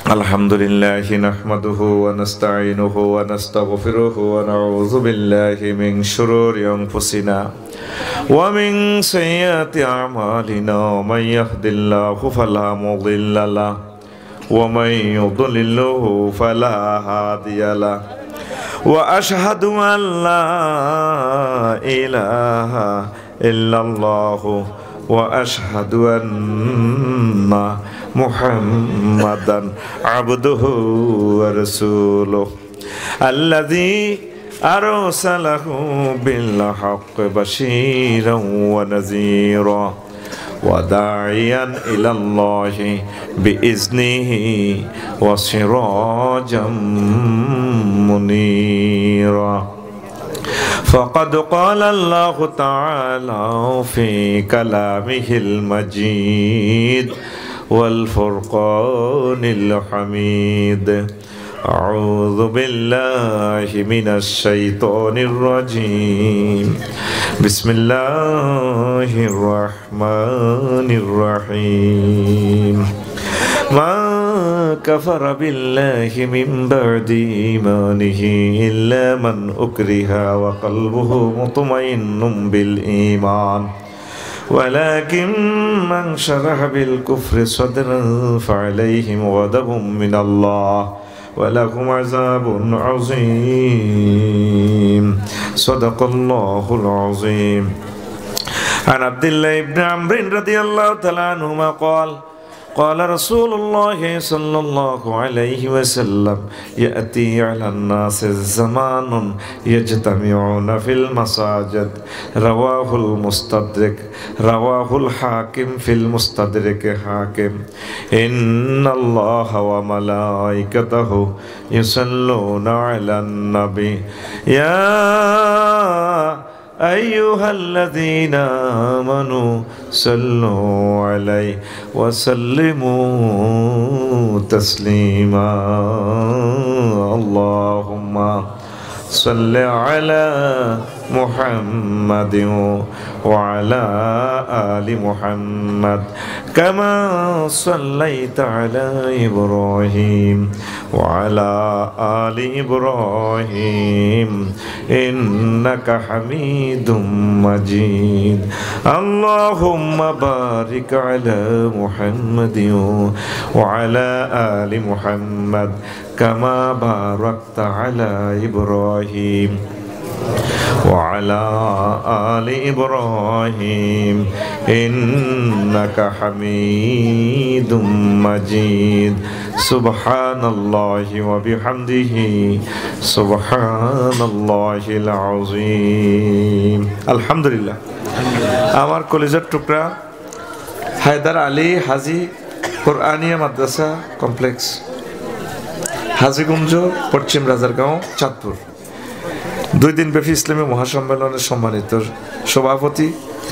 Alhamdulillahi nahmaduhu wa nasta'inuhu wa nastaghfiruhu wa na'udzu billahi min shururi anfusina wa min sayyiati a'malina man yahdihillahu fala mudilla lahu wa man yudlilhu fala hadiya lahu wa ashhadu an la ilaha illallah wa ashhadu anna Muhammadan abduhu wa rasuluh alladhi arsalahu bil haqqi bashiran wa nazira wa da'iyan ila Allahi bi iznihi wa sirajan munira. فقد قال الله تعالى في كلامه المجيد والفرقان الحميد أعوذ بالله من الشيطان الرجيم بسم الله الرحمن الرحيم ما كفر بالله من بعد إيمانه إلا من أكره وقلبه مطمئن بالإيمان ولكن من شرح بالكفر صدرا فعليهم غضب من الله ولهم عذاب عظيم صدق الله العظيم. عن عبد الله بن عمرو رضي الله تعالى عنهما قال رسول الله صلى الله عليه وسلم يأتي على الناس زمان يجتمعون في المساجد رواه الحاكم في المستدرك حاكم إن الله وملائكته يصلون على النبي يا أيها الذين آمنوا صلوا عليه وسلموا تسليما اللهم صل على محمد وعلى آل محمد كما صليت على إبراهيم وعلى آل إبراهيم إنك حميد مجيد اللهم بارك على محمد وعلى آل محمد كما باركت على إبراهيم وعلى آل إبراهيم إنك حميد مجيد سبحان الله وبحمده سبحان الله العظيم الحمد لله. আমার কলেজের টুকরা হায়দার আলী হাজি কোরআনিয়া মাদ্রাসা complex Hajiganj পশ্চিম রাজারগাঁও চাঁদপুর 2 দিন ব্যাপী ইসলামী মহাসম্মেলনের সম্মানিত সভাপতি,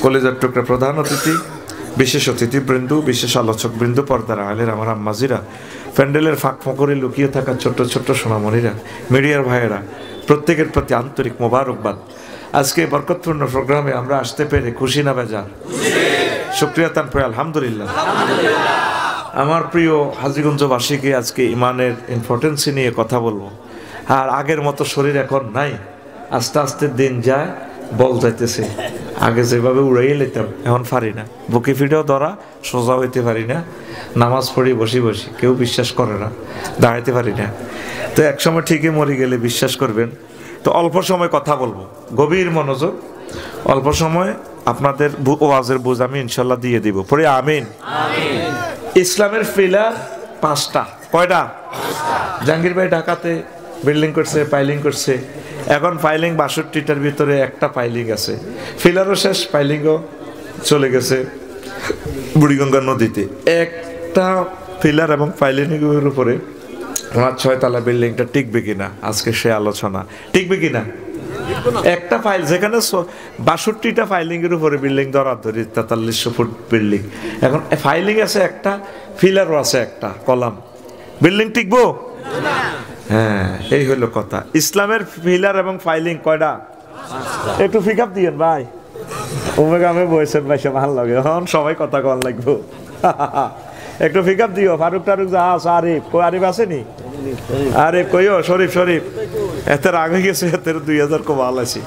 কলেজের টুকরা প্রধান অতিথি, বিশেষ অতিথিবৃন্দ, বিশেষ আলোচকবৃন্দ, পর্দার আলের আমার আম্মাজিরা, প্যান্ডেলের ফাঁক ফোঁকরে লুকিয়ে থাকা ছোট্ট ছোট্ট সোনামণিরা, মিডিয়ার ভাইয়েরা, প্রত্যেকের প্রতি আন্তরিক মোবারকবাদ। আজকে বরকতপূর্ণ প্রোগ্রামে আমরা আসতে পেরে খুশি না বেজার? শুকরিয়া তান পড়ে আলহামদুলিল্লাহ। আমার প্রিয় হাজীগঞ্জবাসীকে আজকে ইমানের ইম্পর্টেন্স নিয়ে কথা বলবো। আর আগের মতো শরীর এখন নাই, আস্তে আস্তে দিন যায়, বল যাইতেছে। আগে যেভাবে উড়াইয়ে নিতাম এখন পারি না, বুকে ফিটেও ধরা, সোজা হইতে পারি না, নামাজ পড়ি বসি বসি, কেউ বিশ্বাস করে না, দাঁড়াইতে পারি না। তো একসময় ঠিকই মরে গেলে বিশ্বাস করবেন। তো অল্প সময় কথা বলবো, গভীর মনোযোগ, অল্প সময় আপনাদের ওয়াজের বুঝ আমি ইনশাল্লাহ দিয়ে দিব। পরে আমিন। ইসলামের পিলার 5টা। কয়টা? জাহাঙ্গীর ভাই ঢাকাতে বিল্ডিং করছে, পাইলিং করছে। এখন পাইলিং 62টার ভিতরে একটা পাইলিং আছে, ফিলারও শেষ, পাইলিংও চলে গেছে বুড়িগঙ্গা নদীতে। একটা ফিলার এবং পাইলিংয়ের উপরে আমার 6 তলা বিল্ডিংটা টিকবে কিনা, আজকে সে আলোচনা। টিকবে কিনা? একটা ফাইল যেখানে 62টা ফাইলিং এর উপরে বিল্ডিং ধরাধরি 4300 ফুট বিল্ডিং, এখন ফাইলিং আছে একটা, ফিলারও আছে একটা, কলাম, বিল্ডিং টিকবো? হ্যাঁ, এই হলো কথা। ইসলামের ফিলার এবং ফাইলিং কয়টা? একটু পিক আপ দিয়েন ভাই, ওমেগা আমি বয়সের ভাই ভালো লাগে, এখন সবাই কথা কন লাগবো। একটু পিক আপ দিও ফারুক টারুক যা আছে আরিফ কই আরিফ আসেনি আরিফ কইও শরীফ শরীফ এত রাগ হয়ে গেছে এত 2000 কমাল আছে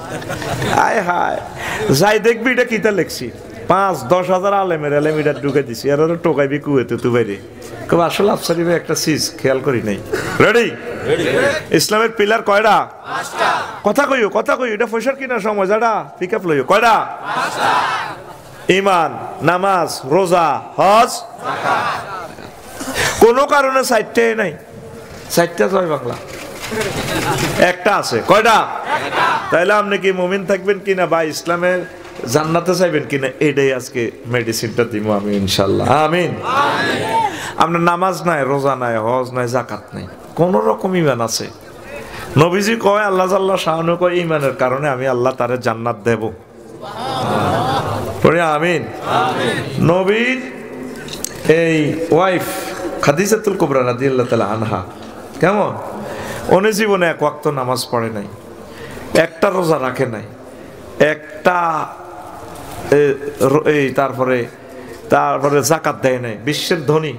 আয় হায় যাই দেখবি এটা কিতা লেখছি 5-10 হাজার আলেমের এটা ঢুকে দিছি আর ওরা টোকাইবি কুয়েতে তুই বাইরে কবে আসলে আফসারি ভাই একটা চিজ খেয়াল করি নাই রেডি ইসলামের পিলার কয়টা কথা কইও এটা পয়সার কিনা সময় যাটা পিক আপ লইও কয়টা ঈমান নামাজ রোজা হজ কোন কারণে সাইটটাই নাই সাইটটা জয় বাংলা একটা আছে কয়টা তাইলে আপনি কি মুমিন থাকবেন কিনা বা ইসলামের জান্নাতে চাইবেন কিনা এটাই আজকে মেডিসিনটা দিব আমি ইনশাআল্লাহ আমিন আপনার নামাজ নাই রোজা নাই হজ নাই যাকাত নাই কোন রকম ঈমান আছে নবীজি কয় আল্লাহ জাল্লা শাআনু কয় ঈমানের কারণে আমি আল্লাহ তারে জান্নাত দেব পড়ি আমিন নবীর এই ওয়াইফ খাদিজাতুল কুবরা রাদিয়াল্লাহু তাআলা আনহা কেমন উনি জীবনে এক ওয়াক্ত নামাজ পড়ে নাই একটা রোজা রাখে নাই একটা এই তারপরে যাকাত দেয় নাই বিশ্বের ধনী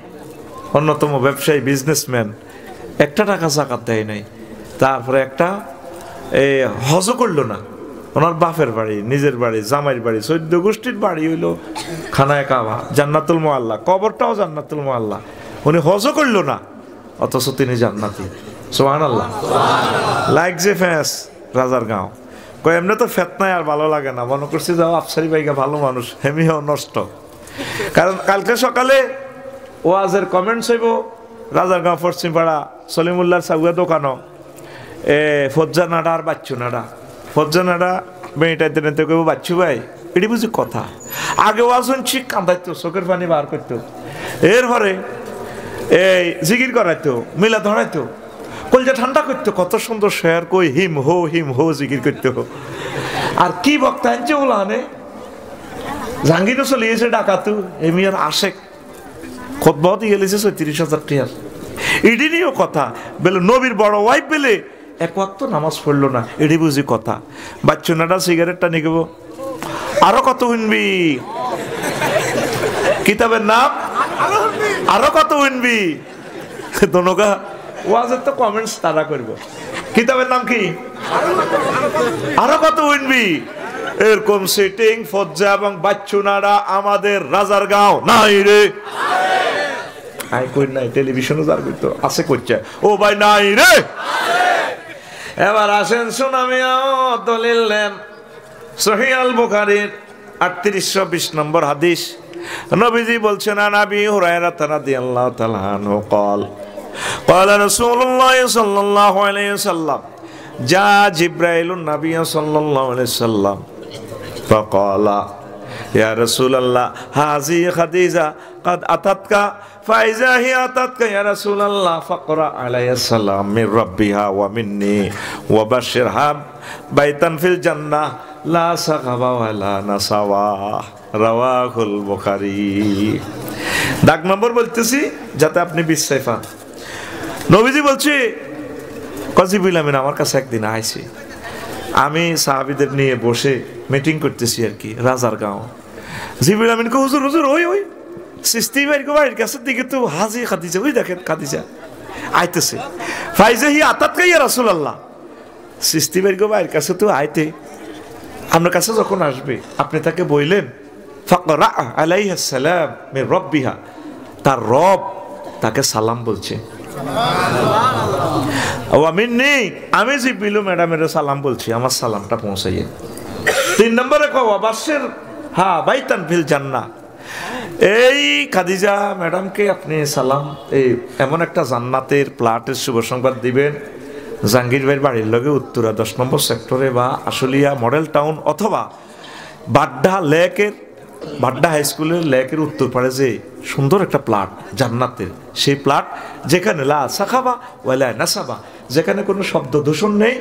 অন্যতম ব্যবসায়ী বিজনেসম্যান একটা টাকা যাকাত দেয় নাই তারপরে একটা হজও করলো না ওনার বাপের বাড়ি নিজের বাড়ি জামাইয়ের বাড়ি 14 গোষ্ঠীর বাড়ি হইলো খানায় কাবা জান্নাতুল মুআল্লা কবরটাও জান্নাতুল মুআল্লা উনি হজও করলো না অথচ তিনি জান্নাতি সুবহানাল্লাহ লাইক যে ফেস রাজার গাঁও কই এমনি তো ফেতনায় আর ভালো লাগে না মনে করছি যাও আফসারি ভাইগা ভালো মানুষ হেমিও নষ্ট কারণ কালকে সকালে ওয়াজের কমেন্টস হইব রাজার গাঁও পশ্চিমপাড়া সলিমুল্লাহর সাগুয়া দোকানো ফজ্জা নাডা আর বাচ্চু নাডা ফজ্জা নাডা মেয়েটাই দিনে তো কেউ বাচ্চু ভাই এটি বুঝি কথা আগে ওয়াজ শুনছি কান্দাইতো চোখের পানি বার করতো এরপরে এই জিকির করাইতো মিলা ধরাইতো কলজা ঠান্ডা করতো কত সুন্দর শেয়ার কই হিম হো জিকির করতো আর কি বক্তা আনছে ওলা আনে জাহাঙ্গীরও চলে গেছে ডাকাতু এমিয়ার আশেক খুতবাও দিয়ে গেলেছে 36,000 টাকা এটি নিয়েও কথা বলে নবীর বড় ওয়াইফ বেলে এক ওয়াক্ত নামাজ পড়লো না এটি বুঝি কথা বাচ্চুনাটা সিগারেটটা নিয়ে গেব আরো কত উনবি কিতাবের নাম আরো কত উনবি দোনোগা ওয়াজের তো কমেন্টস তারা করব কিতাবের নাম কি আরো কত উনবি এরকম সিটিং ফজ্জা এবং বাচ্চুনারা আমাদের রাজার গাঁও নাই রে আই কই নাই টেলিভিশনে যার করতো আছে কইছে ও ভাই নাই রে এবার আসেন সুনামিয়াও দলিল নেন সহিহ আল বুখারীর 3820 নম্বর হাদিস নবীজি বলছেন নবী হুরায়রা রাদিয়াল্লাহু তাআলা আনহু قال قال رسول الله صلى الله عليه وسلم جاء جبرائيل النبي صلى الله عليه وسلم فقال يا رسول الله هذه خديجة قد أتتك فإذا هي أتتك يا رسول الله فقرأ عليه السلام من ربها ومني وبشرها بيتا في الجنة لا سقب ولا نصب رواه البخاري দাগ নম্বর বলতেছি যাতে আপনি বিশ্বাস পান নবীজি বলছে কজিবুল আমিন আমার কাছে একদিন আইছে আমি সাহাবীদের নিয়ে বসে মিটিং করতেছি আর কি রাজার গাঁও জিবরিল আমিন কো হুজুর হুজুর ওই সিস্তি ভাই কো ভাইয়ের কাছে দিকে তো হাজি খাদিজা ওই দেখেন খাদিজা আইতেছে ফাইজাহি আতাত কা ইয়া রাসূলুল্লাহ সিস্তি ভাই কো ভাইয়ের কাছে তো আইতে আপনার কাছে যখন আসবে আপনি তাকে বললেন ফাকরা আলাইহা সালাম মির রাব্বিহা তার রব তাকে সালাম বলছে ওয়া মিন্নি আমি জিবরিল ম্যাডামের সালাম বলছি আমার সালামটা পৌঁছাইয়ে 3 নম্বরে কও বাশির হ্যাঁ বাইতান ফিল জান্নাহ এই খাদিজা ম্যাডামকে আপনি সালাম এই এমন একটা জান্নাতের প্লটের শুভ সংবাদ দিবেন জাহাঙ্গীর ভাইয়ের বাড়ির লগে উত্তরা 10 নম্বর সেক্টরে বা আশুলিয়া মডেল টাউন অথবা বাড্ডা হাই স্কুলের লেকের উত্তর পাড়ে যে সুন্দর একটা প্লট জান্নাতের সেই প্লট যেখানে লা সাখাবা ওয়ালা নাসাবা যেখানে কোনো শব্দ দূষণ নেই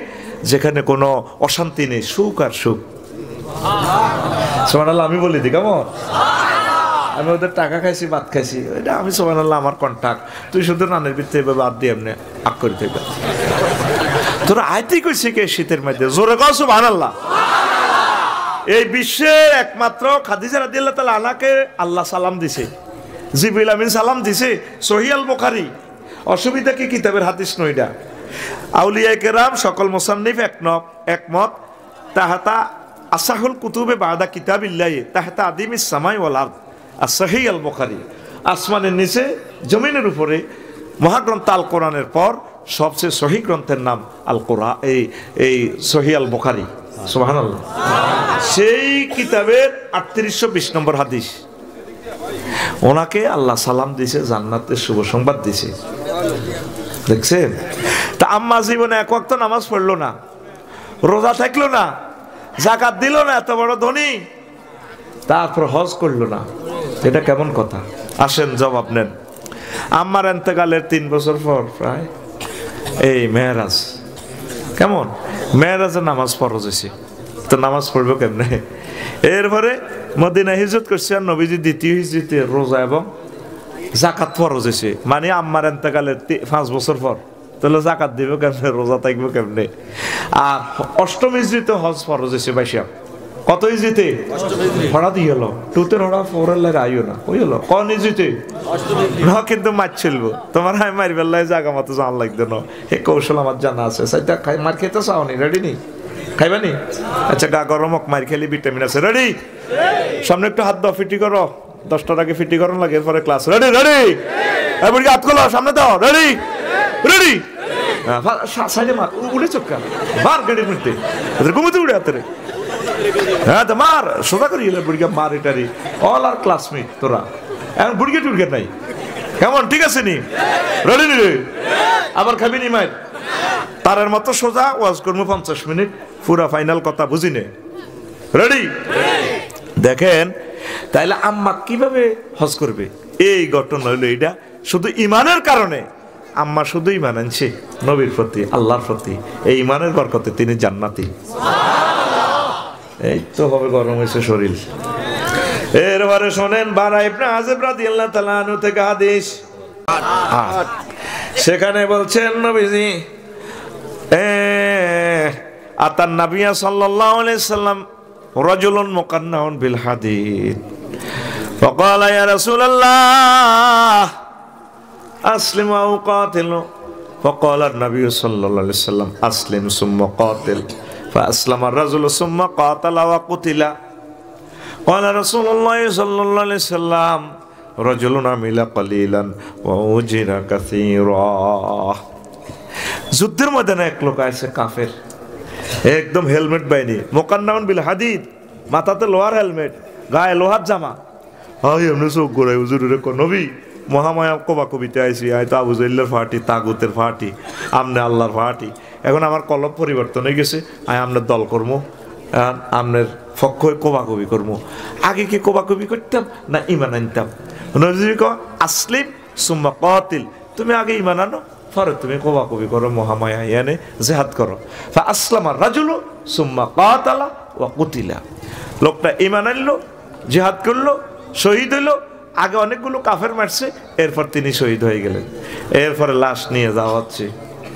যেখানে কোনো অশান্তি নেই সুখ আর সুখ সুবহানাল্লাহ আমি বলি দি কেমন আমি ওদের টাকা খাইছি ভাত খাইছি এটা আমি সুবহানাল্লাহ আমার কন্টাক্ট তুই শুধু রানের ভিতরে বাদ দিয়ে এমনি আক করে থাকবে তোরা আইতেই কইছি কে শীতের মধ্যে জোরে কও সুবহানাল্লাহ এই বিশ্বের একমাত্র খাদিজা রাদিয়াল্লাহু তাআলা আনহাকে আল্লাহ সালাম দিছে জিবরিল আমিন সালাম দিছে সহিহ আল বুখারী অসুবিধা কি কিতাবের হাদিস নইডা আউলিয়া কেরাম সকল মুসান্নিফ একমত তাহাতা আসাহুল কুতুবে বাদা কিতাবিল্লাহ তাহাতা আদিমিস সামাই ওয়াল আরদ as-সহিহ আল বুখারী আসমানের নিচে জমিনের উপরে মহাগ্রন্থ আল কোরআনের পর সবচেয়ে সহিহ গ্রন্থের নাম আল কোরআন এই সহিহ আল বুখারী সুবহানাল্লাহ সেই কিতাবের 3820 নম্বর হাদিস ওনাকে আল্লাহ সালাম দিয়েছে জান্নাতের শুভ সংবাদ দিয়েছে দেখছেন তা আম্মা জীবনে এক ওয়াক্ত নামাজ পড়লো না রোজা থাকলো না যাকাত দিল না এত বড় ধনী তারপর হজ করলো না এটা কেমন কথা আসেন জবাব নেন আম্মার ইন্তেকালের 3 বছর পর প্রায় এই মেরাজ কেমন মেরাজে নামাজ ফরজ হয়েছে তো নামাজ পড়বো কেমনে এরপরে মদিনা হিজরত করছে আর নবীজি দ্বিতীয় হিজরতে রোজা এবং যাকাত ফরজ হয়েছে মানে আম্মার ইন্তেকালের 5 বছর পর তাহলে যাকাত দিব কেমনে রোজা থাকবো কেমনে আর অষ্টম হিজরতে হজ ফরজ হয়েছে বাইশা কত হিজরতে হড়া দিয়ে হলো টুতে হড়া ফোরের আইও না ওই হলো কোন হিজরতে না কিন্তু মাছ চলবো তোমার আমি মারি বেলায় জায়গা মতো জান লাগতো না এ কৌশল আমার জানা আছে সাইটা খাই মার খেতে চাও নি রেডি নি খাইবানি আচ্ছা গা গরমক মার খেলি ভিটামিন আছে রেডি সামনে একটু হাত দাও ফিটি করো 10টার আগে ফিটি করো লাগে এরপরে ক্লাস রেডি রেডি এবার হাত খোলো সামনে দাও রেডি রেডি সাইডে মার উড়ে চক্কা মার গাড়ির মধ্যে ওদের ঘুমোতে উড়ে হাতে হ্যাঁ তো মার সোজা করি এলে বুড়িয়া মার এটারি অল আর ক্লাসমেট তোরা এখন বুড়িয়া টুড়িয়া নাই কেমন ঠিক আছে নি রেডি নি রে আবার খাবি নি মায়ের তারের মতো সোজা ওয়াজ করবো 50 মিনিট পুরা ফাইনাল কথা বুঝি নে রেডি দেখেন তাইলে আম্মা কিভাবে হজ করবে এই ঘটনা হইলো এইটা শুধু ইমানের কারণে আম্মা শুধু ইমান আনছে নবীর প্রতি আল্লাহর প্রতি এই ইমানের বরকতে তিনি জান্নাতি এই তো হবে গরম হয়েছে শরীর এরপরে শোনেন বারা ইবনে আযিব রাদিয়াল্লাহু তাআলা আনহু থেকে হাদিস সেখানে বলছেন নবীজি আতান নবিয়া সাল্লাল্লাহু আলাইহি সাল্লাম রাজুলুন মুকান্নাউন বিল হাদিদ فقال يا رسول الله اسلم او قاتل فقال النبي صلى الله عليه وسلم اسلم ثم قاتل فاسلم الرجل ثم قاتل وقتل قال رسول الله صلى الله عليه وسلم رجل عمل قليلا واجر كثيرا যুদ্ধের ময়দানে এক লোক আছে কাফের একদম হেলমেট বাইনি মুকান্নাউন বিল হাদিদ মাথাতে লোহার হেলমেট গায়ে লোহার জামা হাই এমনি চোখ গোড়াই হুজুরের নবী মহামায়া কবা কবিতে আইসি হয়তো আবু জাইল্লার ফাটি তাগুতের ফাটি আমনে আল্লাহর ফাটি এখন আমার কলব পরিবর্তন হয়ে গেছে আমি আপনার দল করবো আপনার পক্ষ কোবা কবি করবো আগে কি কোবা কবি করতাম না ইমান আনতাম নবী ক আসলিম সুম্মা কাতিল তুমি আগে ইমান আনো পরে তুমি কোবা কবি করো মহামায়া এনে জিহাদ করো ফা আসলামা রাজুলু সুম্মা কাতালা ওয়া কুতিলা লোকটা ইমান আনলো জিহাদ করলো শহীদ হইলো আগে অনেকগুলো কাফের মারছে এরপর তিনি শহীদ হয়ে গেলেন এরপরে লাশ নিয়ে যাওয়া হচ্ছে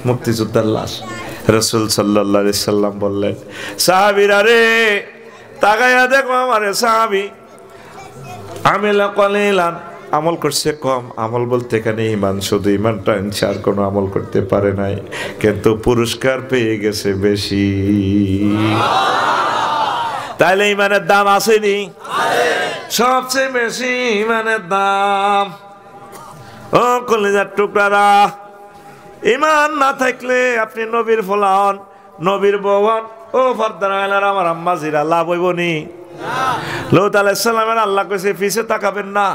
মুক্তিযোদ্ধার লাশ রাসূল সাল্লাল্লাহু আলাইহি সাল্লাম বললেন সাহাবীরা রে তাকায়া দেখো আমারে সাহাবী আমিলা কলিলান আমল করছে কম আমল বলতে এখানে ইমান শুধু ইমানটা আনছে আর কোনো আমল করতে পারে নাই কিন্তু পুরস্কার পেয়ে গেছে বেশি তাইলে ইমানের দাম আসেনি সবচেয়ে বেশি ইমানের দাম ও কলিজার টুকরারা ইমান না থাকলে আপনি নবীর ফলান নবীর বওয়ান ও ফরদার আমার আম্মা জিরা লাভ হইব নি লূত আলাইহিস সালামের আল্লাহ কইছে পিছে তাকাবেন না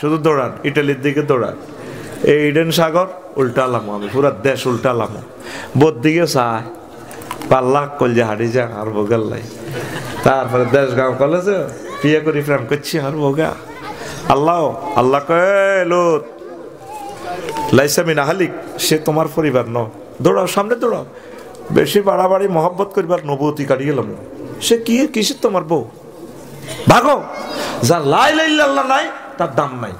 শুধু দৌড়ান ইটালির দিকে দৌড়ান এই ইডেন সাগর উল্টালাম আমি পুরা দেশ উল্টালাম বোধ দিকে চায় পাল্লা কলজা হাঁটি যা আর ভোগাল্লাই তারপরে দেশ গাঁও কলেজে বিয়ে করি প্রেম করছি আর ভোগা আল্লাহ আল্লাহ কয় লূত লাইসা মিন আহলিক সে তোমার পরিবার ন দৌড়াও সামনে দৌড়াও বেশি বাড়াবাড়ি মহব্বত করিবার নবুতি কাটিয়ে গেলাম সে কি কিসের তোমার বউ ভাগো যা লাই লাইল্লাহ নাই তার দাম নাই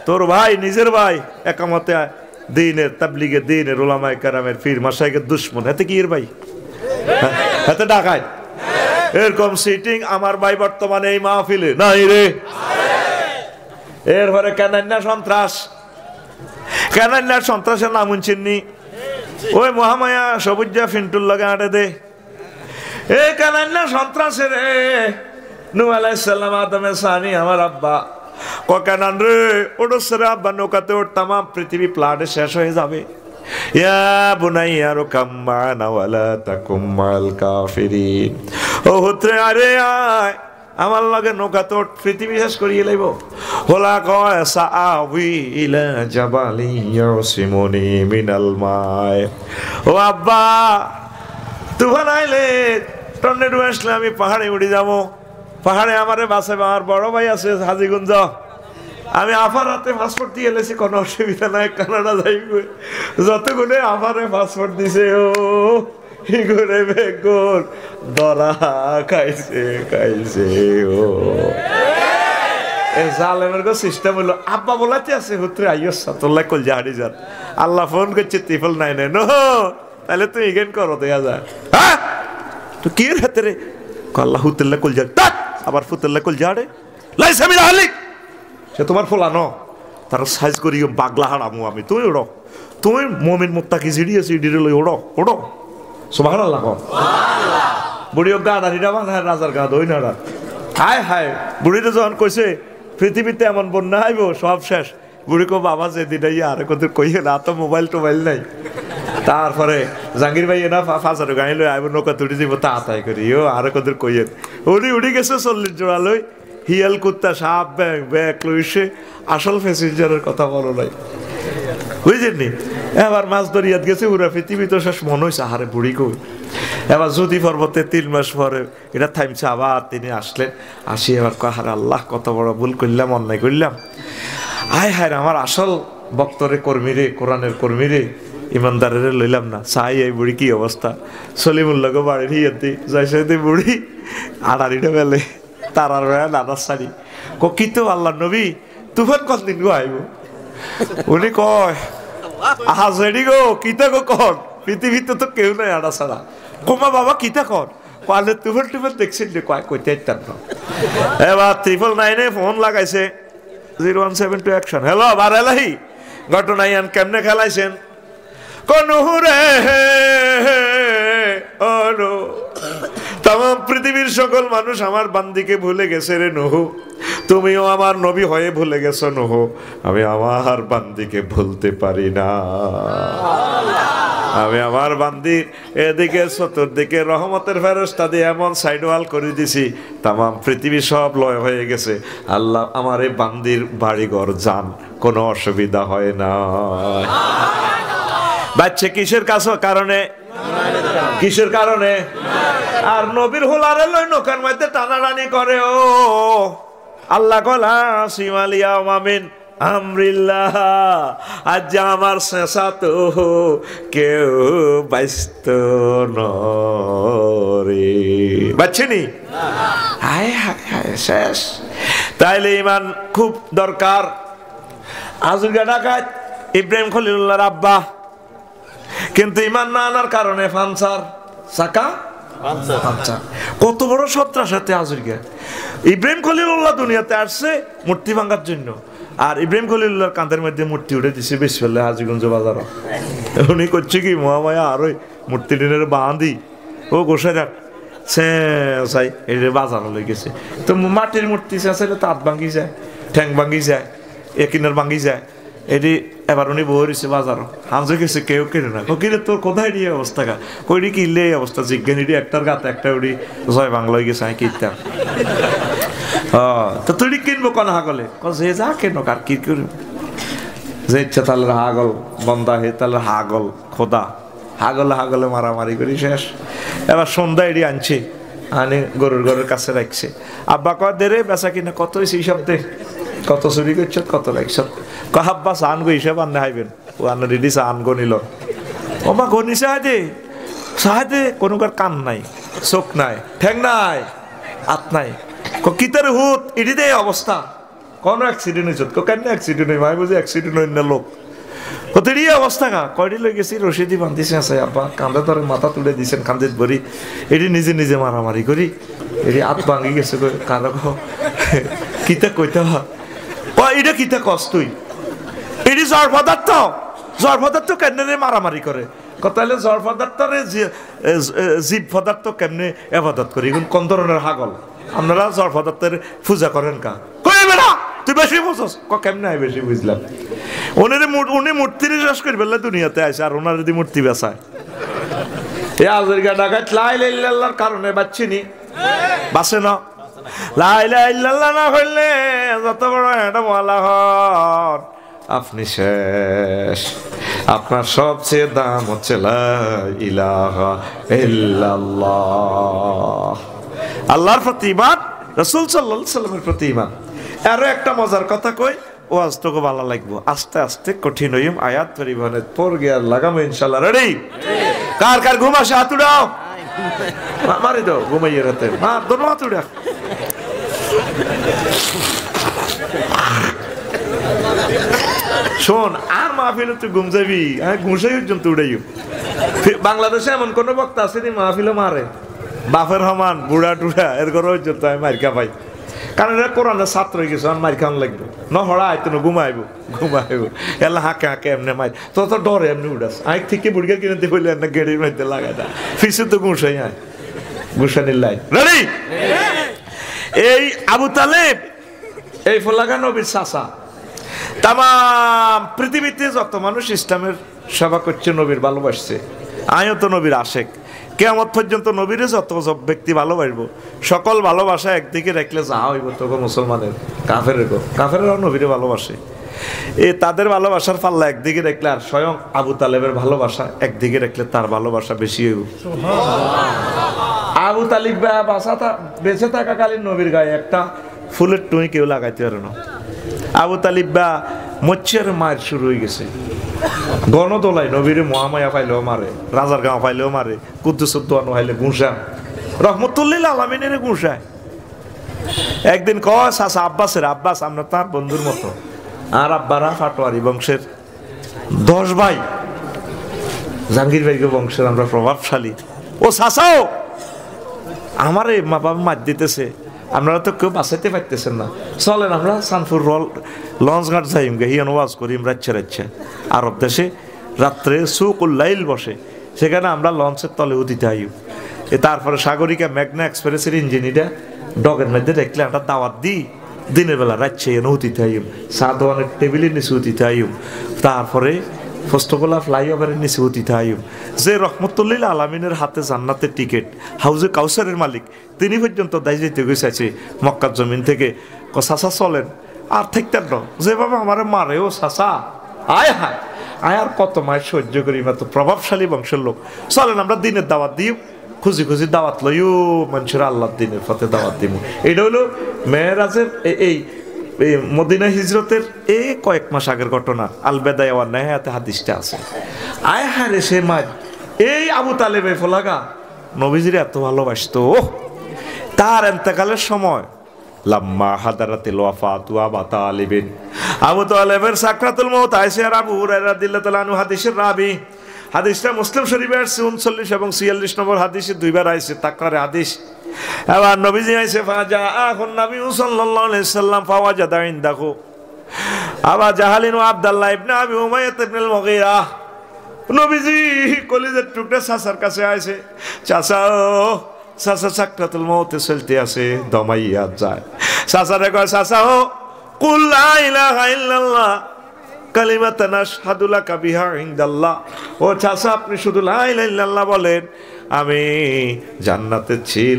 তোর ভাই নিজের ভাই একামতে দ্বীনের তাবলীগের দ্বীনের উলামায়ে কেরামের পীর মাশায়েখের দুশমন এতে কি এর ভাই এতে ডাকায় এরকম সিটিং আমার ভাই বর্তমানে এই মাহফিলে নাই রে এরপরে কানাইনা সন্ত্রাস, কানাইনার সন্ত্রাসের নাম শুনছেননি? ওই মহামায়া সবুজা ফিন্টুর লগে আটে দে এ কানাইনা সন্ত্রাসের নূহ আলাইহিস সালাম আদমের সানি আমার আব্বা কানান রে ওটা সেরে আব্বা নৌকাতে ওর তাম পৃথিবী প্লাটে শেষ হয়ে যাবে। ইয়া বুনাইয়া রুকাম মা'ানা ওয়ালা তাকুম মা'আল কাফিরিন। ও পুত্রে আরে আয় আমার লগে নৌকা তো পৃথিবী শেষ করিয়ে লইব। হোলা কয় সাআবি ইলা জাবালি ইয়াসিমুনি মিনাল মায়। ও আব্বা তুফান আইলে টর্নেডো আসলে আমি পাহাড়ে উড়ে যাব, পাহাড়ে আমারে বাঁচাবে আমার বড় ভাই আছে হাজীগঞ্জ, আমি আফার হাতে পাসপোর্ট দিয়ে এলেছি, কোনো অসুবিধা নাই, কানাডা যাইব। যতগুলো আফারে পাসপোর্ট দিছে ও করে বেগুন ধরা খাইছে খাইছে ও জালেমের গো সিস্টেম হলো আব্বা বলাতে আছে হুত্রে আইয়ো সাতুল্লাহ কল জাহাড়ি যান আল্লাহ ফোন করছে ত্রিপল নাই নাই নো তাহলে তুই এগেন করো দেখা যায়। হ্যাঁ তো কি এর হাতে রে আল্লাহ হুতুল্লাহ কল জাহাড় আবার ফুতুল্লাহ কল জাহাড়ে লাইসামির আহলিক সে তোমার ফোলানো তার সাইজ করি বাগলা হারামু আমি, তুই ওড়ো তুই মোমিন মুত্তাকি জিডি আছে ইডিরে লই ওড়ো ওড়ো সুবহানাল্লাহ কও। বুড়ি গা দাঁড়িয়ে বানা রাজার গা দই না হায় হায়। বুড়িতে যখন কইছে পৃথিবীতে এমন বন্যা আইব সব শেষ, বুড়ি কো বাবা যেদিন আর কত কইয়ে না তো মোবাইল টোবাইল নাই। তারপরে জাহাঙ্গীর ভাই না ফাঁসারো গাড়ি লই আইব নৌকা তুড়ি দিব তা তাই করি ও আর কত কইয়ে উড়ি উড়ি গেছে 40 জোড়া লই হিয়াল কুত্তা সাপ ব্যাগ ব্যাগ লইছে আসল প্যাসেঞ্জারের কথা বলো নাই বুঝলেননি। এবার মাছ ধরিয়াত গেছে পুরা পৃথিবী তো শেষ মনে হয়েছে হারে বুড়ি কই। এবার যদি পর্বতে 3 মাস পরে এটা থামছে, আবার তিনি আসলেন, আসি এবার কয় হারে আল্লাহ কত বড় ভুল করলাম অন্যায় করলাম, আয় হায় আমার আসল বক্তরে কর্মীরে কোরআনের কর্মীরে ইমানদারের লইলাম না। চাই এই বুড়ি কি অবস্থা, সলিমুল্লাহকে বাড়ির হিয়াতে যাইছে বুড়ি আড়াড়িটা বেলে তারার বেড়া নানার সারি কি তো আল্লাহ নবী তুফান কতদিন গো আইব। উনি কয় আহা জেডি গো কিতা গো কর পৃথিবীতে তো কেউ নাই আড়া ছাড়া। কোমা বাবা কিতা কর পারলে তুফান টুফান দেখছেন রে কয় কইতে ইত্যাদ না। এবার 999 ফোন লাগাইছে 0172 অ্যাকশন। হ্যালো বার এলাহি ঘটনা ইয়ান কেমনে খেলাইছেন কোন হুরে ও নো তাম পৃথিবীর সকল মানুষ আমার বান্দিকে ভুলে গেছে রে নূহ, তুমিও আমার নবী হয়ে ভুলে গেছো নূহ, আমি আমার বান্দিকে ভুলতে পারি না। আমি আমার বান্দির এদিকে চতুর্দিকে রহমতের ফেরেশতা দিয়ে এমন সাইড ওয়াল করে দিছি তামাম পৃথিবী সব লয় হয়ে গেছে, আল্লাহ আমার এই বান্দির বাড়িঘর যান কোনো অসুবিধা হয় না। বাচ্চা কিসের কারণে কিসের কারণে আর নবীর হোলারে লই নৌকার মধ্যে টানাটানি করে ও আল্লাহ কলা সিমালিয়া মামিন আমরিল্লাহ আজ আমার শেষা তো কেউ বাইস্ত রে বাচ্চিনি হায় হায় হায় শেষ। তাইলে ইমান খুব দরকার। আজুরগা ডাকাত ইব্রাহিম খলিলুল্লাহর আব্বা, কিন্তু ইমান না আনার কারণে ফানসার সাকা ফানসার কত বড় সত্রার সাথে আজুরগা। ইব্রাহিম খলিলুল্লাহ দুনিয়াতে আসছে মূর্তি ভাঙার জন্য, আর ইব্রাহিম খলিলুল্লাহর কাঁধের মধ্যে মূর্তি উঠে দিছে বেশ ফেললে হাজীগঞ্জ বাজার। উনি করছে কি মহামায়া আর ওই মূর্তি টিনের বাঁধি ও গোসাই রাখ চাই এই বাজার লই গেছে। তো মাটির মূর্তি চাইলে তাঁত ভাঙি যায়, ঠ্যাং ভাঙি যায়, একিনার ভাঙি যায়, এটি এবার উনি বহরিছে বাজার হামজে গেছে কেউ কেনে না কিনে তোর কোথায় দিয়ে অবস্থা গা কইডি কিনলে এই অবস্থা জিজ্ঞানি একটার গাতে একটা উড়ি জয় বাংলায় গেছে আমি কিনতাম। তো তুই কিনবো কোন হাগলে যে যা কেন কার কি করব যে ইচ্ছা তাহলে হাগল বন্দা হে তাহলে হাগল খোদা হাগলে হাগলে মারামারি করি শেষ। এবার সন্ধ্যা এটি আনছে আনে গরুর ঘরের কাছে রাখছে। আব্বা কয় দে রে বেচা কিনা কত হয়েছে এই শব্দে কত চুরি করছ কত লাগছ কাহাব্বা চান গো হিসাব আনলে হাইবেন ও আন্না রেডি চান গনিল ও মা গনি সাহায্যে সাহায্যে কোনো কান নাই চোখ নাই ঠ্যাং নাই হাত নাই কিতারে হুত এটি দেয় অবস্থা কোনো অ্যাক্সিডেন্ট হয়েছে কেন অ্যাক্সিডেন্ট হয় মাই বুঝে অ্যাক্সিডেন্ট হয় না লোক ওদেরই অবস্থা গা কয়টি লই গেছি রশিদি বান্ধিছে আছে আব্বা কান্দে ধরে মাথা তুলে দিয়েছেন কান্দে ভরি এটি নিজে নিজে মারামারি করি এটি হাত ভাঙি গেছে কারো কিতা কইতে হয় এটা কিতা কস তুই, এটি জড় পদার্থ কেমনে মারামারি করে। কথা হলে জড় পদার্থরে জীব পদার্থ কেমনে এবাদত করি, এখন কোন ধরনের হাগল আপনারা জড় পদার্থের পূজা করেন কা, কইবে না তুই বেশি বুঝছস, কেমনে আই বেশি বুঝলাম। উনি মূর্তি শেষ করে ফেললে দুনিয়াতে আসে, আর ওনার যদি মূর্তি বেচায় এই আজেরগা ডাকাত লা ইলাহা ইল্লাল্লাহর কারণে বাঁচিনি, বাঁচে না। লা ইলাহা ইল্লাল্লাহ না হইলে যত বড় এটা বলা হন আপনি শেষ, আপনার সবচেয়ে দাম হচ্ছে লা ইলাহা ইল্লাল্লাহ। আল্লাহর প্রতি ঈমান, রাসূল সাল্লাল্লাহু আলাইহি সাল্লামের প্রতি ঈমান। আরো একটা মজার কথা কই, ওয়াজ তোকে ভালো লাগবো, আস্তে আস্তে কঠিন হইম, আয়াত পরিবহনের পর গিয়ে লাগামো ইনশাল্লাহ। রেডি? কার কার ঘুম আসে হাত উঠাও, মারি দাও ঘুমাইয়ে রাতে, মা দোনো হাত উঠা। শোন, আর মাহফিলে তুই ঘুম যাবি, ঘুষাই পর্যন্ত উড়াইও। বাংলাদেশে এমন কোন বক্তা আছে নি মাহফিলে মারে, বাপের সমান বুড়া টুড়া এর ঘরে পর্যন্ত আমি মার খা পাই, কারণ এরা কোরআনের ছাত্র হয়ে গেছে, মার খাওয়ান লাগবে ন হড়া আইতো না, ঘুমাইব এলা হাঁকে হাঁকে এমনি মাই তো ডরে এমনি উড়াস, আইক থেকে বুড়িকে কিনে দিয়ে বললে না গেড়ির মধ্যে লাগাই না, ফিসে তো ঘুষাই আয় ঘুষানির লাইন। রেডি? এই আবু তালেব এই ফলাগা নবীর চাচা। তাম পৃথিবীতে যত মানুষ ইসলামের সেবা করছে, নবীর ভালোবাসছে, আমিও তো নবীর আশেক। কিয়ামত পর্যন্ত নবীরে যত ব্যক্তি ভালোবাসবো, সকল ভালোবাসা একদিকে রাখলে যা হইব তোকে মুসলমানের কাফেরেরাও নবীরে ভালোবাসে। তাদের ভালোবাসার পাল্লা একদিকে রাখলে, আর স্বয়ং আবু তালেবের ভালোবাসা একদিকে রাখলে তার ভালোবাসা বেশি হইব। আবু তালিব বেঁচে থাকাকালীন নবীর গায়ে একটা ফুলের টুঁই কেউ লাগাইতে পারে না। আবু তালিব মচ্ছের মায়ের শুরু হয়ে গেছে, গণদোলায় নবীরে মহামায়া পাইলেও মারে, রাজার গাঁও পাইলেও মারে, কুদ্দুসুদ্দানো পাইলে ঘুষা, রহমতুল্লিল আলামিনের ঘুষায়। একদিন কয় চাচা আব্বাসের, আব্বাস আমরা তার বন্ধুর মতো, আর আব্বারা ফাটোয়ারি বংশের 10 ভাই, জাহাঙ্গীর ভাইকে বংশের আমরা প্রভাবশালী। ও চাচাও আমারে মা বাবা মার দিতেছে, আপনারা তো কেউ বাঁচাইতে পারতেছেন না, চলেন আমরা সানপুর লঞ্চ ঘাট যাইম গে, হিয়ান ওয়াজ করিম রাচ্ছা আরব দেশে রাত্রে সুকুল্লাইল বসে, সেখানে আমরা লঞ্চের তলে উঠিতে আইব। তারপরে সাগরিকা মেঘনা এক্সপ্রেসের ইঞ্জিনিটা ডগের মধ্যে দেখলে একটা দাওয়াত দিই, দিনের বেলা রাচ্ছে এনে উঠিতে আইম, চা দোকানের টেবিলের নিচে উঠিতে আইম, তারপরে ফস্তগোলা ফ্লাইওভারের নিচে উঠিতে আইম। যে রহমতুল্লিল আলামিনের হাতে জান্নাতের টিকিট, হাউজে কাউসারের মালিক, তিনি পর্যন্ত দায় যেতে গেছে মক্কার জমিন থেকে, চাচা চলেন আর থাকতেন না, যে বাবা আমার মারে ও চাচা আয় হায় আয়, আর কত মায়ের সহ্য করি, মাত্র প্রভাবশালী বংশের লোক, চলেন আমরা দিনের দাওয়াত দিই, খুঁজি খুঁজি দাওয়াত লইও মানুষের আল্লাহর দিনের পথে দাওয়াত দিব। এটা হলো মেরাজের এই মদিনা হিজরতের এই কয়েক মাস আগের ঘটনা, আল বেদায়া ওয়ান নিহায়াতে হাদিসটা আছে। আয় হারে সে মাঝ এই আবু তালেবে ফলাগা নবীজির এত ভালোবাসতো, তার ইন্তেকালের সময় লাম্মা হাদারাতিল ওয়াফাতু আবু তালিবিন, আবু তালেবের সাকরাতুল মউত আয়েশা আর আবু হুরায়রা রাদিয়াল্লাহু তাআলা আনহু হাদিসের রাবি। হাদিসটা মুসলিম শরীফে আছে 39 এবং 46 নম্বর হাদিসে দুইবার আইছে তাকরারে হাদিস। এবার নবীজি আইছে ফাজা আখন নবী সাল্লাল্লাহু আলাইহি সাল্লাম ফাওয়াজাদা ইনদাহু আবা জাহালিন ওয়া আব্দুল্লাহ ইবনে আবি উমাইয়া ইবনে মুগীরা। নবীজি কলিজার টুকরা চাচার কাছে আইছে, চাচা চাচা সাকরাতুল মউতে চলতে আছে, দমাইয়া যায়। চাচারে কয় চাচা ও কুল লা ইলাহা ইল্লাল্লাহ কালিমাতান আশহাদু লাকা বিহা ইনদাল্লাহ। ও চাচা আপনি শুধু লা ইলাহা ইল্লাল্লাহ বলেন, আমি জান্নাতের ছিল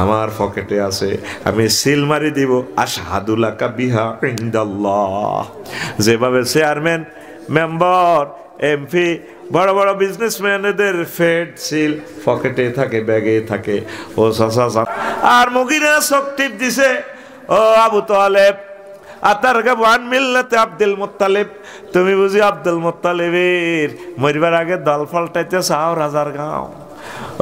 আমার পকেটে আছে, আমি সিল মারি দিব আশহাদু লাকা বিহা ইনদাল্লাহ। যেভাবে চেয়ারম্যান, মেম্বার, এমপি, বড় বড় বিজনেসম্যানদের ফেড সিল পকেটে থাকে, ব্যাগে থাকে। ও চাচা আর মুগিরা চোখ টিপ দিছে, ও আবু তালেব আতার গাবান মিল্লাতে আব্দুল মুত্তালিব, তুমি বুঝি আব্দুল মুত্তালিবের মরিবার আগে দল পাল্টাইতে চাও রাজার গাঁও।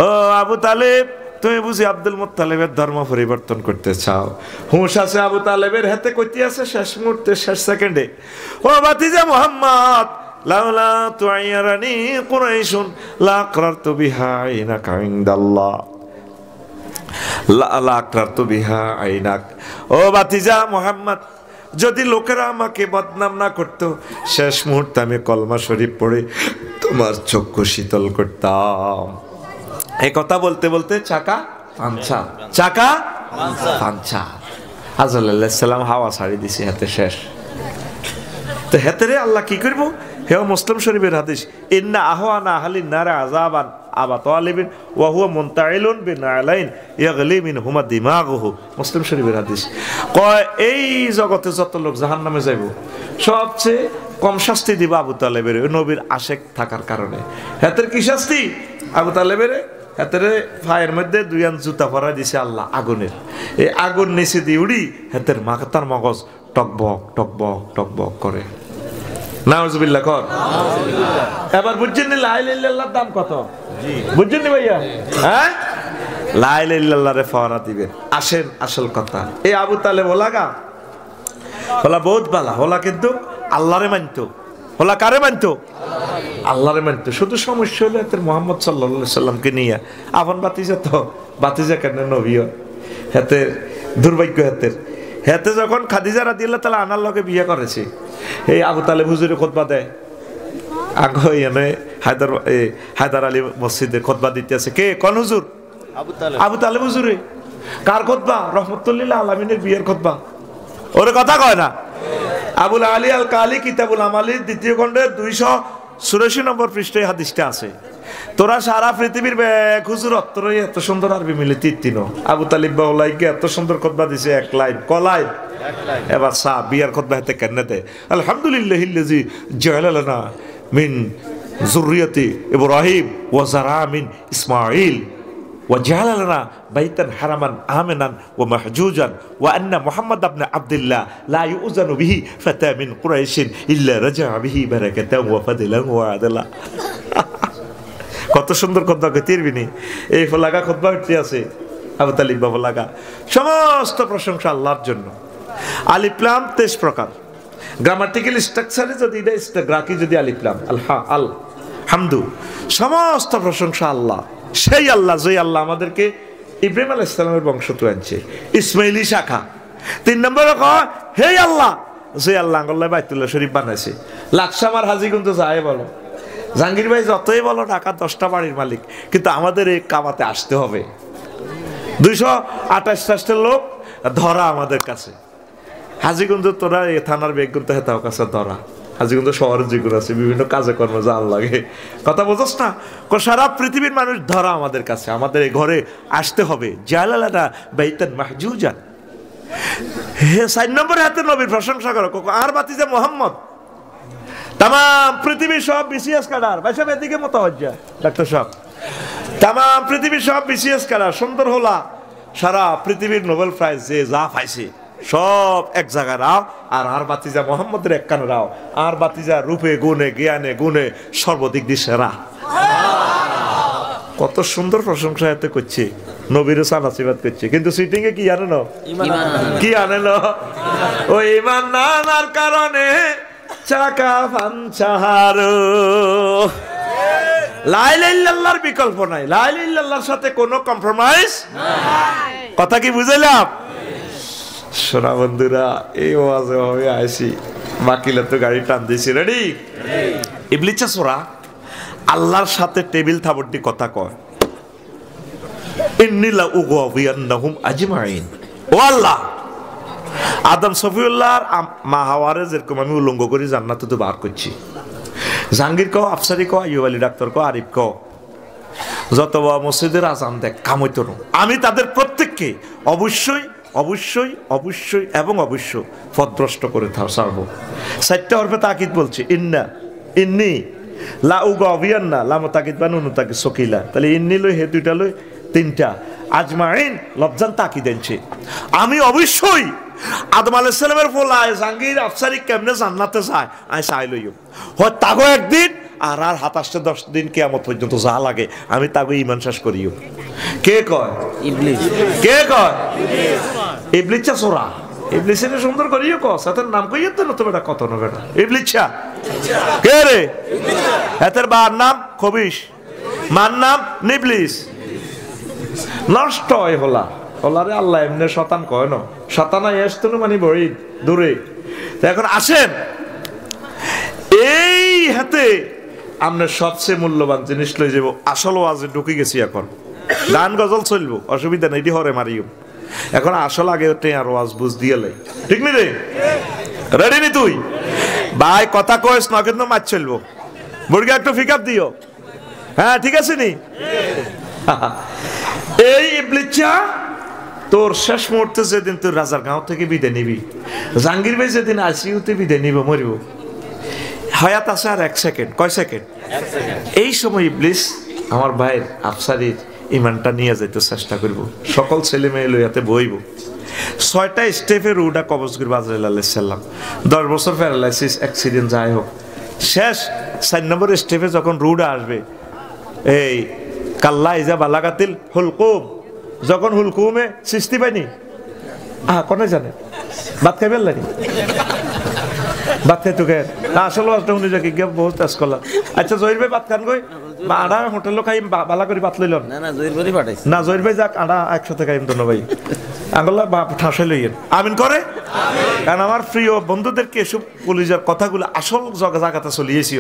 ও আবু তালেব তুমি বুঝি আব্দুল মুত্তালিবের ধর্ম পরিবর্তন করতে চাও। হুঁশ আছে আবু তালেবের হাতে কইতে আছে শেষ মুহূর্তে, শেষ সেকেন্ডে, ও ভাতিজা মুহাম্মদ লাউলা তুআইরানি কুরাইশুন লা আকরারতু বিহা ইনাকা ইনদাল্লাহ, লা আকরারতু বিহা আইনাক। ও ভাতিজা মুহাম্মদ যদি লোকেরা আমাকে বদনাম না করতো, শেষ মুহূর্তে আমি কলমা শরীফ পড়ে তোমার চক্ষু শীতল করতাম। এই কথা বলতে বলতে চাকা পাঞ্চার, চাকা পাঞ্চার। আজরাইল আলাইহিস সালাম হাওয়া ছাড়ি দিছে, হাতে শেষ। তো হেতেরে আল্লাহ কি করবো? হে মুসলিম শরীফের হাদিস, ইন্না আহওয়ানা আহলিন নারে আযাবান আবা তালিবিন ওয়া হুয়া মুনতাইলুন বিনালাইন ইয়াগলি মিনহুমা দিমাগুহু। মুসলিম শরীফের হাদিস কয় এই জগতে যত লোক জাহান্নামে যাইব, সবচেয়ে কম শাস্তি দিবা আবু তালেবের, নবীর আশেক থাকার কারণে। হেতের কি শাস্তি? আবু তালেবের হেতের পায়ের মধ্যে 2 আন জুতা পরা দিছে আল্লাহ আগুনের। এই আগুন নিচে দিয়ে উড়ি হেতের মাথার মগজ টকবক টকবক টকবক করে। নাউজুবিল্লাহ কর। এবার বুঝছেন নি লা ইলাহা ইল্লাল্লাহর দাম কত? বুঝছেন নি ভাইয়া? হ্যাঁ, লা ইলাহা ইল্লাল্লাহরে ফওয়ারা দিবেন। আসেন আসল কথা। এই আবু তালেব ওলাগা ওলা বহুত বালা ওলা, কিন্তু আল্লাহরে মানতো। ওলা কারে মানতো? আল্লাহরে মানতো। শুধু সমস্যা হলো এদের মুহাম্মদ সাল্লাল্লাহু আলাইহি সাল্লামকে নিয়ে আপন বাতিজা, তো বাতিজা কেন নবীও হেতে দুর্ভাগ্য। হেতে যখন খাদিজা রাদিয়াল্লাহু তাআলা আনার লগে বিয়ে করেছে, এই আবু তালেব হুজুরে খুতবা দেয়। আগে এনে হায়দার আলী মসজিদে খুতবা দিতে আছে। কে? কোন হুজুর? আবু তালেব হুজুরে। কার খুতবা? রহমতুল্লিল আলামিনের বিয়ের খুতবা। ওরে কথা কয় না। আবুল আলী আল কালি কিতাবুল আমালির 2য় খণ্ডের 284 নম্বর পৃষ্ঠায় হাদিসটা আছে। তোরা সারা পৃথিবীর হুজুর অত্তর এত সুন্দর আরবি মিলে তিনো। আবু তালিব বাউলাইকে এত সুন্দর খুতবা দিছে, 1 লাইন। ক লাইন? এবার সা বিয়ার খুতবা হেতে কেন দেয়? আলহামদুলিল্লাহিল্লাযী জাআলা লানা মিন যুররিয়াতি ইব্রাহিম ওয়া যারা মিন ইসমাঈল ওয়া জাআলা লানা বাইতান হারামান আমিনান ওয়া মাহজুজান ওয়া আন্না মুহাম্মদ ইবনে আব্দুল্লাহ লা ইউযানু বিহি ফাতা মিন কুরাইশিন ইল্লা রাজা'a বিহি বারাকাতান ওয়া ফাদলান ওয়া আদলা। কত সুন্দর খুতবা কইতিরবিনি। এই ফলাগা খুতবা উঠতে আছে আবু তালিব বাবা লাগা। সমস্ত প্রশংসা আল্লাহর জন্য। আলিফ লাম 23 প্রকার। গ্রামাটিক্যাল স্ট্রাকচারে যদি এটা ইস্তেগ্রাকি যদি আলিফ লাম আল হামদু, সমস্ত প্রশংসা আল্লাহ। সেই আল্লাহ যে আল্লাহ আমাদেরকে ইব্রাহিম আলাইহিস সালামের বংশ তো আনছে, ইসমাইলি শাখা। 3 নম্বরে কয় হে আল্লাহ যে আল্লাহ আঙ্গল্লাহ বাইতুল্লাহ শরীফ বানাইছে। লাকসামার হাজীগঞ্জ যায় বলো, জাহাঙ্গীর ভাই যতই বলো ঢাকা 10টা বাড়ির মালিক, কিন্তু আমাদের এই কামাতে আসতে হবে। 228টা লোক ধরা আমাদের কাছে। হাজীগঞ্জ তোরা এ থানার বেগুন তো হেতাও কাছে ধরা। হাজীগঞ্জ শহরের যেগুলো আছে বিভিন্ন কাজে কর্ম জাল লাগে, কথা বোঝস না? সারা পৃথিবীর মানুষ ধরা আমাদের কাছে, আমাদের এই ঘরে আসতে হবে। জালালানা বাইতান মাহজুজান। হে 4 নম্বরে হাতে নবীর প্রশংসা করো। আর বাতিজা মোহাম্মদ তাম পৃথিবীর সব বিসিএস কাডার ভাইসব এদিকে মোতাবজ্জা ডাক্তার সাহেব, তাম পৃথিবীর সব বিসিএস কাডার সুন্দর হলা সারা পৃথিবীর নোবেল প্রাইজ যে যা পাইছে সব এক জায়গায় রাও। আর বাতিজা মোহাম্মদের এক কানে রাও। আর বাতিজা রূপে গুণে জ্ঞানে গুণে সর্বদিক দিয়ে সেরা। কত সুন্দর প্রশংসা এতে করছে, নবীরও সানাসিবাদ করছে। কিন্তু সিটিং এ কি আনে না? কি আনে না? ওই ইমান না আনার কারণে চাকা পাঞ্চার। লা ইলাহা ইল্লাল্লাহর বিকল্প নাই, লা ইলাহা ইল্লাল্লাহর সাথে কোনো কম্প্রোমাইজ নাই। কথা কি বুঝাইলাম? সোনা বন্ধুরা, এই ওয়াজে হবে আইসি বাকিলা তো গাড়ি টান দিয়েছি। রেডি? ইবলিসা সোরা আল্লাহর সাথে টেবিল থাবড়ি কথা কয়, ইন্নী লা উগওয়িয়ান্নাহুম আজমাইন। ও আল্লাহ, আদম সফিউল্লাহর মা হাওয়ারে যেরকম আমি উলঙ্গ করি জান্নাতে তো বার করছি। জাহাঙ্গীর কও, আফসারি কও, আইয়ুব আলী ডাক্তার কও, আরিফ কও, যত মসজিদের আজান দেখ কামইতো না, আমি তাদের প্রত্যেককে অবশ্যই অবশ্যই অবশ্যই এবং অবশ্য পথভ্রষ্ট করে ছাড়বো। 4টা হরফে তাকিদ বলছে, ইন্না ইন্নি লা উগওয়িয়ান্না, লাম তাকিদ বা নুন তাকিদ সকিলা। তাহলে ইন্নি লই হে 2টা লই 3টা, আজমাইন লবজান তাকিদ দেনছে। আমি অবশ্যই আদম আলাইহিস সালামের ফলায় জাহাঙ্গীর আফসারি কেমনে জান্নাতে যায় আই চাই লইও। হয় তাগো একদিন আর 27 দিন কিয়ামত পর্যন্ত যা লাগে আমি তাগো ঈমান শেষ করিও। কে কয়? ইবলিস। কে কয়? ইবলিসা সোরা। ইবলিসের সুন্দর করিও ক, সাথে নাম কইও তো না, তো বেটা কত না বেটা ইবলিসা। কে রে? এতের বার নাম খবিশ, মার নাম নিবলিস। নষ্ট হয় হলা হলারে আল্লাহ এমনি শতান কয় না, শতানা এসতো মানে বড়ি দূরে এখন আসেন, এই হাতে আমরা সবচেয়ে মূল্যবান জিনিস লই যাব। আসল ওয়াজে ঢুকে গেছি, এখন গান গজল চলবো, অসুবিধা নেই, এটি হরে মারিও। এখন আসল আগে আর ওয়াজ বুঝ দিয়ে লাই, ঠিক নি রে? রেডি নি তুই ভাই? কথা কয়েস না কিন্তু মাছ চলবো, মুরগি একটু পিক আপ দিও। হ্যাঁ ঠিক আছে নি? এই ইবলিসা তোর শেষ মুহূর্তে যেদিন তোর রাজার গাঁও থেকে বিদায় নিবি, জাহাঙ্গীর ভাই যেদিন আইসিইউতে বিদায় নিব, মরিব, হায়াত আছে আর 1 সেকেন্ড। কয় সেকেন্ড? এই সময় ইবলিস আমার ভাইয়ের আফসারির ইমানটা নিয়ে যাইতে চেষ্টা করব, সকল ছেলে মেয়ে লইয়াতে বইব। 6টা স্টেপের রুডা কবজ করবো আজরাইল আলাইহিস সালাম। 10 বছর প্যারালাইসিস, অ্যাক্সিডেন্ট যাই হোক, শেষ 4 নম্বর স্টেপে যখন রুডা আসবে, এই কাল্লা ইজা বালাগাতিল হুলকুম, যখন হুলকুমে সৃষ্টি পাইনি, কোনে জানে ভাত খাইবে লাগি, ভাত খাই তোকে আসল ওয়াজটা শুনি যাকে গিয়ে বহুত তেজ করলাম। আচ্ছা জহির ভাই ভাত খান গই, আড়া হোটেলও খাই বালা করে ভাত লইল না, জহির ভাই যাক আড়া একসাথে খাইম তো ভাই, আগলা ঠাসাই লইয়েন, আমিন করে। কারণ আমার প্রিয় বন্ধুদেরকে এসব কলিজার কথাগুলো আসল জায়গাতে চলিয়েছি।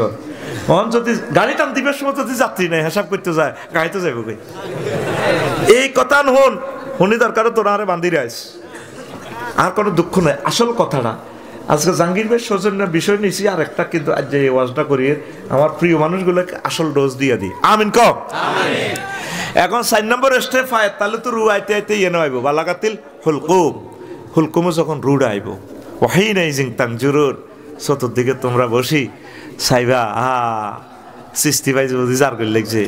ওর যদি গাড়ি টান দিবের সময় যদি যাত্রী নেই হিসাব করতে যায়, গাড়িতে যাইব ভাই। এই কথা হন শুনি দরকার তোরা আরে বান্দিরে আইস, আর কোনো দুঃখ নাই। আসল কথাটা আজকে জাহাঙ্গীর ভাই সৌজন্যের বিষয় নিয়েছি, আর একটা কিন্তু আজ যে ওয়াজটা করিয়ে আমার প্রিয় মানুষগুলোকে আসল ডোজ দিয়ে দিই। আমিন ক। এখন 4 নম্বর স্টেপ হয়, তাহলে তো রু আইতে আইতে ইয়ে আইব বালাগাতিল হুলকুম, হুলকুমে যখন রুড আইব, ওয়াহি নাই জিং তাংজুরুর, চতুর্দিকে তোমরা বসি সাইবা সৃষ্টি ভাই যদি যার করে লেগছে।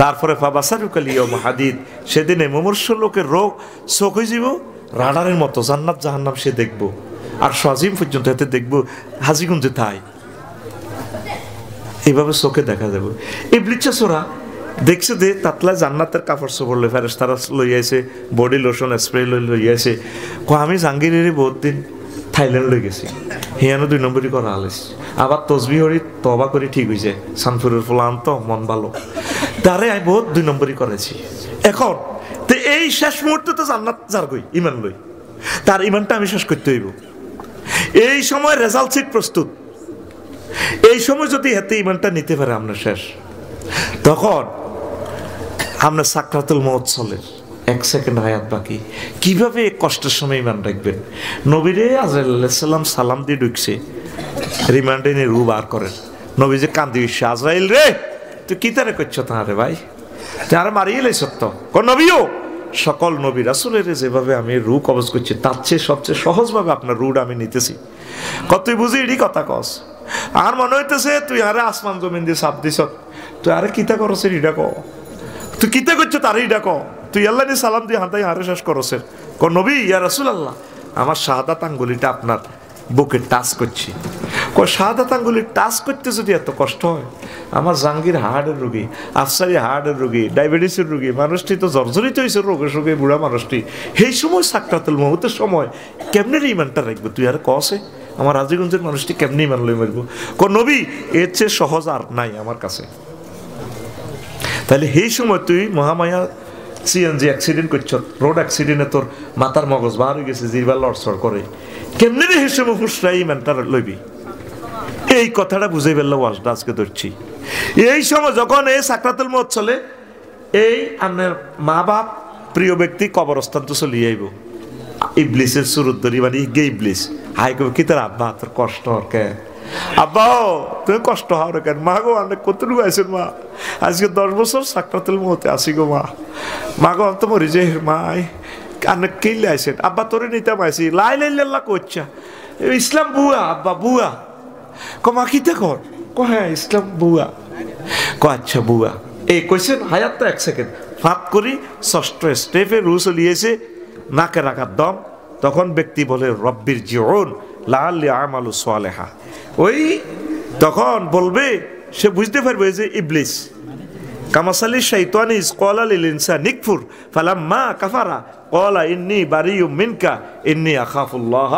তারপরে ফাবাসারুকালিয়া হাদিদ, সেদিনে মুমূর্ষ লোকের রোগ চোখ হয়ে যাব রাডারের মতো, জান্নাত জাহান্নাম সে দেখবো, আর সাজিম পর্যন্ত এতে দেখবো হাজিগুঞ্জে থাই, এইভাবে চোখে দেখা যাবে। এই ব্লিচাসোরা দেখছে যে তাতলা জান্নাতের কাপড় চোপড় লই ফেরেশতারা লইয়াছে, বডি লোশন স্প্রে লইয়াছে। আমি জাহাঙ্গীরেরই বহুত দিন থাইল্যান্ড লই গেছি, হিয়ানো 2 নম্বরই করা আলিস, আবার তসবি হরি তবা করে ঠিক হয়েছে, সানফুরের ফলান তো মন ভালো, তারে আমি বহুত 2 নম্বরই করেছি। এখন তো এই শেষ মুহূর্তে তো জান্নাত যার গই ইমান লই, তার ইমানটা আমি শেষ করতে হইব। এই সময় রেজাল্ট সিট প্রস্তুত, এই সময় যদি হাতে ইমানটা নিতে পারে আমরা শেষ, তখন আমরা সাকরাতুল মউত চলের 1 সেকেন্ড হায়াত বাকি। কিভাবে কষ্টের সময় ইমান রাখবেন? নবীরে আজরাইল আলাইহিস সালাম সালাম দিয়ে ঢুকছে, রিমান্ডে নিয়ে রু বার করেন, নবী যে কান্দি উঠছে, আজরাইল রে তুই কি তারে করছো তাহারে ভাই, তারা মারিয়ে লাই সত্য কোন নবীও, সকল নবী রাসূলের যেভাবে আমি রু কবজ করছি তার চেয়ে সবচেয়ে সহজভাবে আপনার রুটা আমি নিতেছি। কতই বুঝি এটি কথা কস, আর মনে হইতেছে তুই আরে আসমান জমিন দিয়ে চাপ দিস, তুই আরে কিতা করছে এটা ক, তুই কিতা করছো তারে এটা ক, তুই আল্লাহ নিয়ে সালাম দিয়ে হাতাই আরে শেষ করছে। কোন নবী ইয়া রাসূলুল্লাহ, আমার শাহাদাত আঙ্গুলিটা আপনার বুকে টাচ করছি। শাহাদাত আঙ্গুলি টাচ করতে যদি এত কষ্ট হয়, আমার জাহাঙ্গীর হার্টের রোগী, আফসারি হার্টের রোগী, ডায়াবেটিসের রোগী, মানুষটি তো জর্জরিত হয়েছে রোগের সঙ্গে, বুড়া মানুষটি, সেই সময় সাকরাতুল মউতের সময় কেমনে ইমানটা রাখবো? তুই আর কসে আমার রাজীগঞ্জের মানুষটি কেমনি ইমান লই মারবো? কোন নবী এর চেয়ে সহজ আর নাই আমার কাছে। তাহলে সেই সময় তুই মহামায়া সিএনজি অ্যাক্সিডেন্ট করছ, রোড অ্যাক্সিডেন্টে তোর মাথার মগজ বার হয়ে গেছে, জিরবা লড়সড় করে, কেমনি রে হিসেবে হুসরাই ইমানটা লইবি? এই কথাটা বুঝাই ফেললো ওয়াজটা আজকে ধরছি। এই সময় যখন এই সাকরাতুল মউত চলে, এই আপনার মা বাপ প্রিয় ব্যক্তি কবরস্থান তো চলিয়ে আইব, ইবলিসের সুরত ধরি, মানে গে ইবলিস হাই কবে কি তোর আব্বা তোর কষ্ট হর কে, আব্বা তুমি কষ্ট হওয়ার কেন? মা গো অনেক কতটুকু আছেন মা, আজকে 10 বছর সাকরাতুল মউতে আসি গো মা, মা গো তো মরি যে মাই অনেক কিনলে আইসেন, আব্বা তোরে নিতাম আইসি লাই লাইল্লাহ করছা, ইসলাম বুয়া আব্বা বুয়া, মা কিতে কর, হ্যাঁ ইসলাম বুয়া, আচ্ছা বুয়া। এই কইছেন হায়াতটা 1 সেকেন্ড ফাঁক করি 6টা স্টেপে রু চলিয়েছে, নাকে রাখার দম, তখন ব্যক্তি বলে রব্বির জিউন লাআল্লি আমালু সালেহা, ওই তখন বলবে, সে বুঝতে পারবে যে ইবলিস কামাসালি শাইতানি ইজ ক্বালা লিল ইনসানি নিকফুর ফালাম্মা কাফারা ক্বালা ইন্নী বারিয়ুম মিনকা ইন্নী আখাফুল্লাহ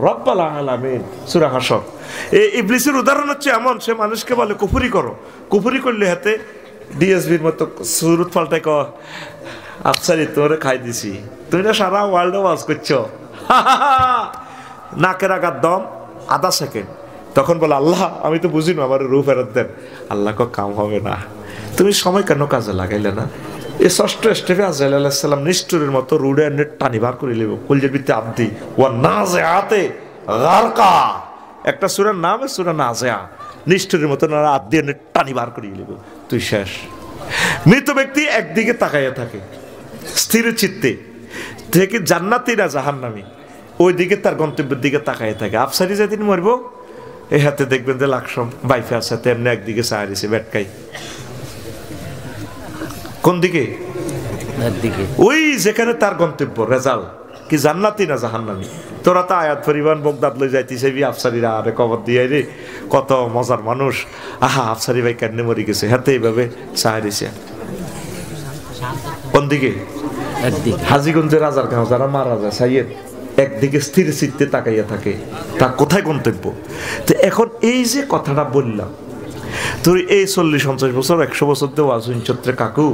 রব্বাল আলামিন, সূরা হাশর। এই ইবলিসের উদাহরণ হচ্ছে এমন, সে মানুষকে বলে কুফরি করো, কুফরি করলে হাতে ডিএসবির মতো সুরত পাল্টাই ক, আফসারি তোরে খাই দিছি, তুমি না সারা ওয়ার্ল্ডে ওয়াজ করছো, নাকের আঘাত দম, আধা সেকেন্ড, তখন বলে আল্লাহ আমি তো বুঝি না, আমার রূহ ফেরত দেন। আল্লাহ কাম হবে না, তুমি সময় কেন কাজে লাগাইলে না? এই ষষ্ঠ স্টেপে আজরাইল আলাইহিস সালাম নিষ্ঠুরের মতো রুডে নেট টানি বার করে লিব কলজের ভিতরে আব্দি ওয়া নাজিআতে গারকা, একটা সূরার নাম সূরা নাজিআ, নিষ্ঠুরের মতো না আব্দি নেট টানি বার করে লিব, তুই শেষ। মৃত ব্যক্তি একদিকে তাকাইয়া থাকে স্থির চিত্তে, থেকে জান্নাতি না জাহান্নামী ওই দিকে তার গন্তব্যের দিকে তাকাইয়া থাকে। আফসারি যেদিন মরবো এই হাতে দেখবেন যে লাকসম বাইফে আছে, তেমনি একদিকে চায় দিছে বেটকাই। কোন দিকে? ওই যেখানে তার গন্তব্য রেজাল্ট কি জান্নাতি না জাহান্নামী। তোরা তো আয়াত পরিমাণ বগদাদ লই যাইতিস আফসারিরা, আরে কবর দিয়ে রে কত মজার মানুষ, আহা আফসারি ভাই কেন মরি গেছে, হাতে এইভাবে চায় দিছে। কোন দিকে? হাজীগঞ্জের রাজার গাঁও যারা মারা যায় সাইয়েদ একদিকে স্থির চিত্তে তাকাইয়া থাকে, তার কোথায় গন্তব্য। তো এখন এই যে কথাটা বললাম, তুই এই 40-50 বছর 100 বছর দিয়ে ওয়াজ হুঞ্চত্রে কাকু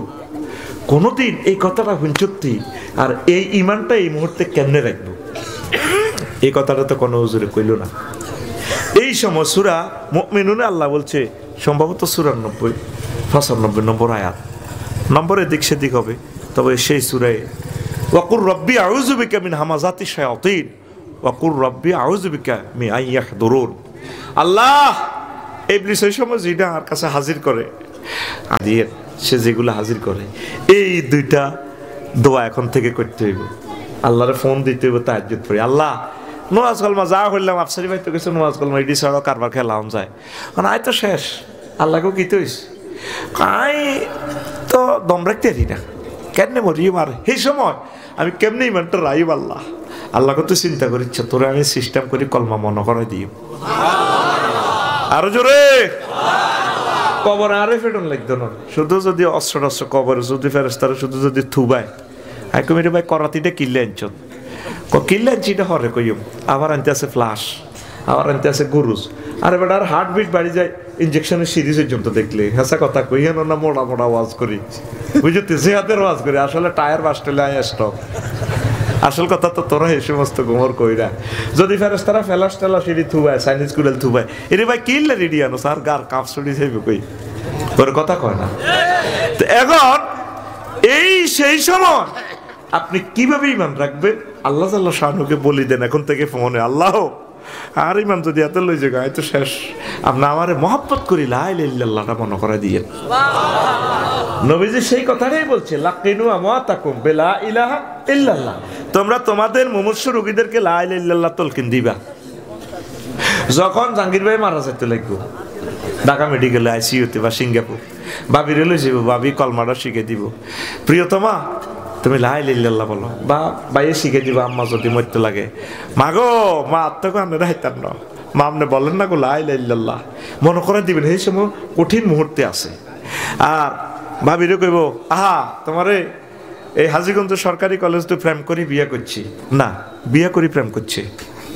কোনোদিন এই কথাটা হুঞ্চত্তি আর এই ইমানটা এই মুহূর্তে কেমনে রাখবো, এই কথাটা তো কোনো হুজুরে কইল না। এই সময় সূরা মুমিনুনে আল্লাহ বলছে, সম্ভবত সূরা 95 নম্বর আয়াত, নম্বরের দিক সেদিক হবে, তবে সেই সূরায় ওয়াকুর রব্বি আউযু বিকা মিন হামাযাতি শায়াতিন ওয়াকুর রব্বি আউযু বিকা মিন আন ইয়াহদুরুন। আল্লাহ ইবলিস এই সময় যেটা আর কাছে হাজির করে আদিয়ের, সে যেগুলো হাজির করে এই দুইটা দোয়া এখন থেকে করতে হইব। আল্লাহরে ফোন দিতে হইব তাহাজ্জুদ পড়ে, আল্লাহ নোয়াজ কলমা যা হইলাম আফসারি ভাই তো কিছু নোয়াজ কলমা এডি ছাড়াও কারবার খেলাম যায়, কারণ আয় তো শেষ, আল্লাহকেও কি তৈস আই তো দম রাখতে পারি না, কেন মরি মার সেই সময় আমি কেমনি ইমানটা রাইব। আল্লাহ আল্লাহকে তো চিন্তা করিচ্ছ, তোরে আমি সিস্টেম করি কলমা মনে করে দিই আরো জোরে। কবর আরে ফেটন লাগতো না, শুধু যদি অস্ত্র টস্ত্র কবরে যদি ফেরেস্তারা শুধু যদি থুবায় আই কমিটি ভাই করাতিটা কিনলে আনছ, কিনলে আনছিটা হরে কইম, আবার আনতে আছে ফ্লাশ, আবার আনতে আছে গুরুজ, আর এবার আর হার্টবিট বাড়ি যায় ইঞ্জেকশনের সিরিজের জন্য দেখলে হেসা কথা কই হেন না মোড়া মোড়া ওয়াজ করি বুঝতে সে হাতের ওয়াজ করি, আসলে টায়ার বাস্টেলে আয় স্টক। আসল কথা তো তোরা এই সমস্ত গোমর কইরা যদি ফেরেস্তারা ফেলাস টেলাস এটি থুবায় চাইনিজ কুড়েল থুবায় এরে ভাই কিনলে রেডি আনো স্যার গার কাপ ছড়ি যাইবে কই, তোর কথা কয় না। তো এখন এই সেই সময় আপনি কিভাবে ইমান রাখবেন? আল্লাহ তাআলা শানুকে বলি দেন এখন থেকে ফোনে, আল্লাহ আর ইমান যদি এত লই যে গায়ে তো শেষ, আপনি আমারে মহব্বত করি লা ইলাহা ইল্লাল্লাহটা মনে করাই দিয়েন। নবীজি সেই কথাটাই বলছে, লাকিনু আমাতাকুম বিলা ইলাহা ইল্লাল্লাহ, তোমরা তোমাদের মুমূর্ষু রোগীদেরকে লা ইলাহা ইল্লাল্লাহ তলকিন দিবা। যখন জাহাঙ্গীর ভাই মারা যেতে লাগবে ঢাকা মেডিকেলে আইসিইউতে বা সিঙ্গাপুর, ভাবির লই যাব, ভাবি কলমাটা শিখে দিব, প্রিয়তমা তুমি লা ইলাহা ইল্লাল্লাহ বলো, বা বাইয়ে শিখে দিবা আম্মা যদি মরতে লাগে, মা গো মা আত্মকে আনলে হাইতার না, মা আপনি বলেন না গো লা ইলাহা ইল্লাল্লাহ মনে করে দিবেন। এই সময় কঠিন মুহূর্তে আছে। আর ভাবিরে কইব, আহা তোমারে এই হাজীগঞ্জ সরকারি কলেজ তো প্রেম করি বিয়ে করছি না, বিয়ে করি প্রেম করছে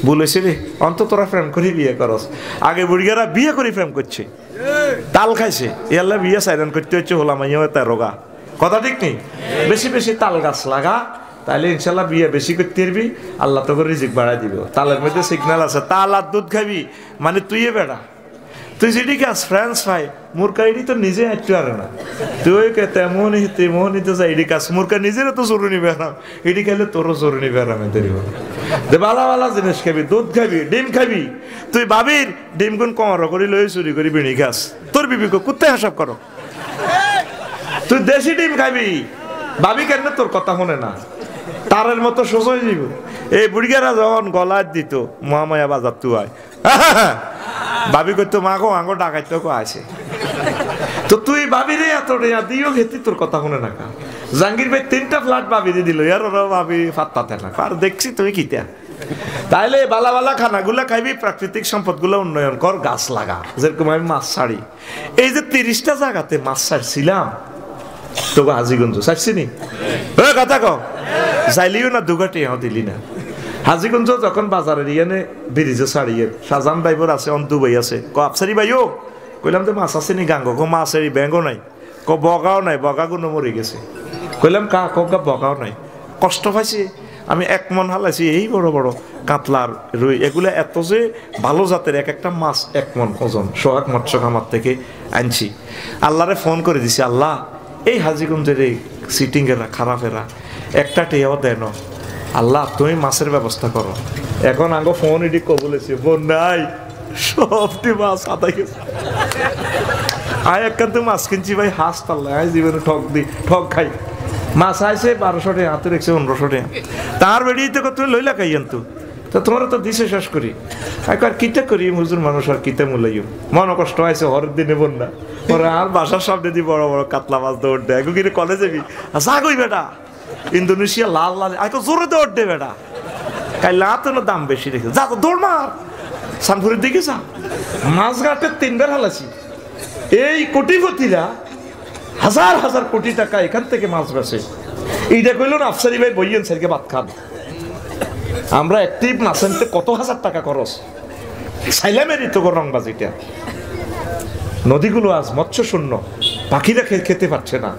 বলেছে রে, অন্তত তোরা প্রেম করি বিয়ে করস, আগে বুড়িয়ারা বিয়ে করি প্রেম করছে, তাল খাইছে ইয়াল্লা বিয়ে সাইলেন করতে হচ্ছে, হলাম তার রোগা, কথা ঠিক নেই? বেশি বেশি তাল গাছ লাগা, তাহলে ইনশাল্লাহ বিয়ে বেশি করতে পারবি, আল্লাহ তোকে রিজিক বাড়াই দিব। তালের মধ্যে সিগন্যাল আছে, তাল আর দুধ খাবি মানে তুই বেড়া, তুই যেটি কাজ ফ্রেন্স ভাই মুরকা এটি তো নিজে হাঁটতে পারে না, তুই তেমনই তো যাই এটি কাজ মুরকা নিজেরও তো জরুরি বেড়াম, এটি খেলে তোরও জরুরি বেড়াম, এদের বালা বালা জিনিস খাবি, দুধ খাবি, ডিম খাবি, তুই বাবির ডিম গুণ কমার করি লই চুরি করি বিড়ি খাস, তোর বিবি কুত্তে হাসাব করো, তুই দেশি ডিম খাবি, ভাবি কেন তোর কথা শোনে না, তারের মতো সোজই দিব। এই বুড়িগারা যখন গলায় দিত মহামায়া বাজার তু আয়, ভাবি করতো মা গো আঙ্গো ডাকাইতে আছে, তো তুই ভাবিরে এত দিও খেতি তোর কথা শুনে না। জাহাঙ্গীর ভাই 3টা ফ্ল্যাট ভাবিরে দিল, ইয়ার ওরা ভাবি ফাত্তাতে না, আর দেখছি তুমি কিতা। তাইলে বালা বালা খানাগুলা খাইবি, প্রাকৃতিক সম্পদগুলো উন্নয়ন কর, গাছ লাগা, যেরকম আমি মাছ ছাড়ি, এই যে 30টা জায়গাতে মাছ ছাড়ছিলাম তোকে হাজীগঞ্জ ছাড়ছিনি কথা কও, যাইলিও না দুগাটিও দিলি না। হাজীগঞ্জ যখন বাজারের ইয়ানে ব্রিজে ছাড়িয়ে শাহজাহান ড্রাইভার আছে, অন্তু ভাই আছে, ক আফসারি ভাইও কইলাম তো মাছ আছে নি গাঙ্গ, কো মাছ এই ব্যাঙ্গও নাই, ক বগাও নাই, বগা গুলো মরে গেছে, কইলাম কা কা বগাও নাই, কষ্ট পাইছে, আমি 1 মন হালাইছি, এই বড় বড় কাতলার রুই, এগুলো এত যে ভালো জাতের, এক একটা মাছ 1 মন ওজন, সোহাগ মৎস্য খামার থেকে আনছি। আল্লাহরে ফোন করে দিছি, আল্লাহ এই হাজীগঞ্জের এই সিটিংয়েরা খারাপেরা একটা টেয়াও দেন, আল্লাহ তুমি মাছের ব্যবস্থা করো। এখন আগে ফোন এটি কবলেছি, বোন নাই সবটি মাছ আদায় গেছে। আয় একান্ত মাছ কিনছি ভাই, হাঁস পাল্লা আয় জীবনে ঠক খাই। মাছ আইসে 1200 টাকা, হাতে রেখেছে 1500 টাকা। তার বেরিয়েতে তুমি লইলা খাই আনতো, তো তোমার তো দিছে শেষ করি। আর কিতা করি হুজুর মানুষ, আর কিতা মূল্যাইও মন কষ্ট হয়েছে, হরের দিনে বোন না ওরা আর বাসার সামনে দিয়ে বড় বড় কাতলা মাছ দৌড় দেয়। কিন্তু কলেজ যাবি যা কই বেটা, ইন্দোনেশিয়া লাল লাল আগে জোরে দৌড় দে বেটা, কাইলা তো দাম বেশি রেখে যা তো দৌড় মার। সানপুরের দিকে যা, মাছ ঘাটে 3 বার হালাছি। এই কোটিপতিরা হাজার হাজার কোটি টাকা এখান থেকে মাছ বেছে। এইটা কইল না আফসারি ভাই বইয়েন স্যারকে ভাত খান। আমরা একটি মাছ আনতে কত হাজার টাকা খরচ, সাইলামেরই তো রংবাজিটা। নদীগুলো আজ মৎস্য শূন্য, পাখিরা খেতে পারছে না।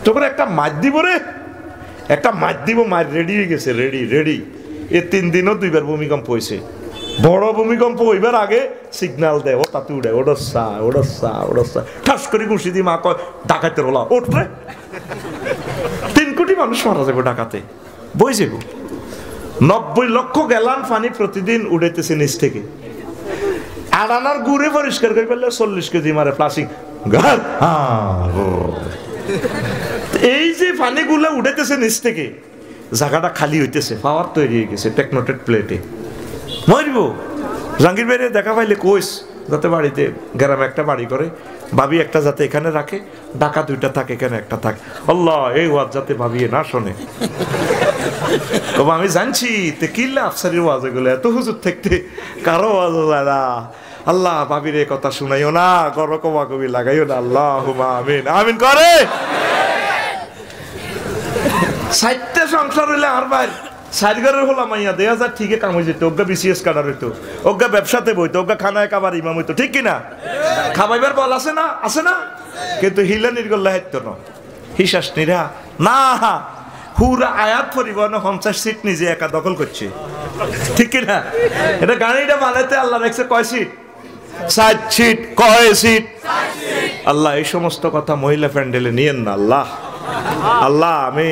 তখন একটা মাছ দিব রে, একটা মাছ দিব, মাছ রেডি হয়ে গেছে, রেডি রেডি। এ 3 দিনও 2 বার ভূমিকম্প হয়েছে। বড় ভূমিকম্প হইবার আগে সিগন্যাল দেয়, ও তাতে উড়ে ওডসা ওডসা ওডসা, ঠাস করে ঘুষি দি মা কয় ডাকাতের ওলা ওঠরে। 3 কোটি মানুষ মারা যাবে ডাকাতে, বই যাব। 90 লক্ষ গ্যালন পানি প্রতিদিন উড়াইতেছে নিচ থেকে। আড়ানার গুড়ে পরিষ্কার করে ফেললে 40 কেজি মারে প্লাস্টিক। এই যে পানিগুলো উড়াইতেছে নিচ থেকে, জায়গাটা খালি হইতেছে, পাওয়ার তৈরি হয়ে গেছে টেকনোটেড প্লেটে। মরব জাহাঙ্গীর বাইরে দেখা পাইলে কইস, যাতে বাড়িতে গ্রামে একটা বাড়ি করে, ভাবি একটা যাতে এখানে রাখে, ডাকা 2টা থাকে, এখানে একটা থাকে। আল্লাহ এই ওয়াজ যাতে ভাবিয়ে না শোনে। আমি জানছি তে কিল্লা আফসারির ওয়াজ এগুলো, এত হুজুর থাকতে কারো ওয়াজ যায় না। আল্লাহ ভাবির এ কথা শুনাইও না, গর কমা কবি লাগাইও না। আল্লাহ আমিন আমিন করে। 60টা সংসার হইলে আর ভাই 4 ঘরের হলাম মাইয়া 2000 ঠিকই কাম হয়ে যেত। ওগা বিসিএস কাটার হইতো, ওগা ব্যবসাতে বইতো, ওগা খানায় কাবার ইমাম হইতো, ঠিক কিনা? খাবাইবার বল আছে না, আছে না? কিন্তু হিলা নির্গল্লা হাইতো না, হিসাস নিরা না, পুরা আয়াত পরিবহন 50 সিট নিজে একা দখল করছে, ঠিক কিনা? এটা গাড়িটা বানাইতে আল্লাহ রাখছে কয় সিট? 60 সিট। কয় সিট? আল্লাহ এই সমস্ত কথা মহিলা প্যান্ডেলে নিয়েন না। আল্লাহ আল্লাহ আমি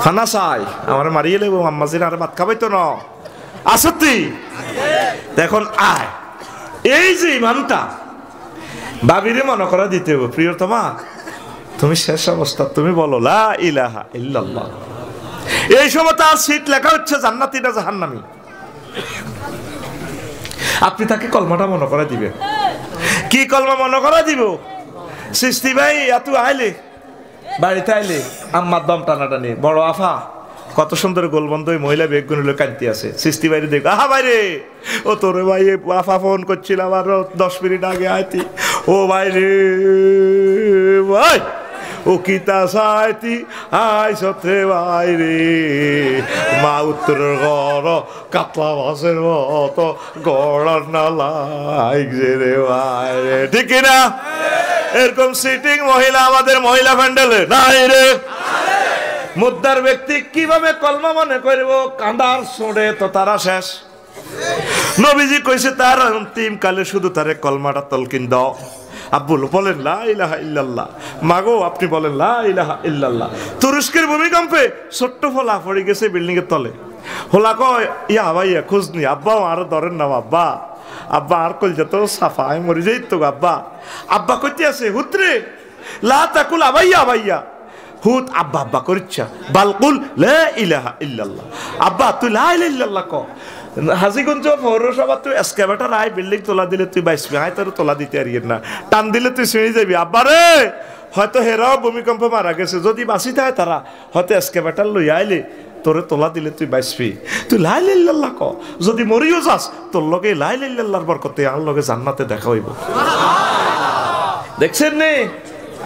খানা চাই, আমার মারিয়ে লেবো আম্মাজির আর ভাত খাবাইতো না আসতি। এখন আয় এই যে ইমানটা ভাবিরে মনে করা দিতে হবে, প্রিয়তমা তুমি শেষ অবস্থা তুমি বলো লা ইলাহা ইল্লাল্লাহ। এই সময় তার সিট লেখা হচ্ছে জান্নাতি না জাহান্নামী। আপনি তাকে কলমাটা মনে করা দিবেন। কি কলমা মনে করা দিব? সৃষ্টি ভাই এত আইলে বাড়িতে আইলে আম্মার দম টানাটানি, বড় আফা কত সুন্দর গোলবন্ধ মহিলা বেগুন হলো কান্তি আছে। সৃষ্টি বাইরে দেখ, আহা বাইরে ও তোর ভাই আফা ফোন করছিলাম আরো 10 মিনিট আগে আইতি। ও বাইরে ভাই ও কিতা সাইতি আই সতে বাইরে মা উত্তরের ঘর কাতলা মাছের মতো গড়ার না লাগছে রে বাইরে, ঠিক কিনা? এরকম সিটিং মহিলা আমাদের মহিলা প্যান্ডেলে নাই রে। মুদ্দার ব্যক্তি কিভাবে কলমা মনে করব? কাঁদার সোড়ে তো তারা শেষ। নবীজি কইছে তার অন্তিম কালে শুধু তারে কলমাটা তলকিন দাও। আব্বুল বলেন লা ইলাহা ইল্লাল্লাহ, মাগো আপনি বলেন লা ইলাহা ইল্লাল্লাহ। তুরস্কের ভূমিকম্পে ছোট্ট ফলা পড়ে গেছে বিল্ডিং এর তলে। হোলা কয় ইয়া ভাইয়া খোঁজ নি, আব্বা আরো ধরেন না আব্বা, আব্বা আর কল যত সাফা আমি মরে যাই তো আব্বা। আব্বা কইতে আছে হুতরে লা তাকুল আবাইয়া আবাইয়া, হুত আব্বা আব্বা করিচ্ছা বালকুল লা ইলাহা ইল্লাল্লাহ। আব্বা তুই লা ইলাহা ইল্লাল্লাহ ক। হাজীগঞ্জ পৌরসভা তুই এসকেভেটার আয় বিল্ডিং তোলা দিলে তুই বাইসবি, আয় তোর তোলা দিতে আর না, টান দিলে তুই শুনে যাবি। আব্বা রে হয়তো হেরাও ভূমিকম্প মারা গেছে, যদি বাঁচি থাকে তারা হয়তো এসকেভেটার লই আইলে তোরে তোলা দিলে তুই বাইসবি। তুই লা ইলাহা ইল্লাল্লাহ ক, যদি মরিও যাস তোর লগে লা ইলাহা ইল্লাল্লাহর বরকতে আর লগে জান্নাতে দেখা হইব। দেখছেন নে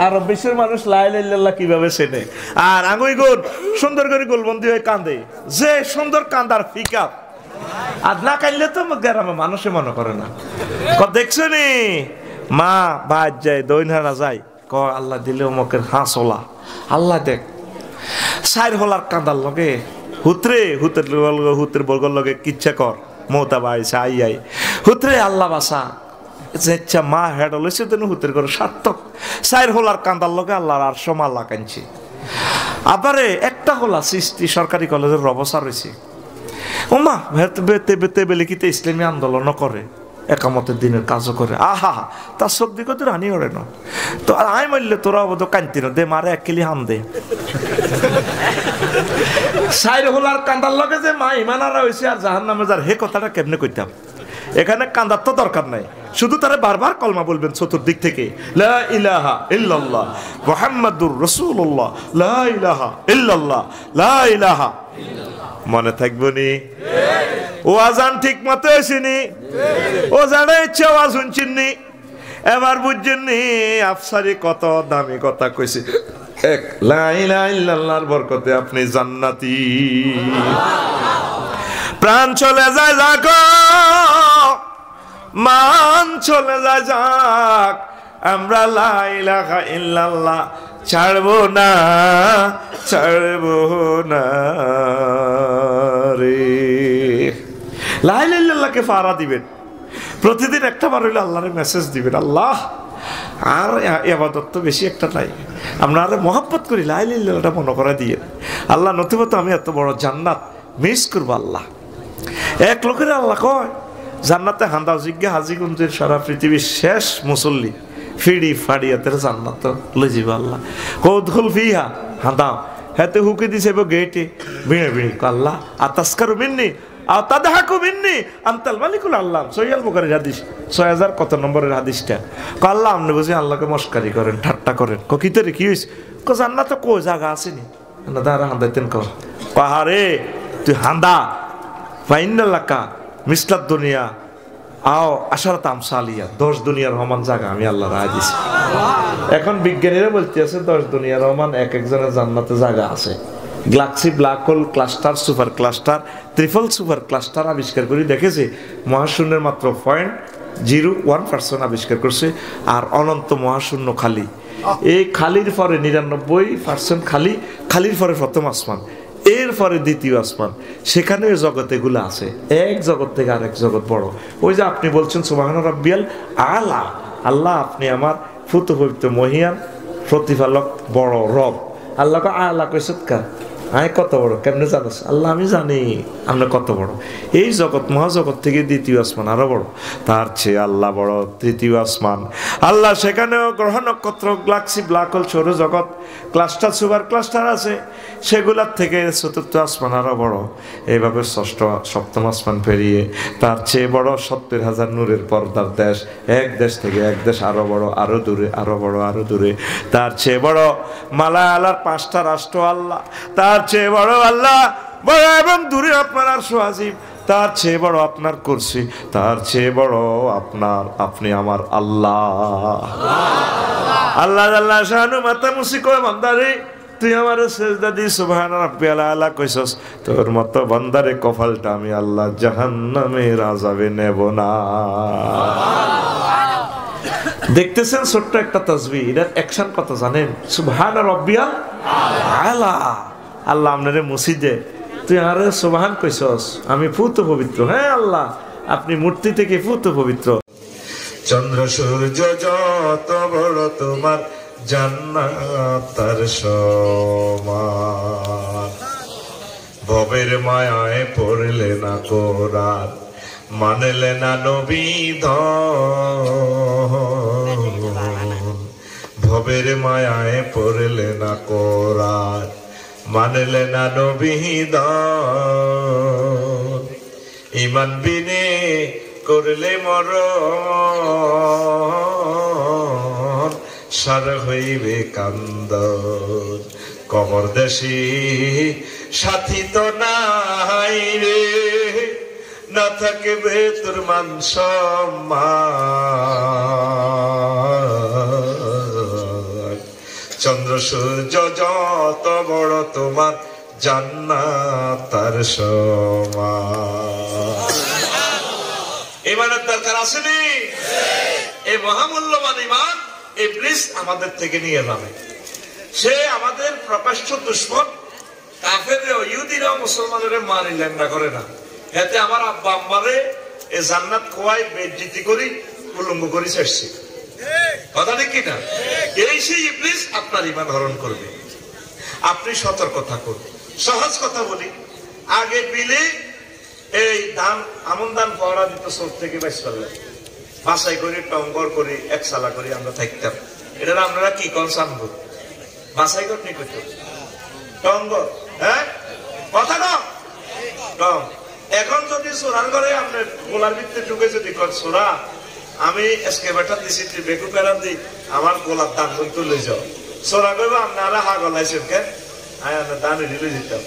আরব বিশ্বের মানুষ লা ইলাহা ইল্লাল্লাহ কিভাবে চেনে। আর আঙুই গোল সুন্দর করে গোলবন্দি হয়ে কান্দে, যে সুন্দর কান্দার ফিকা আর না কাইলে তো গ্রামে মানুষে মনে করে না। দেখছো নি মা বাদ যায় দৈনহারা যায় ক আল্লাহ দিলে অমুকের হাঁস হলা, আল্লাহ দেখ সাইর হলার কাঁদার লগে হুতরে হুতের বর্গর লগে কিচ্ছা কর মৌতা বাইছে আই হুতরে আল্লাহ বাসা ইচ্ছা মা হেড লইছে তেন হুতের করে সার্থক সাইর হোলার কান্দার লগে আল্লাহর আর সমাল্লা কানছে আবারে একটা হোলা সৃষ্টি সরকারি কলেজের রবসার রয়েছে ওমা বেতে বেলে কিতে ইসলামী আন্দোলনও করে একামতের দিনের কাজও করে আহা তার সব দিকে তো রানি ওরে না তো আই মারলে তোরা অবধ কান্তি না দে মারে এক কিলি হান দে সাইর হোলার কান্দার লগে যে মা ইমানারা হয়েছে আর জাহান নামে যার হে কথাটা কেমনে কইতাম এখানে কান্দার তো দরকার নাই শুধু তারা বারবার কলমা বলবেন চতুর্দিক থেকে লা ইলাহা ইল্লাল্লাহ মুহাম্মাদুর রাসূলুল্লাহ লা ইলাহা ইল্লাল্লাহ লা ইলাহা মনে থাকবো নি ও আজান ঠিক মতো হয়েছিনি ও জানে ইচ্ছে আওয়াজ শুনছেননি এবার বুঝছেননি আফসারি কত দামি কথা কইছে এক লা ইলাহা ইল্লাল্লাহর বরকতে আপনি জান্নাতি প্রাণ চলে যায় যাক মান চলে যায় যাক আমরা লা ইলাহা ইল্লাল্লাহ ছাড়বো না রে লা ইলাহা ইল্লাল্লাহকে ফারা দিবেন প্রতিদিন একটা বার হইলে আল্লাহরে মেসেজ দিবেন আল্লাহ আর ইবাদত তো বেশি একটা নাই আমরা আরে মহব্বত করি লা ইলাহা ইল্লাল্লাহটা মনে করে দিয়ে আল্লাহ নতুবা আমি এত বড় জান্নাত মিস করবো আল্লাহ এক লোকের আল্লাহ কয় জান্নাতে হান্দাও জিজ্ঞা হাজিগঞ্জের সারা পৃথিবীর শেষ মুসল্লি ফিড়ি ফাড়িয়াতের জান্নাত লই যাবে আল্লাহ কৌদুল ফিহা হাঁদাও হাতে হুকে দিছে গেটে ভিড়ে ভিড়ে আল্লাহ আতাসকারু মিন্নি আতাদহাকু মিন্নি আনতাল মালিকুল আল্লাহ সহিহুল বুখারীর হাদিস 6000 কত নম্বরের হাদিসটা আল্লাহ আপনি বুঝি আল্লাহকে মস্কারি করেন ঠাট্টা করেন কিতরে কি হইছে জান্নাতে কো জায়গা আসেনি না দাঁড়া হাঁদাইতেন পাহাড়ে তুই হাঁদা ফাইনাল্লাকা মিসলাত দুনিয়া আও আশারাত আমসালিয়া 10 দুনিয়ার রহমান জায়গা আমি আল্লাহ রায় দিছি এখন বিজ্ঞানীরা বলতে আছে 10 দুনিয়ার রহমান এক একজনের জান্নাতে জায়গা আছে Galaxy black hole cluster super cluster triple super cluster আবিষ্কার করে দেখেছে মহাশূন্যের মাত্র 0.01% আবিষ্কার করছে আর অনন্ত মহাশূন্য খালি এই খালির পরে 99% খালির পরে প্রথম আসমান এরপরে দ্বিতীয় আসমান সেখানে জগৎ এগুলো আছে এক জগৎ থেকে আরেক জগৎ বড় ওই যে আপনি বলছেন সুবহান রাব্বিয়াল আলা আল্লাহ আপনি আমার ফুত পবিত্র মহিয়ান প্রতিপালক বড় রব আল্লাহকে আলা কইছত কা আয় কত বড় কেমনে জানোস আল্লাহ আমি জানি আমরা কত বড় এই জগৎ মহাজগৎ থেকে দ্বিতীয় আসমান আরো বড় তার চেয়ে আল্লাহ বড় তৃতীয় আসমান আল্লাহ সেখানেও গ্রহ নক্ষত্র গ্যালাক্সি ব্ল্যাক হোল সৌরজগৎ ক্লাস্টার সুপার ক্লাস্টার আছে সেগুলার থেকে চতুর্থ আসমান আরো বড় এইভাবে ষষ্ঠ সপ্তম আসমান পেরিয়ে তার চেয়ে বড় 70,000 নূরের পর্দার দেশ এক দেশ থেকে এক দেশ আরো বড় আরো দূরে আরো বড় আরো দূরে তার চেয়ে বড় মালায়ালার 5টা রাষ্ট্র আল্লাহ তার চেয়ে বড় আল্লাহ বড় এবং দূরে আপনার আরশ আজিম তার চেয়ে বড় আপনার কুরসি তার চেয়ে বড় আপনি আমার আল্লাহ আল্লাহ আল্লাহ শানু মাতা মুসি কয় বান্দারে তুই আমার সেজদা দি সুবহান রাব্বিয়াল আলা কইছস তোর মতো বান্দারে কপালটা আমি আল্লাহ জাহান্নামের আযাবে নেব না দেখতেছেন ছোট্ট একটা তাসবিহ এর অ্যাকশন কত জানেন সুবহান রাব্বিয়াল আলা আল্লাহ আপনারে মসজিদে তুই আরে সুবহান কইছস আমি পুত পবিত্র হ্যাঁ আল্লাহ আপনি মূর্তি থেকে পুত পবিত্র চন্দ্র সূর্য যত বড় তোমার জান্নাত তার সমান ভবের মায়ায় পড়লে না কোরআন মানলে না নবী ভবের মায়ায় পড়লে না কোরআন মানলে না নবী ঈমান বিনে করলে মরণ সার হইবে কান্দন কবর দেশি সাথী তো নাই রে না থাকবে তোর মান সম্মান চন্দ্র সূর্য যত বড় তোমার জান্নাত তার সমান ইমানের দরকার আসেনি এই মহামূল্যবান ইমান ইবলিস আমাদের থেকে নিয়ে যাবে সে আমাদের প্রকাশ্য দুশমন কাফেরও ইহুদিরা মুসলমানের মারি ল্যাংড়া করে না। এতে আমার আব্বা আম্মারে এ জান্নাত খোয়াই বেজ্জিতি করি উলঙ্গ করি চাইছি, কথা ঠিক কিনা? এই সেই ইবলিস আপনার ঈমান হরণ করবে। আপনি সতর্ক থাকুন। সহজ কথা বলি, আগে বিলে এই ধান আমন ধান পড়া দিত চোর থেকে বাইশ পারলেন বাছাই করি টঙ্গর করি এক সালা করি আমরা থাকতাম। এটা আপনারা কি কন সামব বাছাই করতে করতো টঙ্গর, হ্যাঁ কথা কম টং। এখন যদি চোরার করে আপনার গোলার ভিতরে ঢুকে যদি কর চোরা আমি এসকেভেটর দিছি বেকু পেরান দিই আমার গোলার দান তুলে যাও, চোরা করবো আপনারা হা গলাইছেন কেন দান ঢিলে দিতাম।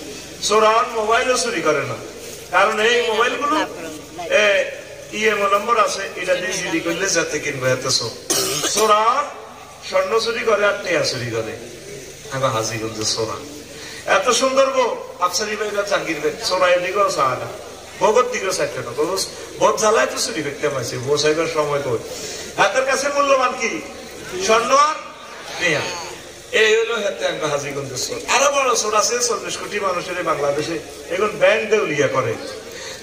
চোরা মোবাইলও চুরি করে না, কারণ এই মোবাইল গুলো ইএমও নম্বর আছে, এটা দিয়ে জিডি করলে যাতে কিনবো এত চোরা স্বর্ণ চুরি করে আর টেয়া চুরি করে। আমি হাজিগঞ্জ চোরা এত সুন্দর গো আফসারি ভাইরা জাঙ্গির ভাই চোরা এদিকেও চায় না, ভগত দিকেও চাইতে না, ভোট জ্বালায় তো চুরি করতে পারছে বসাইবার সময় কই। হাতের কাছে মূল্যবান কি স্বর্ণ আর টেয়া। এই হলো হাতে হাজিগঞ্জের চোর। আরো বড় চোর আছে 40 কোটি মানুষের বাংলাদেশে, এখন ব্যাংক দেউলিয়া করে,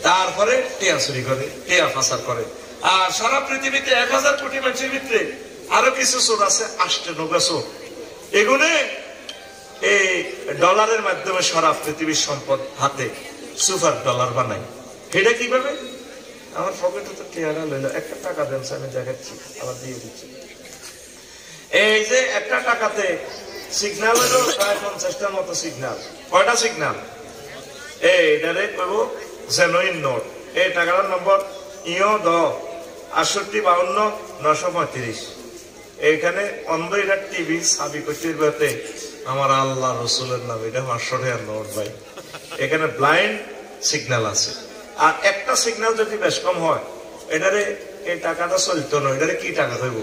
তারপরে টেয়া চুরি করে, টেয়া পাচার করে। আর সারা পৃথিবীতে 1000 কোটি মানুষের ভিতরে আরো কিছু চোর আছে, 98 চোর। এগুলো এই ডলারের মাধ্যমে সারা পৃথিবীর সম্পদ হাতে সুপার ডলার বানায়। এটা কিভাবে? আমার পকেটে তো টেয়ারা লইলো, একটা টাকা দেন আমি দেখাচ্ছি, আবার দিয়ে দিচ্ছি। এই যে একটা টাকাতে সিগন্যাল হলো প্রায় 50টার মতো সিগন্যাল। কয়টা সিগন্যাল? এইটারে কইব জেনুইন নোট। এই টাকার নম্বর ইও 10 68 52 935। এইখানে অন্ধ এটা টিভি সাবি করতে আমার আল্লাহ রসুলের নাম, এটা 500 টাকার নোট ভাই। এখানে ব্লাইন্ড সিগন্যাল আছে, আর একটা সিগন্যাল যদি বেশ কম হয় এটারে এই টাকাটা চলতো না, এটারে কি টাকা হইব?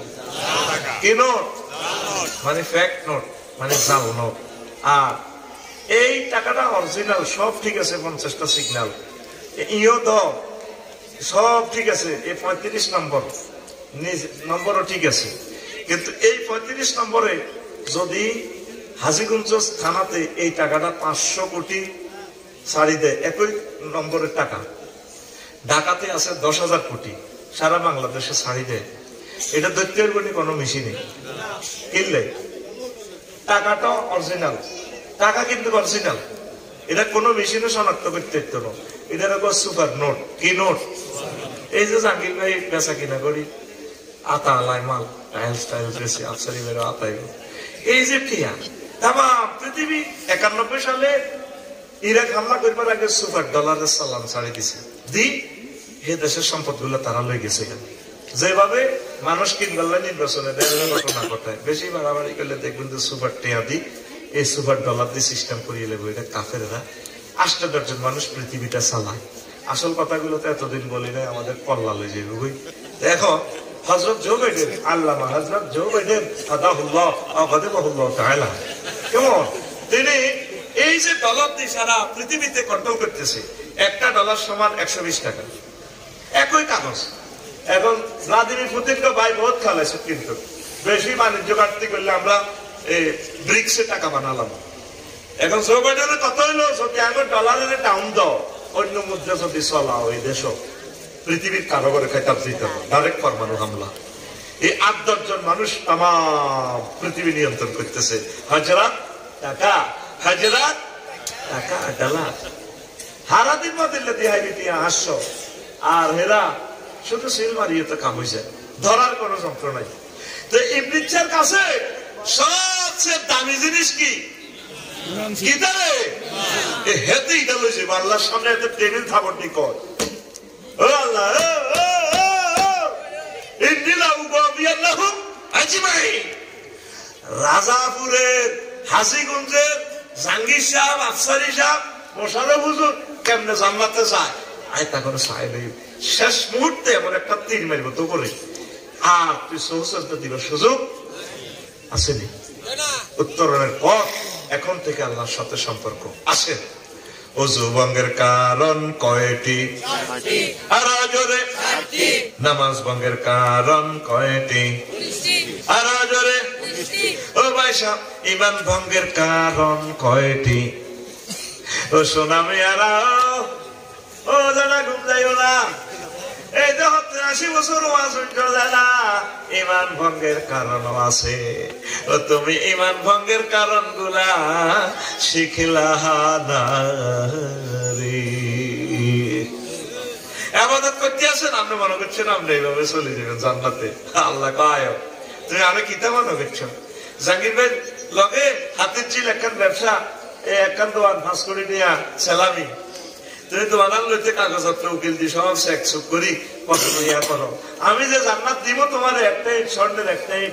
কি নোট? মানে ফ্যাক্ট নোট, মানে জাল নোট। আর এই টাকাটা অরিজিনাল সব ঠিক আছে, 50টা সিগন্যাল ইও দাও সব ঠিক আছে, এই 35 নম্বর নম্বরও ঠিক আছে, কিন্তু এই 35 নম্বরে যদি হাজীগঞ্জ থানাতে এই টাকাটা 500 কোটি ছাড়ি দেয়, একই নম্বরের টাকা ঢাকাতে আছে 10,000 কোটি, সারা বাংলাদেশে ছাড়ি দেয়, এটা ধরতে পারবে কোনো মেশিনে কিনলে টাকাটা অরিজিনাল টাকা, কিন্তু অরিজিনাল এটা কোনো মেশিনে শনাক্ত করতে পারতো না। এটা সুপার নোট। কি নোট? এই যে জাকির ভাই বেচা কিনা করি আতা আলাই মাল টাইলস টাইলস বেশি আফসারি বেরো আতাই, এই যে টিয়া তামা পৃথিবী 91 সালে ইরাক হামলা করবার আগে সুপার ডলারের সালাম ছাড়ি দিছে দি হে দেশের সম্পদ গুলো তারা লই গেছে। যেভাবে মানুষ কিনবাল্লা নির্বাচনে ঘটনা ঘটায়, বেশি বাড়াবাড়ি করলে দেখবেন যে সুপার টিয়া দি এই সুপার ডলার দিয়ে সিস্টেম করিয়ে লেবো। এটা কাফেররা 8 জন মানুষ পৃথিবীটা চালায়। আসল কথাগুলো তো এতদিন বলি নাই, আমাদের কল্লা লই যাবে বুঝি। দেখো হযরত জো বাইডেন, আল্লামা হযরত জো বাইডেন আদাহুল্লাহ আগাদাহুল্লাহ তাআলা, কেমন তিনি এই যে ডলার দিয়ে সারা পৃথিবীতে কন্ট্রোল করতেছে। একটা ডলার সমান 120 টাকা, একই কাগজ। এখন ভ্লাদিমির পুতিনকে ভাই বহুত খেলাইছে, কিন্তু বেশি বাণিজ্য ঘাটতি করলে আমরা ব্রিক্সে টাকা বানালাম। এখন জো বাইডেনের কত হইলো, যদি আমার ডলারের ডাউন দাও অন্য মুদ্রা যদি চলা ওই দেশ পৃথিবীর কারবারে খেতাব দিতে হবে, ডাইরেক্ট পরমাণু হামলা। এই 8-10 জন মানুষ তামাম পৃথিবী নিয়ন্ত্রণ করতেছে। হাজরাত টাকা, হাজরাত টাকা ডলার হারাদিন মদিল্লা দিহাই দিয়া হাসছো, আর হেরা শুধু সিল মারিয়ে তো কাম হয়েছে, ধরার কোনো যন্ত্র নাই। তো ইবলিসের কাছে সবচেয়ে দামি জিনিস কি? আল্লাহর সামনে এত টেবিল থাপড় কর, ও আল্লাহ রাজাপুরের হাজীগঞ্জের জাহাঙ্গীর সাহেব আফসারি সাহেব মোশাররফ হুজুর কেমনে জান্নাতে যায় আয় তা করে চাই নেই। শেষ মুহূর্তে এমন একটা তীর মারব তো করে, আর তুই সহসা দিবার সুযোগ আসেনি। উত্তরণের পর এখন থেকে আল্লাহর সাথে সম্পর্ক আসে। ওযু ভঙ্গের কারণ কয়টি? আর জোরে নামাজ ভঙ্গের কারণ কয়টি? আর জোরে ও ভাই সাহেব ঈমান ভঙ্গের কারণ কয়টি? ও সোনা মেয়ারা, ও জানা ঘুম যাইও না। এই যে ৮০ বছর ওয়াজ যায় না, ইমান ভঙ্গের কারণও আছে। ও তুমি ইমান ভঙ্গের কারণ গুলা শিখলা না রে। আবাদত করতে আসেন, আপনি মনে করছেন আপনি এইভাবে চলে যাবেন জান্নাতে। আল্লাহ কয় তুমি আমি কিতা মনে করছো? জাহাঙ্গীর ভাই লগে হাতের চিল একখান ব্যবসা, এই একখান দোয়ান 5 কোটি নিয়া সেলামি। তুমি দোয়ানার লইতে কাগজপত্র উকিল দিয়ে সব চেক করি পছন্দ ইয়া করো। আমি যে জান্নাত দিব তোমার একটাই স্বর্ণের একটাই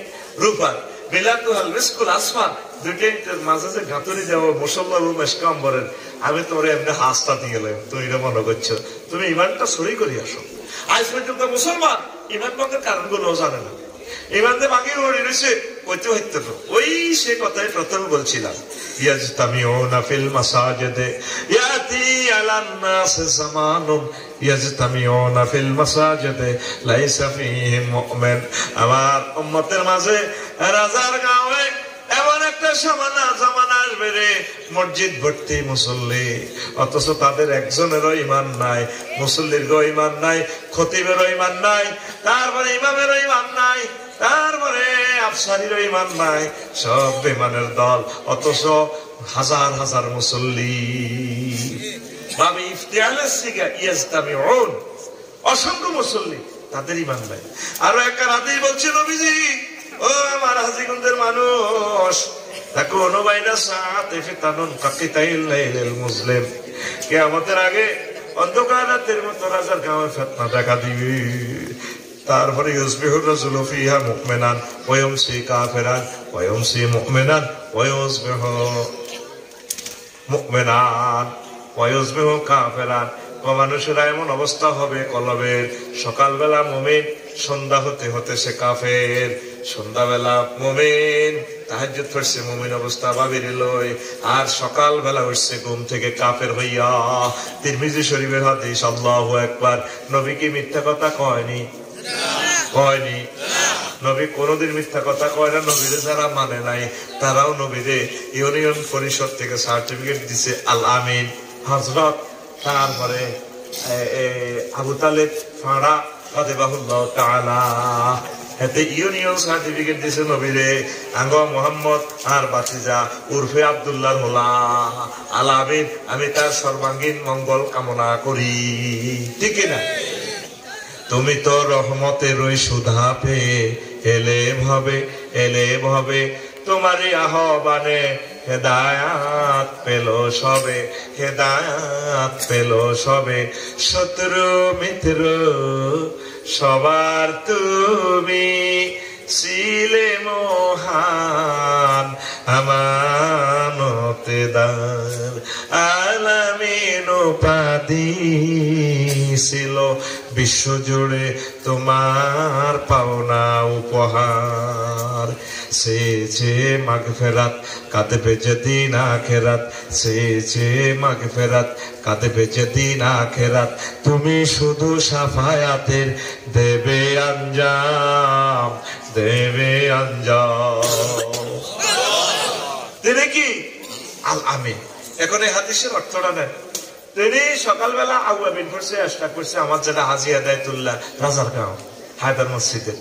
রূপার বিলাতু হাল মিসকুল আসমান, দুইটাই মাঝে যে গাঁতুরি যাবো মুসল্লা মেশকাম্বরের, আমি তোমার এমনি হাসটা দিয়ে গেলাম। তুমি এটা মনে করছো? তুমি ইমানটা সরি করি আসো। আজ পর্যন্ত মুসলমান ইমান ভঙ্গের কারণগুলো জানে না। ইমানতে ভাঙিয়ে ওড়ি রয়েছে কইতে হইতে তো ওই সে কথাই প্রথমে বলছিলাম। ইয়াজতামিউনা ফিল মাসাজিদে ইয়াতি আলান নাস জামানুন ইয়াজতামিউনা ফিল মাসাজিদে লাইসা ফীহিম মুমিন। আমার উম্মতের মাঝে রাজার গাঁয়ে এমন একটা জামানা আসবে রে, মসজিদ ভর্তি মুসল্লি, অথচ তাদের একজনেরও ইমান নাই। মুসল্লিরও ইমান নাই, খতিবেরও ইমান নাই, তারপরে ইমামেরও ইমান নাই, তারপরে আফসারিরও ইমান নাই, সব বেঈমানের দল, অথচ হাজার হাজার মুসল্লি। বাবে ইফতিআলের সিগা ইয়াজতামিউন, অসংখ্য মুসল্লি, তাদের ইমান নাই। আরো একটা হাদিস বলছে নবীজি, ও আমার হাজীগঞ্জের মানুষ, তাকুনু বাইনা সাআতি ফিতানুন কাকিতাইল লাইলিল মুসলিম, কিয়ামতের আগে অন্ধকার রাতের মতো রাজার গাঁয়ে ফিতনা দেখা দিবে। তারপরে ইউসবিহুর রাজুলু ফিহা মুমিনান ওয়া ইউমসি কাফিরান ওয়া ইউমসি মুমিনান ওয়া ইউসবিহু মুমিনান ওয়া ইউসবিহু কাফিরান। মানুষেরা এমন অবস্থা হবে কলবের, সকালবেলা মুমিন, সন্ধ্যা হতে হতে সে কাফের। সন্ধ্যাবেলা মুমিন, তাহাজ্জুদ পড়ছে মুমিন অবস্থা ভাবির লই, আর সকালবেলা উঠছে ঘুম থেকে কাফের হইয়া। তিরমিজি শরীফের হাদিস। আল্লাহু আকবার। নবী কি মিথ্যা কথা কয়নি? কয়নি। নবী কোনদিন মিথ্যা কথা কয় না। নবীরে যারা মানে নাই তারাও নবীরে ইউনিয়ন পরিষদ থেকে সার্টিফিকেট দিছে আল আমিন হযরত। তারপরে আবু তালেব ফাড়া রাদিয়াল্লাহু তাআলা এতে ইউনিয়ন সার্টিফিকেট দিছে নবীরে। আঙ্গ মোহাম্মদ আর বাতিজা উর্ফে আব্দুল্লাহ হোলা আল আমিন, আমি তার সর্বাঙ্গীন মঙ্গল কামনা করি। ঠিক না? তুমি তো রহমতের ওই সুধা পেয়ে এলে ভাবে তোমারই আহ্বানে হেদায়াত পেল সবে। শত্রু মিত্র সবার তুমি ছিলে মহান আমানতেদার। আলামিন উপাধি ছিল বিশ্বজুড়ে তোমার পাওনা উপহার। সেছে মাগফিরাত কাঁদবে যেদিন আখিরাত, সেছে মাগফিরাত কাঁদবে যেদিন আখিরাত। তুমি শুধু সাফায়াতের দেবে আঞ্জাম। তিনি কি আল আমিন। এখন এই হাদিসের অর্থটা নেন। তিনি সকালবেলা আউয়াবিন করছে, আশা করছে আমার যেটা হাজী হেদায়েতুল্লাহ রাজার গাঁও হায়দার মসজিদের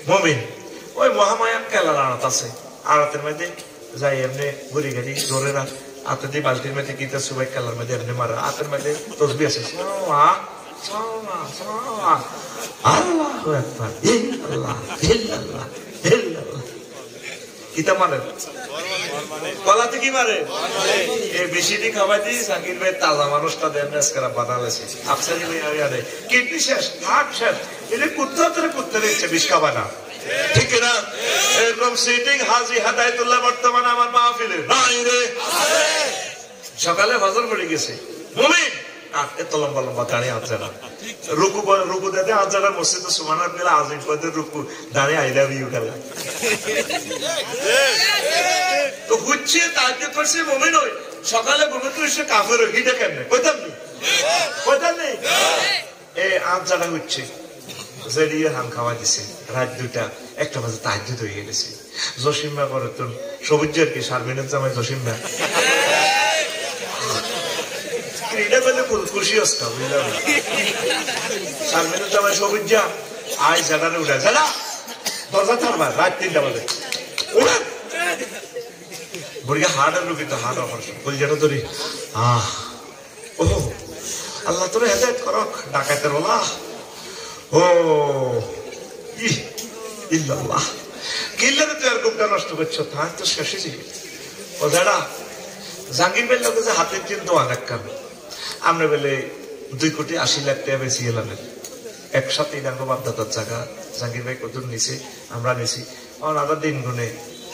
মুমিন, ওই মহামায়ান কেলার আড়ত আছে। আড়তের মধ্যে যাই এমনি ঘুরি গাড়ি ধরে না, হাতে দিয়ে বালতির মধ্যে কিতা সুবাই কেলার মধ্যে এমনি মারা, হাতের মধ্যে তসবিহ আছে। আল্লাহু আকবার, ইল্লাল্লাহ ইল্লাল্লাহ ইল্লাল্লাহ। কিতা মানে কলাতে কি মারে? এই বেশিটি খাওয়াই দিই জাকির ভাই তাজা মানুষটা দেন নেসকারা বানালেছে। আফসারি ভাই আরে কিডনি শেষ, হার্ট শেষ, এটা কুত্তা ইচ্ছে বিষ খাবা না। ঠিক না? এরকম সিটিং হাজী হেদায়েতুল্লাহ বর্তমানে আমার মাহফিলে নাই রে। সকালে ফজর পড়ে গেছে, মুমিন এত লম্বা লম্বা দাঁড়িয়ে আছে না, রুকু দেতে আজারা মসজিদে সুবহানাল্লাহ বিল আযীম পদের রুকু দাঁড়িয়ে আই লাভ ইউ গেল তো হচ্ছে তাহাজ্জুদ পড়ছে মুমিন হই, সকালে ঘুমে তো এসে কাফের হিটা কেমনে কইতাম নেই এই আজারা হচ্ছে জেলিয়ে হাম খাওয়া দিছে। রাত 2টা 1টা বাজে তাহাজ্জুদ হয়ে গেছে। জসিমা করে তো সবুজের কি শারমিনের জামাই জসিমা খুশি হস্তা বুঝলাম শারমিনের জামাই সবুজ যা আই জানারে উঠে জানা দরজা থাকবা রাত 3টা বাজে উঠে বুড়িয়া হার্টের রুগী তো হার্ট অপারেশন কলজাটা ধরি ও আল্লাহ তোরে হেদায়েত করক ডাকাতের ওলা ও ইল্লাল্লাহ কিল্লারে তো এরকমটা নষ্ট করছো তাই তো শেষে যাবে ও দাদা জাহাঙ্গীর ভাই লোকে যে হাতের চিন দোয়া রাখলাম আমরা বলে 2,80,00,000 টাকা বেশি এলাম একসাথে ইনাঙ্গ বাপদাদার জায়গা জাহাঙ্গীর ভাই কত নিছে আমরা নিছি আবার দিন গুনে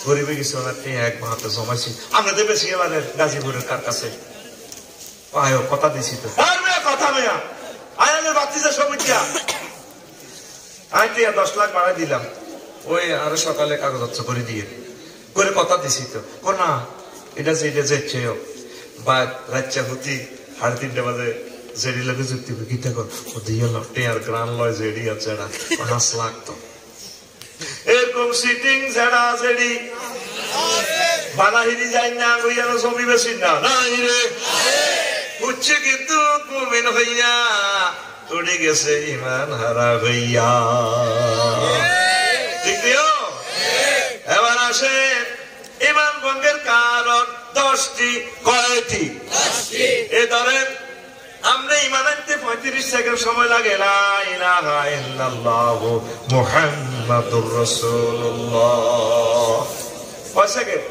গরিবে গেছি ওনার টিয়া এক মাহাতে জমাইছি আমরা তো বেশি এলাম গাজীপুরের কার কাছে আয়ো কথা দিছি তো কথা মেয়া আয়ালের বাতিজা সবুজিয়া আমি টিয়া 10 লাখ বাড়াই দিলাম ওই আরো সকালে কাগজ করে দিয়ে করে কথা দিছি তো না এটা যেটা যাচ্ছে বা রাজ্যা হতি 3:30 বাজে জেডি লাগে যুক্তি গীতা কর ও দিয়ে লটে আর গ্রান লয় জেডি আছে এটা 5 লাখ তো এরকম সিটিং জেডা জেডি বানাহিরি যাই না গইয়ানো জমি বেশি না নাই রে উচ্চ কিন্তু মুমিন হইয়া উড়ে গেছে ইমান হারা হইয়া ঠিক দিও এবার আসে ইমান ভঙ্গের কারণ 10টি কয়টি এ ধরেন আমরা ইমান আনতে 35 সেকেন্ড সময় লাগে লা ইলাহা ইল্লাল্লাহ মুহাম্মাদুর রাসূলুল্লাহ কয় সেকেন্ড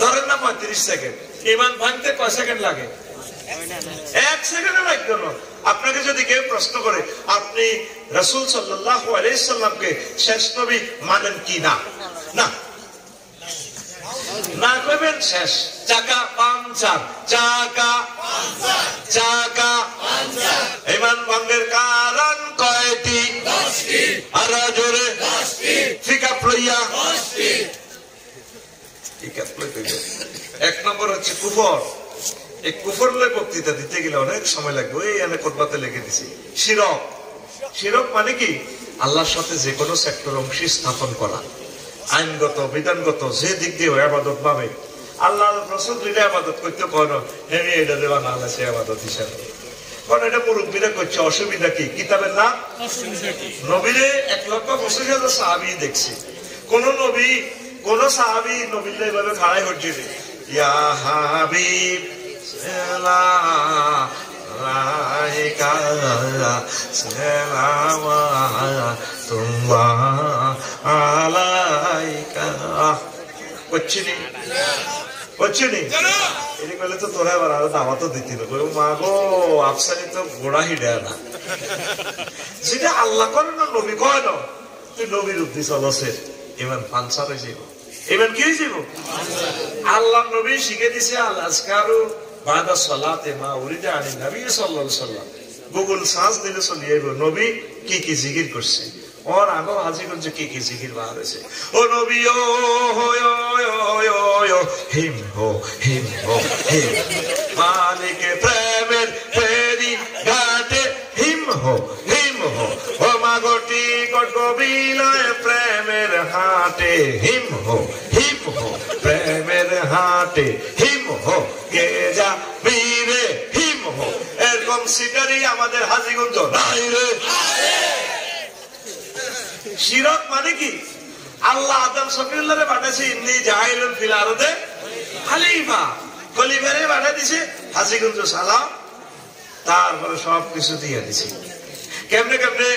ধরেন না 35 সেকেন্ড ইমান ভাঙতে কয় সেকেন্ড লাগে 1 সেকেন্ড লাগবে না আপনাকে যদি কেউ প্রশ্ন করে আপনি রাসূল সাল্লাল্লাহু আলাইহি সাল্লামকে শেষ নবী মানেন কি না না না কইবেন শেষ চাকা পাঞ্চার চাকা পাঞ্চার ইমান ভঙ্গের কারণ কয়টি 10টি আর জোরে 10টি ফিকা লইয়া 10টি ফিকা লইতে এক নম্বর হচ্ছে কুফর এই কুফর লয় বক্তৃতা দিতে গেলে অনেক সময় লাগবে এই এনে কোটবাতে লিখে দিছি শিরক শিরক মানে কি আল্লাহর সাথে যে কোনো সেক্টর অংশী স্থাপন করা আইনগত বিধানগত যে দিক দিয়ে ইবাদত পাবে আল্লাহ রাসূল যেটা ইবাদত করতে পারো আমি এটা দেওয়া না আছে ইবাদত হিসাবে কারণ এটা মুরব্বিরা করছে অসুবিধা কি কিতাবের নাম নবীরে 1,25,000 সাহাবী দেখছি কোন নবী কোন সাহাবী নবীর এইভাবে খাড়াই হচ্ছে ইয়া হাবিব সালাম আলাইকা সালাম আলাইকা করছিনি এটি করলে তো তোরা এবার আরো দাওয়াতও দিতি না মা গো আফসানি তো গোড়া হিডে না যেটা আল্লাহ করে না নবী কয় না তুই নবীর উদ্দি চলছে এবার পানসার হয়ে যাইব এবার কি হয়ে যাইব আল্লাহ নবী শিখে দিছে আল আজকারু বাদা সালাতে মা উরিদা আনি নবী সাল্লাল্লাহু আলাইহি ওয়াসাল্লাম গুগল সার্চ দিলে চলে যাইব নবী কি কি জিকির করছে और आगो हाजीगंज की जिकिर बाहर से ओ नबी ओ हिम हो हिम मालिक प्रेमेर फेरी घाटे हिम हो ओ मागोटी कटबिलाय प्रेमेर हाटे हिम हो प्रेमेर हाटे हिम हो কে যা বীরে হিম हो এরকম সিটারি আমাদের হাজীগঞ্জ নাই রে শিরক মানে কি আল্লাহ আদম সফিউল্লাহরে পাঠাইছে ইন্নী জাইলুন ফিল আরদে খলিফা খলিফারে পাঠাই দিছে হাজীগঞ্জ সালাম তারপরে সব কিছু দিয়ে দিছে কেমনে কেমনে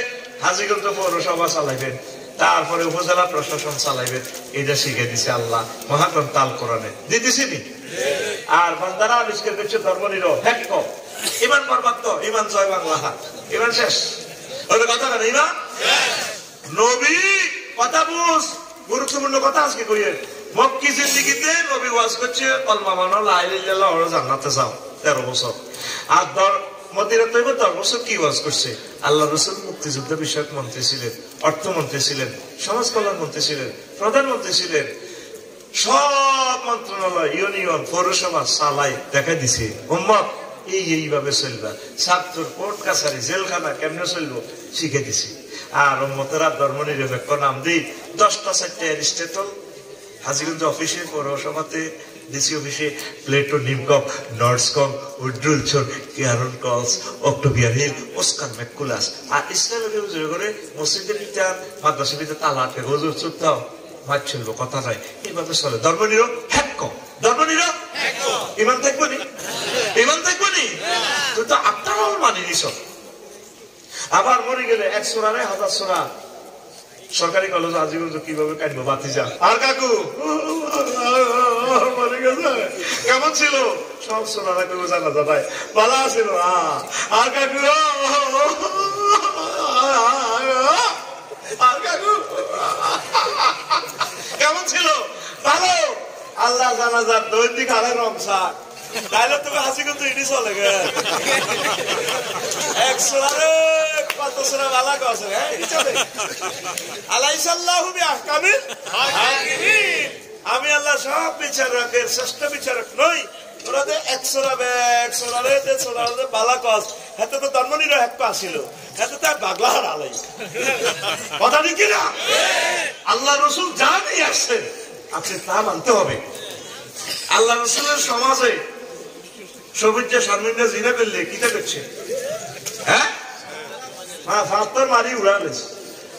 হাজীগঞ্জ পৌরসভা চালাইবেন তারপরে উপজেলা প্রশাসন চালাইবেন এটা শিখে দিছে আল্লাহ মহাগ্রন্থ আল কোরআনে দিতেছি নি আর বান্দারা আবিষ্কার করছে ধর্মনিরপেক্ষ ইমান বরবাদ তো ইমান জয় বাংলা ইমান শেষ ওই কথা না ইমান নবী কথা বুঝ গুরুত্বপূর্ণ কথা আজকে কইয়ে মক্কি জিন্দেগিতে নবী ওয়াজ করছে কলমা মানো লা ইলাহা ইল্লাল্লাহ ওরা জান্নাতে যাও 13 বছর আর মদিনা তৈবা 10 বছর কি ওয়াজ করছে আল্লাহ রাসূল মুক্তিযুদ্ধ বিষয়ক মন্ত্রী ছিলেন অর্থমন্ত্রী ছিলেন সমাজ কল্যাণ মন্ত্রী ছিলেন প্রধানমন্ত্রী ছিলেন সব মন্ত্রণালয় ইউনিয়ন পৌরসভা সালাই দেখা দিছে উম্মত এইভাবে চলবা ছাত্র কোর্ট কাছারি জেলখানা কেমনে চলবো শিখে দিছি আর উম্মতেরা ধর্মনিরপেক্ষ নাম দিই 10টা 4টা অ্যারিস্টটল হাজীগঞ্জ অফিসে পৌরসভাতে ডিসি অফিসে প্লেটো নিমকক নর্সকম উড্রুলছন কেয়ারন কলস অক্টোবিয়ার হিল ওস্কার ম্যাকুলাস আর ইসলামের হুজুর করে মসজিদের ভিতর মাদ্রাসার ভিতরে তালা আটকে হুজুর চুপ দাও মাছ চলবো কথা নাই এইভাবে চলে ধর্মনিরো হ্যাক ধর্মনিরো ইমান থাকবো নি ইমান থাকবো নি তুই তো আপনারাও মানিনি সব আবার মরে গেলে 100 রানে 1000 সোরা সরকারি কলেজ আজীবন কিভাবে কাটবো বাতি যা আর কাকু মরে গেছে কেমন ছিল সব সোনা কাকু জানা যায় ভালো ছিল আর কাকু আর কাকু কেমন ছিল ভালো আল্লাহ জানা যার দৈনিক আরে রমসা তাইলে তুমি হাসি কিন্তু ইডি চলে গে 100 আরে কত সোনা ভালো আছে হ্যাঁ ইডি চলে আলাইসাল্লাহু বিআহকামিল হাকিমিন আমি আল্লাহ সব বিচারকের শ্রেষ্ঠ বিচারক নই তোরা যে 100 রে যে সোনারে ভালো কস হাতে তো ধর্মনির এক পা ছিল হাতে তো বাগলার আলাই কথা ঠিক না আল্লাহ রাসূল জানি আসছেন আপনি তা মানতে হবে আল্লাহ রাসূলের সমাজে সবুজে শারমিনরা জিনা করলে কিটা করছে হ্যাঁ ফাত্তর মারি উড়ালেছে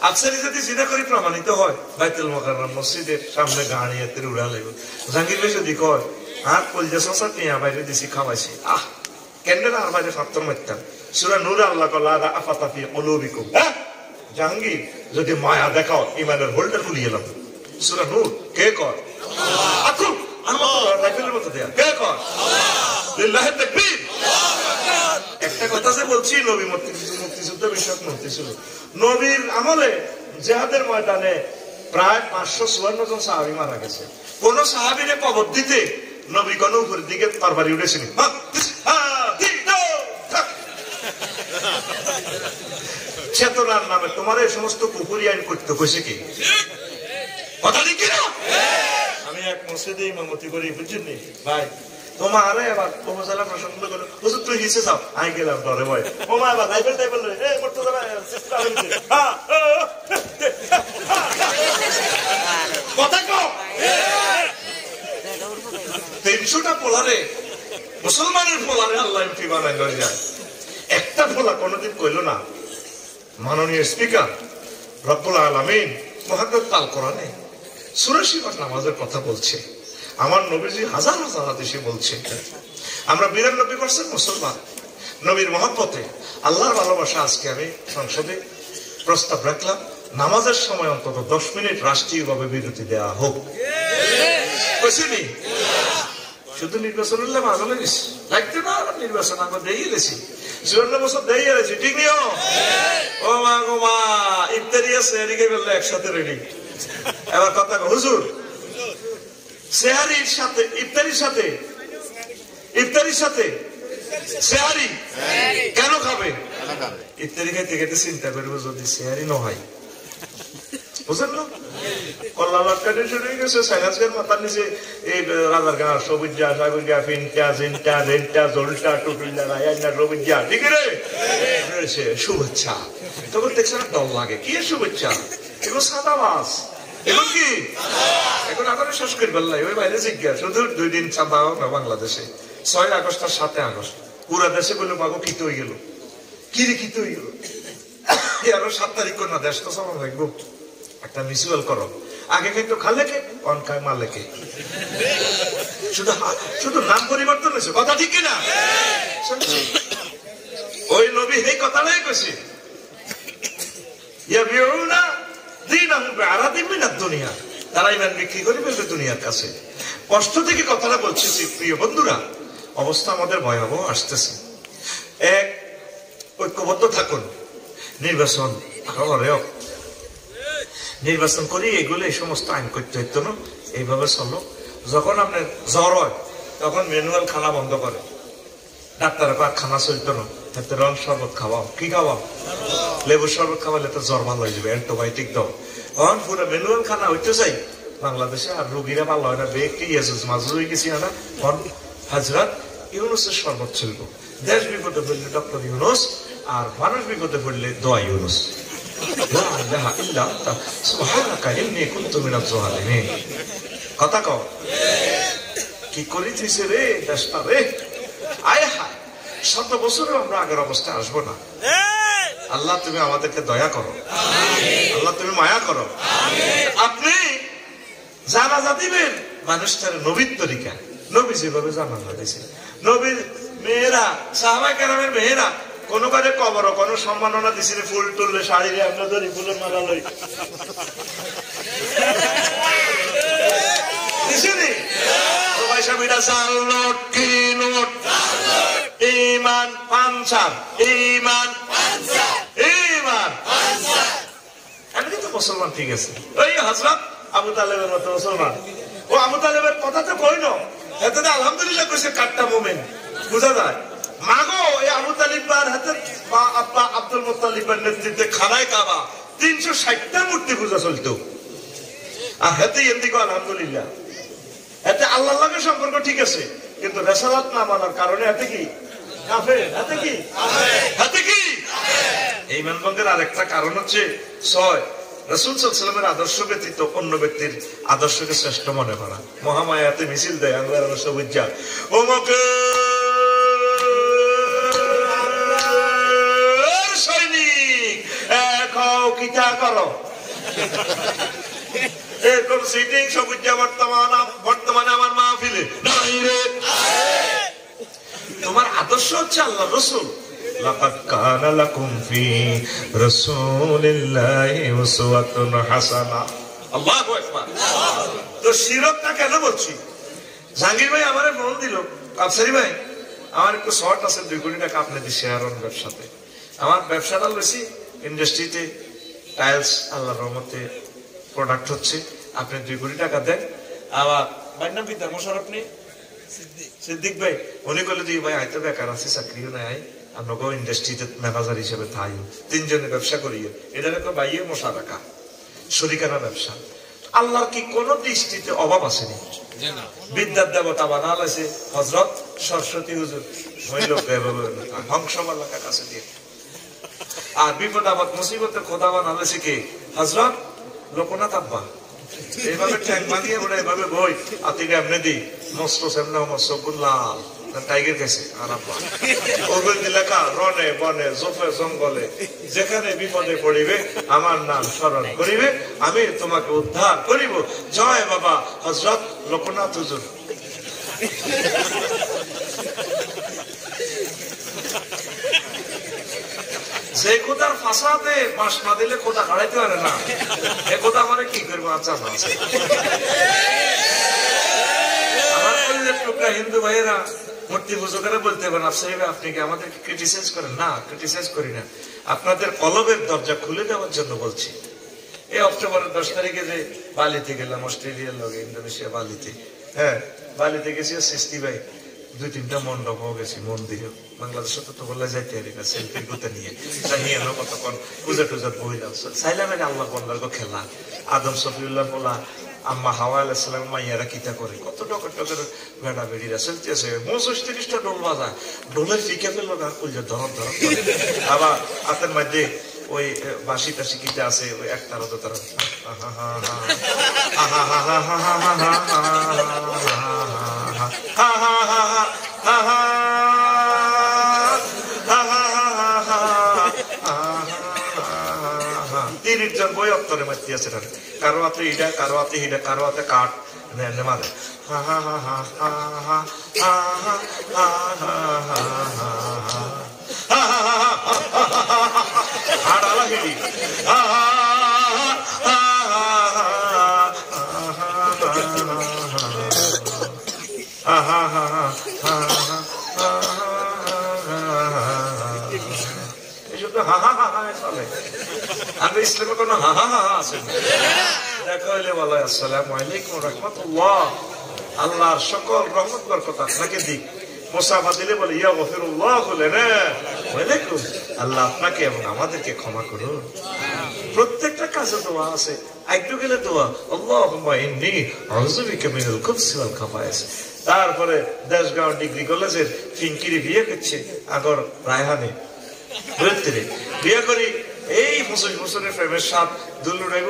আকসারি যদি জিনা করি প্রমাণিত হয় বাইতুল মুকাররম মসজিদের সামনে গাড়িয়াতে উড়ালে জাহাঙ্গীর ভাই যদি কয় আর কলজা সসা নিয়ে বাইরে দিছি খাওয়াইছি কেন না আর বাইরে ফাত্তর মারতাম সূরা নূর আল্লাহ কলা আফাতা ফি কুলুবিকুম জাহাঙ্গীর যদি মায়া দেখাও ইমানের হোল্ডার খুলিয়ে এলাম সূরা নূর কে কয় আল্লাহ একটা কথা যে বলছি নবী মুক্তিযুদ্ধ বিষয়ক মন্ত্রী ছিল নবীর আমলে জিহাদের ময়দানে প্রায় 554 জন সাহাবী মারা গেছে কোন সাহাবীরে কবর দিতে নবী কোন উপরের দিকে তরবারি উঠেছিলেন চেতনার নামে তোমার এই সমস্ত কুফরি আইন করতে কইছে কি কথা ঠিক না আমি এক মসজিদে ইমামতি করি বুঝছেন নি ভাই তোমার এবার উপজেলা প্রশাসন করলো হুজুর তুই হিসে যাও আই গেলাম ডরে ভয় ও মা এবার লাইফের টাইপের এ করতে যাবে কথা কও 300টা পোলারে মুসলমানের পোলারে আল্লাহ এমপি বানাইল যায় একটা পোলা কোনোদিন কইল না মাননীয় স্পিকার রব্বুল আলামিন মুহাম্মদ আল কোরআনে সূরা শিফার নামাজের কথা বলছে আমার নবীজি হাজার হাজার হাদিসে বলছে আমরা 92% মুসলমান নবীর মহব্বতে আল্লাহর ভালোবাসা আজকে আমি সংসদে প্রস্তাব রাখলাম নামাজের সময় অন্তত 10 মিনিট রাষ্ট্রীয়ভাবে বিরতি দেওয়া হোক কইছিনি শুধু নির্বাচন হলে ভালো গেছি লাগতে না নির্বাচন আমরা দিয়ে গেছি 54 বছর দিয়ে গেছি ঠিক নিও ও মা গো মা ইফতারি আছে এদিকে বললে একসাথে রেডি এবার কথা হুজুর সেহারির সাথে ইফতারির সাথে সেহারি কেন খাবে ইফতারি খাইতে খাইতে চিন্তা করবো যদি সেহারি না হয় বুঝলেন না কল্লা লটকাটে শুরু হয়ে গেছে সাইনাসের মাথার নিচে এই রাজার গাঁ সবুজা সাগুজা ফিনটা জিনটা রেনটা জলটা টুটুল্লা রায়না সবুজা ঠিক রে শুভেচ্ছা তখন দেখছেন দল লাগে কি শুভেচ্ছা এগুলো সাদা মাছ এখন কি এখন আবার শেষ করে বললাই ওই বাইরে জিজ্ঞাসা শুধু 2 দিন চাঁদা হোক না বাংলাদেশে 6 আগস্ট আর 7 আগস্ট পুরা দেশে বললো বাবু কিতে হয়ে গেল কি রে কিতে হয়ে গেল আরো 7 তারিখ না দেশ তো সমান লাগবো একটা মিউচুয়াল করো আগে কিন্তু খালে কে অন খায় মালে কে শুধু নাম পরিবর্তন হয়েছে কথা ঠিক কিনা ওই নবী এই কথাটাই কইছে ইয়া বিউনা দিনাহুম বিআরাদিন মিনাদ দুনিয়া তারা ইমান বিক্রি করে ফেলবে দুনিয়ার কাছে কষ্ট থেকে কথাটা বলছি প্রিয় বন্ধুরা অবস্থা আমাদের ভয়াবহ আসতেছে এক ঐক্যবদ্ধ থাকুন নির্বাচন নির্বাচন করি এগুলো এই সমস্ত আইন করতে হইতো না এইভাবে চলো যখন আপনার জ্বর হয় তখন ম্যানুয়াল খানা বন্ধ করে ডাক্তার খানা চলতো না রং শরবত খাওয়াও কি খাওয়াও লেবুর শরবত খাওয়ালে তো জ্বর ভালো হয়ে যাবে অ্যান্টিবায়োটিক দাও তখন পুরো ম্যানুয়াল খানা হইতে চাই বাংলাদেশে আর রোগীরা ভালো হয় না বেগটি ইয়াজুজ মাজুজ হয়ে গেছি না হাজরাত ইউনুসের শরবত চলবো দেশ বিপদে পড়লে ডক্টর ইউনুস আর মানুষ বিপদে পড়লে দোয়া ইউনুস কথা কও কি করে দিছে রে দেশটা রে, আয় হায়, 100 বছরও আমরা আগের অবস্থায় আসবো না। আল্লাহ তুমি আমাদেরকে দয়া করো, আল্লাহ তুমি মায়া করো। আপনি জানাজা দিবেন মানুষটার নবীর তরিকা, নবী যেভাবে জানাজা দিয়েছে, নবীর মেয়েরা, সাহাবায়ে কেরামের মেয়েরা কোন কারে কবর কোন সম্মাননা দিছিল, ফুল তুললে শাড়ি রে আমরা ধরি ফুলের মালা লই দিছিনি। ও ভাই সাহেবরা চাল নোট কি নোট, ঈমান পাঞ্চার, ঈমান পাঞ্চার, ঈমান পাঞ্চার। আমি কিন্তু মুসলমান ঠিক আছে। ওই হযরত আবু তালেবের মতো মুসলমান, ও আবু তালেবের কথা তো কই না, এতে আলহামদুলিল্লাহ কইছে কাটটা মুমিন, বুঝা যায়। মাগো এই আবু তালিবার হাতে বা আব্বা আব্দুল মুত্তালিবের নেতৃত্বে খানায় কাবা 360টা মূর্তি পূজা চলতো, আর হাতে এদিকে আলহামদুলিল্লাহ। এতে আল্লাহর লগে সম্পর্ক ঠিক আছে, কিন্তু রিসালাত না মানার কারণে এতে কি কাফের, এতে কি হাতে কি এই মানভঙ্গের আরেকটা কারণ হচ্ছে 6 রাসূল সাল্লাল্লাহু আলাইহি ওয়াসাল্লামের আদর্শ ব্যতীত অন্য ব্যক্তির আদর্শকে শ্রেষ্ঠ মনে করা। মহামায়াতে মিছিল দেয় আঙ্গার সবুজ্জা ওমকে সৈনিক কিটা করো এরকম সিটিং সবুজ্জা বর্তমানে আমার মাহফিলে নাই রে। তোমার আদর্শ হচ্ছে আল্লাহ রাসূল। লাকাদ কানা লাকুম ফি রাসূলিল্লাহি উসওয়াতুন হাসানাহ। আল্লাহু আকবার। তো শিরকটা কেন বলছি? জাহাঙ্গীর ভাই আমারে ফোন দিল, আফসারি ভাই আমার একটু শর্ট আছে 2 কোটি টাকা আপনাদের শেয়ার অন ব্যবসাতে। আমার ব্যবসাটা লইছি ইন্ডাস্ট্রিতে টাইলস, আল্লাহর রহমতে প্রোডাক্ট হচ্ছে, আপনি 2 কোটি টাকা দেন। আবার ভাই নাম পিতা মোশাররফ নেই, সিদ্দিক ভাই, উনি বলে দিই ভাই হয়তো বেকার আছে, চাকরিও নাই, আপনাকে ইন্ডাস্ট্রিতে ম্যানেজার হিসেবে থাই, 3 জনে ব্যবসা করি, এটা একটা বাইয়ে মোশারাকা শরিকানা ব্যবসা। আল্লাহর কি কোন দৃষ্টিতে অভাব আসেনি? বিদ্যার দেবতা বানাল আছে হযরত সরস্বতী হুজুর, ওই লোক হংসমাল্লাকার কাছে দিয়ে। আর বিপদ আপদ মুসিবতের খোদা বানাল আছে কি হযরত লোকনাথ আব্বা। এইভাবে ট্যাঙ্ক বানিয়ে বলে এভাবে বই আতিকে এমনি দিই মস্ত সামনে মস্তকুল্লাল টাইগার গেছে আর আব্বা ওগুল লেখা রনে বনে জোফে জঙ্গলে যেখানে বিপদে পড়িবে আমার নাম স্মরণ করিবে, আমি তোমাকে উদ্ধার করিব, জয় বাবা হযরত লোকনাথ হুজুর। যে খোদার ফাঁসাতে বাঁশ না দিলে খোদা হারাইতে পারে না, এ খোদা মানে কি করবো? আচ্ছা আমার টুকরা হিন্দু ভাইয়েরা মূর্তি পুজো করে বলতে পারেন সাহেব আপনি কি আমাদেরকে ক্রিটিসাইজ করেন? না, ক্রিটিসাইজ করি না, আপনাদের কলবের দরজা খুলে দেওয়ার জন্য বলছি। এই অক্টোবরের 10 তারিখে যে বালিতে গেলাম, অস্ট্রেলিয়ার লগে ইন্দোনেশিয়া বালিতে, হ্যাঁ বালিতে গেছি, সৃষ্টি ভাই 2-3টা মন্ডপ গেছি, মন্দিরে বাংলাদেশে তো বললে যাইতে পারি না, সেলফির গুতে নিয়ে নিয়ে এলো কতক্ষণ পূজা টুজা বইলাম, চাইলাম আল্লাহ বন্দার খেলা। আদম সফিউল্লাহ বলা আম্মা হাওয়া আলাইহিস সালাম মাইয়ারা কিতা করে, কত টকের টকের বেড়া বেড়িরা চলতেছে, 35-30টা ডোল বাজা, ডোলের ফিকে ফেললো না কইলে ধরম ধরম। আবার হাতের মধ্যে ওই বাঁশি টাশি কিটা আছে, ওই একতারা দোতারা জন বই অক্তরে মাতি আছে, কারো হাতে ইডা, কারো হাতে হিডা, কারো হাতে কাঠ মারে হাড়ালা হিডি ইসলামে কোন হা হা হা আছে? দেখা হইলে বলো আসসালামু আলাইকুম রাহমাতুল্লাহ, আল্লাহর সকল রহমত বরকত আপনাকে দিক। মুসাফা দিলে বলে ইয়া গফিরুল্লাহ, বলে না ওয়ালাইকুম, আল্লাহ আপনাকে এবং আমাদেরকে ক্ষমা করুন। প্রত্যেকটা কাজে দোয়া আছে, একটু গেলে দোয়া আল্লাহুম্মা ইন্নী আউযু বিকা মিনাল খুবসি ওয়াল খাবায়েস। তারপরে দেশগাঁও ডিগ্রি কলেজের ফিঙ্কিরি বিয়ে করছে আগর রায়হানে বুঝতে বিয়ে করি, এই 25 বছরের প্রেমের সাথ দুল উড়াইব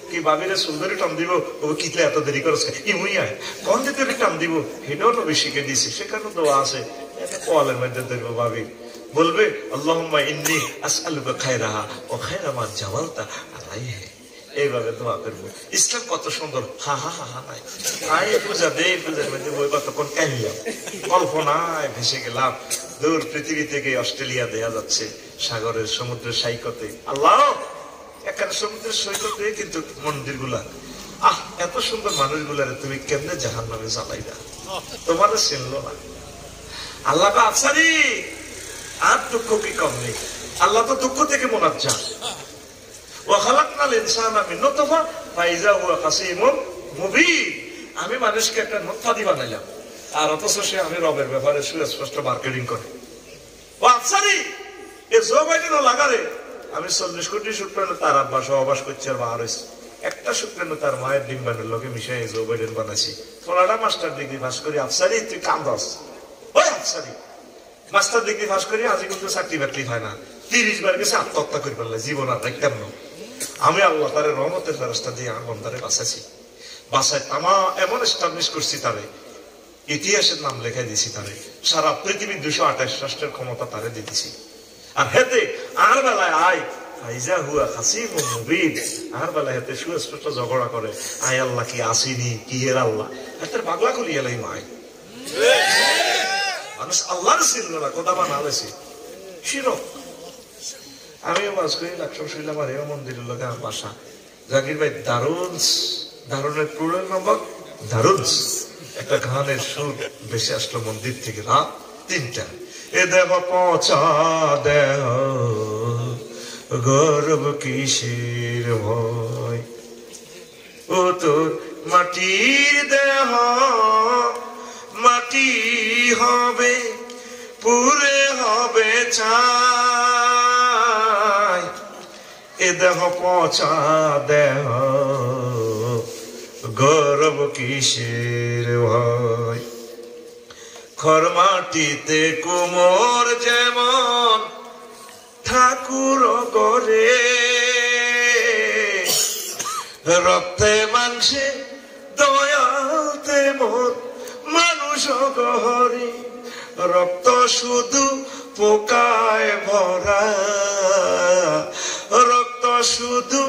কি বাবিরে সুন্দরী টন দিব, ও কিতলে এত দেরি করছে ইমুই আয় কন দিতে একটা দিব এটাও নবী শিখে দিয়েছে, সেখানে দোয়া আছে, কোয়ালের মধ্যে ধরবো ভাবি বলবে আল্লাহুম্মা ইন্নী আসআলুকা খায়রাহা ওয়া খায়রা মা জাওয়ালতা আলাইহি, এইভাবে দোয়া করবো। ইসলাম কত সুন্দর, হা হা হা হা নাই আয় পূজা দে, পূজার মধ্যে বই কতক্ষণ কাহিলাম, কল্পনায় ভেসে গেলাম দূর পৃথিবী থেকে অস্ট্রেলিয়া দেয়া যাচ্ছে সাগরের সমুদ্রের সৈকতে। আল্লাহ এখানে সমুদ্রের সৈকতে কিন্তু মন্দির গুলা, আহ এত সুন্দর মানুষগুলারে তুমি কেমনে জাহান্নামে জ্বালাইলা, তোমারও চিনলো না। আল্লাহ আফসারি আর দুঃখ কি কম নেই, আল্লাহ তো দুঃখ থেকে মোনাজ্জাহ। আমি মানুষকে একটা নোটফাদি বানাইলাম, আর অথচ সে আমি রবের ব্যাপারে সুস্পষ্ট মার্কেটিং করে। লাগারে আমি 40 কোটি শুক্রাণু তার আব্বা সহবাস করছে আর বাহার হয়েছে, একটা শুক্রাণু তার মায়ের ডিম্বাণুর লোকে মিশাই জো বাইডেন বানাইছি। তোলাটা মাস্টার ডিগ্রি পাস করি, আফসারি তুই কাম দস, ওই আফসারি মাস্টার ডিগ্রি পাস করি আজ কিন্তু চাকরি বাকরি হয় না, 30 বার গেছে আত্মহত্যা করে ফেললে, জীবন আর রাখতাম না। আমি আল্লাহ তারে রহমতের ফেরেশতা দিয়ে আমার বন্দারে বাঁচাইছি, বাঁচায় তামা এমন এস্টাবলিশ করছি, তারে ইতিহাসের নাম লেখাই দিছি, তারে সারা পৃথিবীর 228 রাষ্ট্রের ক্ষমতা তারে দিতেছি। আর হেতে আর বেলায় আয় ফাইজা হুয়া খাসিম মুবিন, আর বেলায় হেতে সুস্পষ্ট ঝগড়া করে, আয় আল্লাহ কি আসিনি কি এর আল্লাহ, হেতে পাগলা করি এলাই মায় মানুষ আল্লাহর চিনল না, কথা বানালেছি শিরক। আমিও বাস করি লাকসম শুইলাম, আর এও মন্দিরের লোকে আমার বাসা। জাকির ভাই দারুন, দারুনের পুরোর নম্বর দারুন, একটা গানের সুর বেশি আসলো মন্দির থেকে রাত 3টা। এ দেহ পচা দেহ গর্ব কিসের ভয়, ও তোর মাটির দেহ মাটি হবে পুরে হবে চাই, এ দেহ পচা দেহ গর্ব কিসের ভয়। খরমাটিতে কুমোর যেমন ঠাকুর গড়ে, রক্তে মাংসে দয়াতে মন মানুষ গহরে, রক্ত শুধু পোকায় ভরা, রক্ত শুধু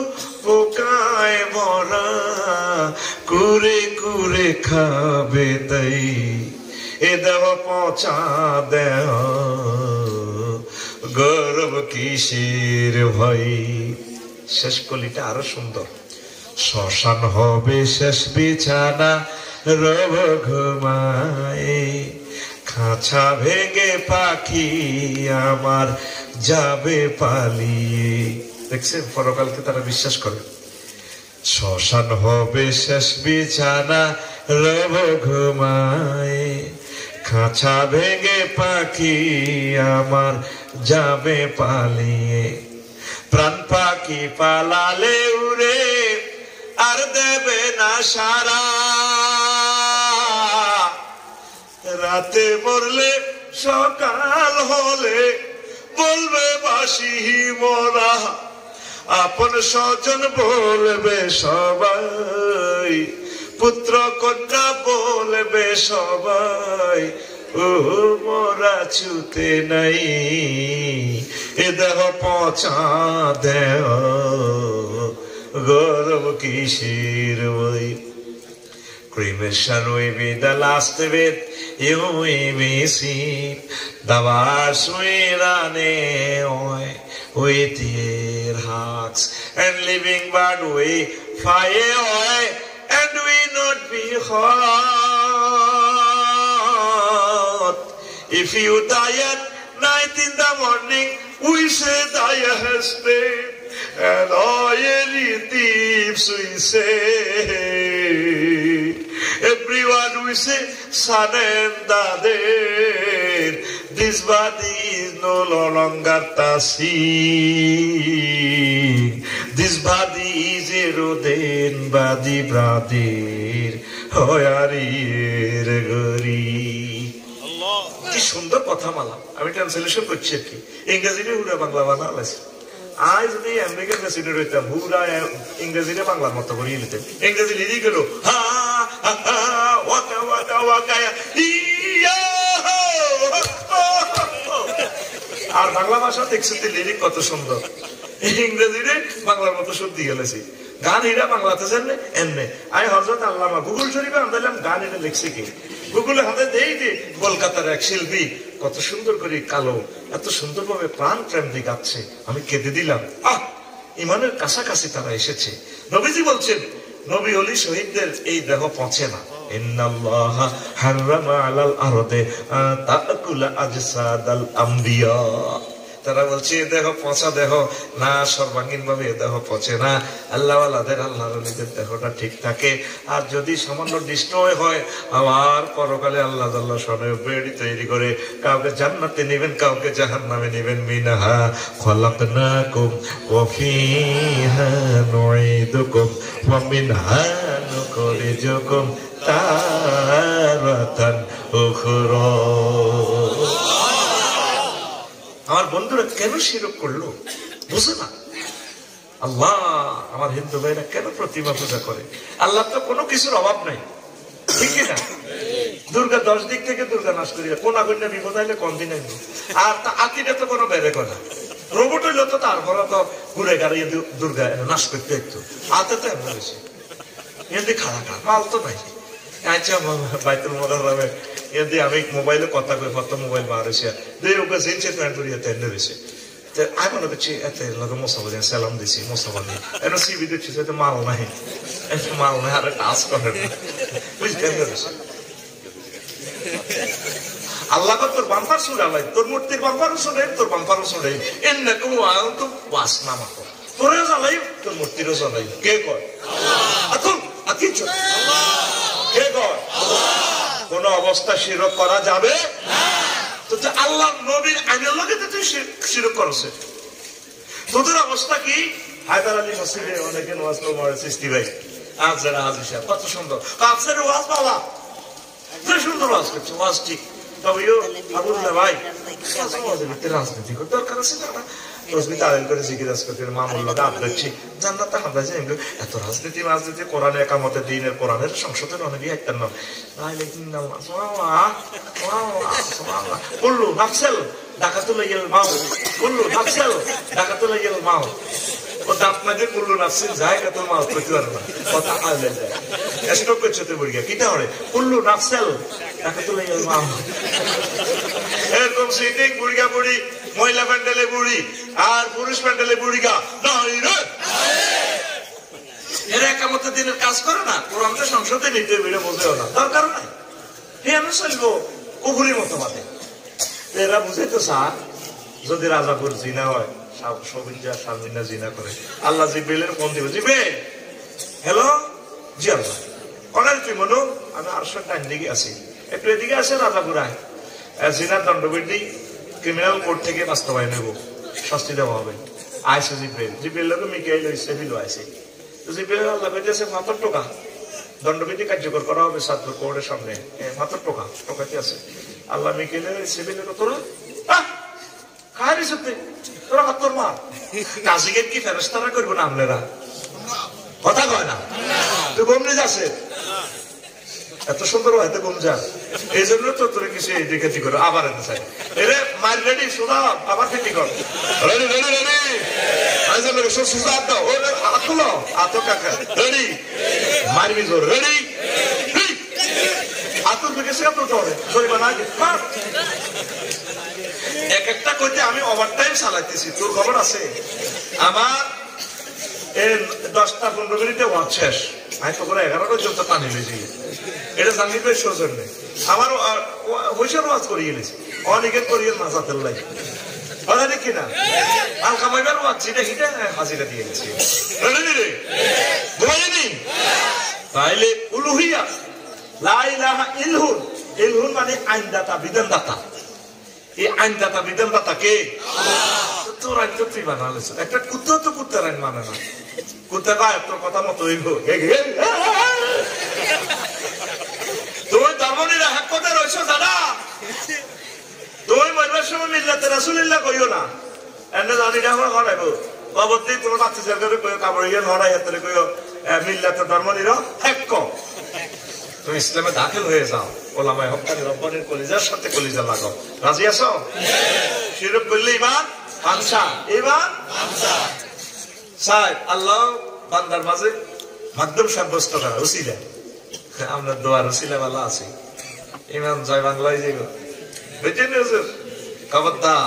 পোকায় ভরা, কুরে কুরে খাবে তাই, এ দেহ পচা দেহ গর্ব কিসের ভয়। শেষ কলিটা আরো সুন্দর, শ্মশান হবে শেষ বিছানা রব ঘুমায়, খাঁচা ভেঙে পাখি আমার যাবে পালিয়ে। দেখছেন পরকালকে তারা বিশ্বাস করে। শ্মশান হবে শেষ বিছানা রব ঘুমায়, খাঁচা ভেঙে পাখি আমার যাবে পালিয়ে, প্রাণ পাখি পালালে উড়ে আর দেবে না সারা, রাতে মরলে সকাল হলে বলবে বাসি মরা, আপন স্বজন বলবে সবাই, পুত্র কন্যা বলবে সবাই, ও মোরা ছুতে নাই, এ দেহ পচা দেহ গর্ব কিসের ওই। Cremation will be the last bit you will see. The wars we run away with your hearts, and living but we fire away, and we not be hot. If you die at night in the morning, we say die has paid, and all your thieves we say. Everyone we say, son and daughter, this body is no longer the same. This body is a rodent body, brother. Oh, yarir gori. কি সুন্দর কথা মালা, আমি translation করছি আর কি, ইংরেজিতে পুরো বাংলা বানালাইছি। আজ যদি আমেরিকান প্রেসিডেন্ট হইতাম পুরা ইংরেজিতে বাংলার মতো করে লিখতেন, ইংরেজি লিখি গেল হা গায়া ইয়া। আর বাংলা ভাষা দেখছি লিরিক কত সুন্দর, ইংরেজিরে বাংলার মতো শুদ্ধি গেলেছি। গান এরা বাংলাতে জানলে এমনি আমি হযরত আল্লামা গুগল শরীফে আনলাম গান এটা লিখছি কি গুগলে হাতে দেই যে কলকাতার এক শিল্পী কত সুন্দর করে কালো এত সুন্দরভাবে প্রাণ প্রেম দিয়ে গাচ্ছে, আমি কেঁদে দিলাম। ইমানের কাছাকাছি তারা এসেছে। নবীজি বলছেন নবী ওলি শহীদদের এই দেহ পচে না। ইন্নাল্লাহা হারামা আলাল আরদে তাকুলা আজসাদাল আমবিয়া। তারা বলছে দেহ পচা দেহ না, সর্বাঙ্গীন ভাবে দেহ পচে না। আল্লাহওয়ালাদের আল্লাহর ওলিদের দেহটা ঠিক থাকে। আর যদি সামান্য ডিস্ট্রয় হয় আবার পরকালে আল্লাহ তাআলা সনয় বেড়ি তৈরি করে কাউকে জান্নাতে নেবেন, কাউকে জাহান্নামে নেবেন। মিনহা খলাকনাকুম ওয়া ফিহা নুঈদুকুম ওয়া মিনহা নুখরিজুকুম তারাতান উখরা। আমার বন্ধুরা কেন শিরক করলো বুঝে না। আল্লাহ আমার হিন্দু ভাইরা কেন প্রতিমা পূজা করে? আল্লাহ তো কোনো কিছুর অভাব নাই, ঠিক না? দুর্গা 10 দিক থেকে দুর্গা নাশ করিয়া কোন আগুনে বিপদ আইলে কোন দিন আইব। আর তা আকিটা তো কোনো বেড়ে কথা রোবট হইলো তো তারপরে তো ঘুরে গাড়িয়ে দুর্গা নাশ করতে একটু হাতে তো এমন হয়েছে এমনি খারাপ মাল তো নাই। আচ্ছা বাইতুল মুকাররমে এমনি আমি মোবাইলে কথা কই কত মোবাইল বার হয়েছে দুই ওকে জিনছে প্যান্ট করিয়া তেন্ডে রয়েছে। আমি মনে করছি এত লোকে মোসাফা সালাম দিছি মোসাফা নিয়ে এখন সিবি দিচ্ছি মাল নাই, মাল নাই আর কাজ করে না বুঝতে পেরেছি। আল্লাহ তোর বাম্পার শুনালাই, তোর মূর্তির বাম্পারও শোনেন, তোর বাম্পারও শোনেন। এর না কেউ তো বাস নামা কর তোরেও জ্বালাই, তোর মূর্তিরও জ্বালাই। কে কয়? কে কয়? কোন অবস্থা শিরক করা যাবে তো আল্লাহ নবীর আইনের লগে তুই শিরক করছে। তোদের অবস্থা কি? হায়দার আলী মসজিদে অনেকে ওয়াজ করে সৃষ্টি ভাই আজ যারা হাজির সাহেব কত সুন্দর কাছের ওয়াজ বাবা সুন্দর ওয়াজ করছে, ওয়াজ ঠিক। তবেও আবুল্লাহ ভাই রাজনীতি দরকার আছে না? এত রাজনীতি রাজনীতি কোরআনে একামতে দিনের কোরআনের সংসদের অনেকই একটা নাম বললু নাফসেল ডাকাতুল্লাহ মাও, বললু নাফসেল ডাকাতুল্লাহ মাও। ও দাঁত মাঝে কুল্লু নাফসিল যায় কত মাল করতে পারবে না, কথা আলে যায় স্টক করছে তো বুড়িয়া কিটা হরে কুল্লু নাফসেল ডাকাতুল্লাহ মাও। এরকম সিটিং বুড়িয়া বুড়ি, মহিলা প্যান্ডেলে বুড়ি আর পুরুষ প্যান্ডেলে বুড়িগা নাই রে। এরা একামতের দিনের কাজ করে না, কোরআনকে সংসদে নিতে বেড়ে বোঝেও না, দরকার নাই। আমি চলবো কুকুরি মতো বাদে এরা বুঝে তো চা যদি রাজাপুর জিনা হয় সাবিনা জিনা করে আল্লাহ জিব্রাইলের ফোন দিব, জিব্রাইল হ্যালো জি আল্লাহ অনেক তুই মনু আমি আরশের ডান দিকে আছি, একটু এদিকে আসে রাজাপুরায় জিনার দণ্ডবিধি ক্রিমিনাল কোর্ট থেকে বাস্তবায়ন নেব, শাস্তি দেওয়া হবে। আইসে জিব্রাইল, জিব্রাইল লোক মিকাইল সেভিলও আইসে। তো জিব্রাইল আল্লাহ কইতেছে মাত্র টোকা দণ্ডবিধি কার্যকর করা হবে ছাত্র কোর্টের সামনে, মাত্র টোকা টোকাতে আছে। আল্লাহ মিকাইলের সেভিলের তোরা খাই সত্যি তোরা হাত্তর মার কাজিকে কি ফেরস্তারা করবো না আমলেরা কথা কয় না। তুই গমনে যাচ্ছে এত সুন্দর হয়তো কম যা এই জন্য তো তোর কিছু দেখেছি করো আবার এতে চাই এরে মার রেডি শোনা আবার খেটি কর রেডি রেডি রেডি সুস্থ দাও আতুলো আতো কাকা রেডি মারবি জোর রেডি আতুর থেকে সে তো হবে ধরিবা না এক একটা করতে আমি ওভার টাইম চালাইতেছি, তোর খবর আছে? আমার 10-15 মিনিটে ওয়াজ শেষ, আমি তো করে 11 পর্যন্ত টানি লইছি। এটা জানি তো সৌজন নেই আমার হইসার ওয়াজ করিয়ে নিয়েছি অনেকের করিয়ে নাজাতের লাই কথা দেখি না আর কামাইবার ওয়াজ যেটা হিটা হাজিরা দিয়ে গেছি তাইলে উলুহিয়া লা ইলাহা ইল্লাহুল, ইলহুল মানে আইনদাতা বিধানদাতা। এই আইনদাতা বিধানদাতা কে? তোর আইন তো তুই বানালেছ, একটা কুত্তা তো কুত্তার আইন মানে না, কুত্তা গায়ে তোর কথা মতো হইব। তুমি ধর্মনীরা এক কথা রয়েছ দাদা, তুমি মরবার সময় মিল্লাতে রাসূলুল্লাহ কইও না, এনে জানি না আমরা ঘরাইব বাবতি তোমার বাচ্চা করে কইও কাবড়িয়ে লড়াই হাতে কইও মিল্লাতে ধর্মনীরা এক তুমি ইসলামে দাখিল হয়ে যাও, ওলামায়ে হক্কানি রব্বানির কলিজার সাথে কলিজা লাগাও। রাজি আছো? শিরক করলে ঈমান পাঁচা, ঈমান চাই আল্লাহ বান্দার মাঝে মাধ্যম সাব্যস্ত করা উসিলা। আমরা দোয়ার উসিলা ভালো আছি। ইমাম জয় বাংলায় যে বুঝছেন হুজুর, খবরদার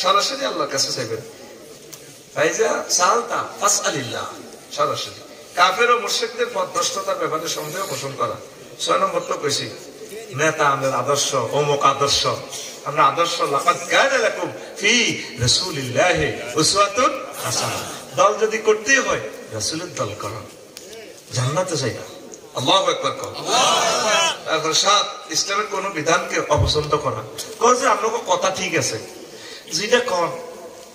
সরাসরি আল্লাহর কাছে চাইবেন। ফাইজা সালতা ফাসআলিল্লাহ, সরাসরি। কাফের ও মুশরিকদের পথভ্রষ্টতার ব্যাপারে সন্দেহ পোষণ করা। 6 নম্বর তো কইছি নেতা আমাদের আদর্শ, অমুক আদর্শ। আমরা আদর্শ লাকাদ কানা লাকুম ফি রাসূলিল্লাহি উসওয়াতুন হাসানাহ। দল যদি করতেই হয় রাসূলের দল করো, জান্নাতে যাইবা। আল্লাহু আকবার কও। তারপর 7, ইসলামের কোন বিধানকে অপছন্দ করা। কও যে আপনার কথা ঠিক আছে, যেটা কোন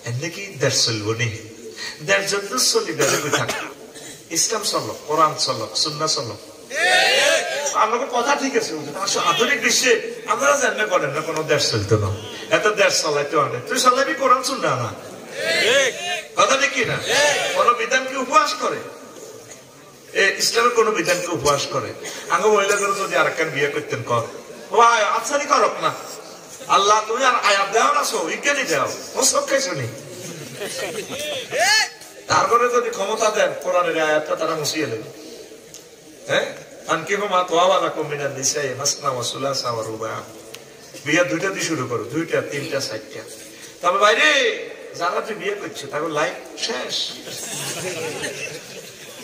এনে কি দেশ চলবো নি, দেশ যত চলিবে থাক, ইসলাম চলো, কোরআন চলো, সুন্নাহ চলো। আমাকে কথা ঠিক আছে, আধুনিক বিশ্বে আমরা জানলে করেন না কোনো দেশ চলতো না, এত দেশ চালাইতে অনেক। তুই চালাবি কোরআন সুন্নাহ না, কথা ঠিক কিনা? কোন বিধানকে উপহাস করে, ইসলামের কোন বিধানকে উপহাস করে। আগে মহিলা করে যদি আরেকখান বিয়ে করতেন, কর আচ্ছানি করক না, আল্লাহ তুমি আর আয়াত দেও না, সো ইজ্ঞানী দেও, ও সব খাই শুনি। তারপরে যদি ক্ষমতা দেন কোরআনের আয়াতটা তারা মুছিয়ে নেবে। হ্যাঁ, আনকিহু মা তাওয়ালাকুম মিনান নিসাই মাসনা ওয়া সুলাসা ওয়া রুবা। বিয়ে 2টা দিয়ে শুরু করো, 2টা 3টা 4টা। তবে বাইরে যারা তুই বিয়ে করছে তাকে লাইফ শেষ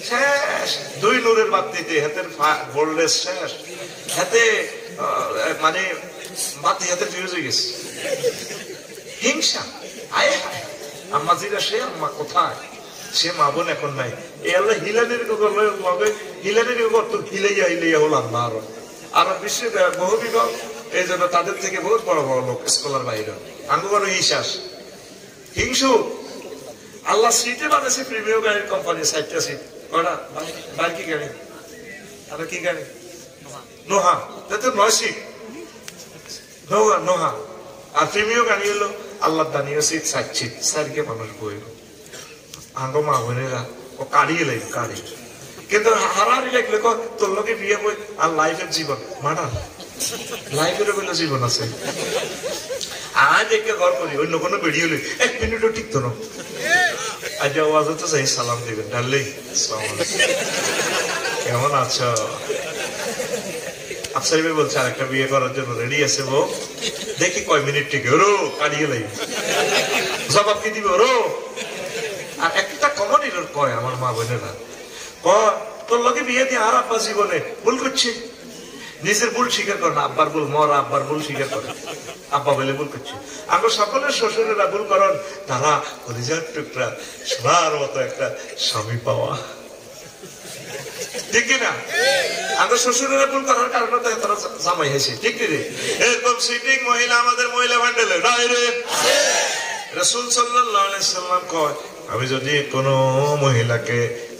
শেষ। 2 নূরের বাতিতে হাতের ভোল্টেজ শেষ, হাতে মানে বাতি হাতে ফিউজ হয়ে গেছে। হিংসা, আয় হায়, আম্মা জিরা সে আম্মা কোথায়, সে মা বোন এখন নাই। এই আল্লাহ হিলানের হিলানের হিলাইয়া হিলাইয়া হলাম না। আরো বিশ্বে বহু বিভাগ, এই জন্য তাদের থেকে বহুত বড় বড় লোক স্কলার বাইরে আঙ্গুবানো হিসাস হিংসু। আল্লাহ সিটে বানাইছে প্রিমিয়াম গাড়ির কোম্পানি, 60টা সিট। কটা বাইর কি গাড়ি, আর কি গাড়ি? নোহা, তাতে 9 সিট নোহা। আর প্রিমিয়াম গাড়ি হলো আল্লাহ দানীয় সিট 60 সিট, 4কে মানুষ বইব। আঙ্গো মা বোনেরা ও কাড়িয়ে লাগবে, কাড়ি। কিন্তু হারারি লাগলে তোর লোকে বিয়ে বই আর লাইফের জীবন মানা, লাইফেরও কোনো জীবন আছে। আজ দেখে ঘর করি, অন্য কোনো বেরিয়ে হলে 1 মিনিটও টিকতো না। আজ আওয়াজ তো চাই সালাম দিবেন, ডার্লিং কেমন আছো? আফসারি ভাই বলছে আরেকটা বিয়ে করার জন্য রেডি আছে, বউ দেখি কয় মিনিট টিকে। ওরো কাড়িয়ে লাগবে, জবাব কি দিবে ওরো। আর একটা কমন এরর কয় আমার মা বোনেরা, তোর লোকে বিয়ে দিয়ে আর আব্বা জীবনে ভুল করছে, নিজের ভুল স্বীকার করে না। আব্বার ভুল মরা, আব্বার ভুল স্বীকার করে, আব্বা বলে ভুল করছে। আমার সকলের শ্বশুরেরা ভুল করেন, তারা কলিজার টুকরা সোনার মতো একটা স্বামী পাওয়া, ঠিক কিনা? আমার শ্বশুরেরা ভুল করার কারণে তারা জামাই হয়েছে, ঠিক কি রে? এরকম সিটিং মহিলা আমাদের মহিলা ভান্ডেলে নাই রে। রাসূল সাল্লাল্লাহু আলাইহি সাল্লাম কয়, আমি যদি কোনো মহিলাকে